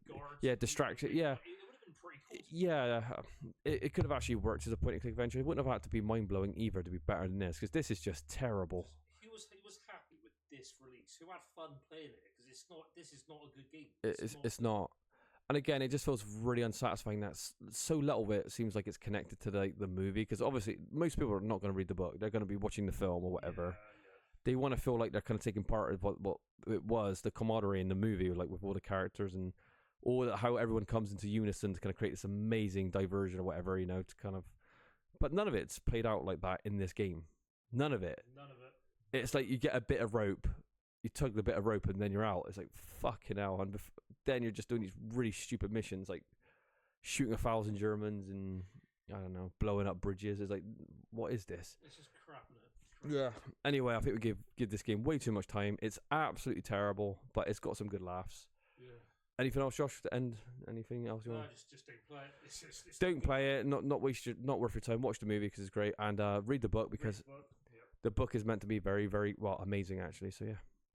distract it. Yeah. Yeah, it could have actually worked as a point-and-click adventure. It wouldn't have had to be mind-blowing either to be better than this, because this is just terrible. He was happy with this release. Who had fun playing it? Because this is not a good game. It's not. And again, it just feels really unsatisfying that so little of it seems like it's connected to the movie. Because obviously, most people are not going to read the book; they're going to be watching the film or whatever. Yeah. They want to feel like they're kind of taking part of what it was, the camaraderie in the movie, like with all the characters and how everyone comes into unison to kind of create this amazing diversion or whatever, to kind of. But none of it's played out like that in this game. None of it. It's like you get a bit of rope, you tug the bit of rope, and then you're out. It's like fucking hell, and then you're just doing these really stupid missions, like shooting 1,000 Germans and I don't know, blowing up bridges. It's like, what is this? It's just crap, isn't it? Yeah. Anyway, I think we give this game way too much time. It's absolutely terrible, but it's got some good laughs. Yeah. Anything else, Josh? To end? Anything else you want? Just don't play it. It's don't play it. Not worth your time. Watch the movie because it's great, and read the book because the book is meant to be very, very amazing actually. So yeah.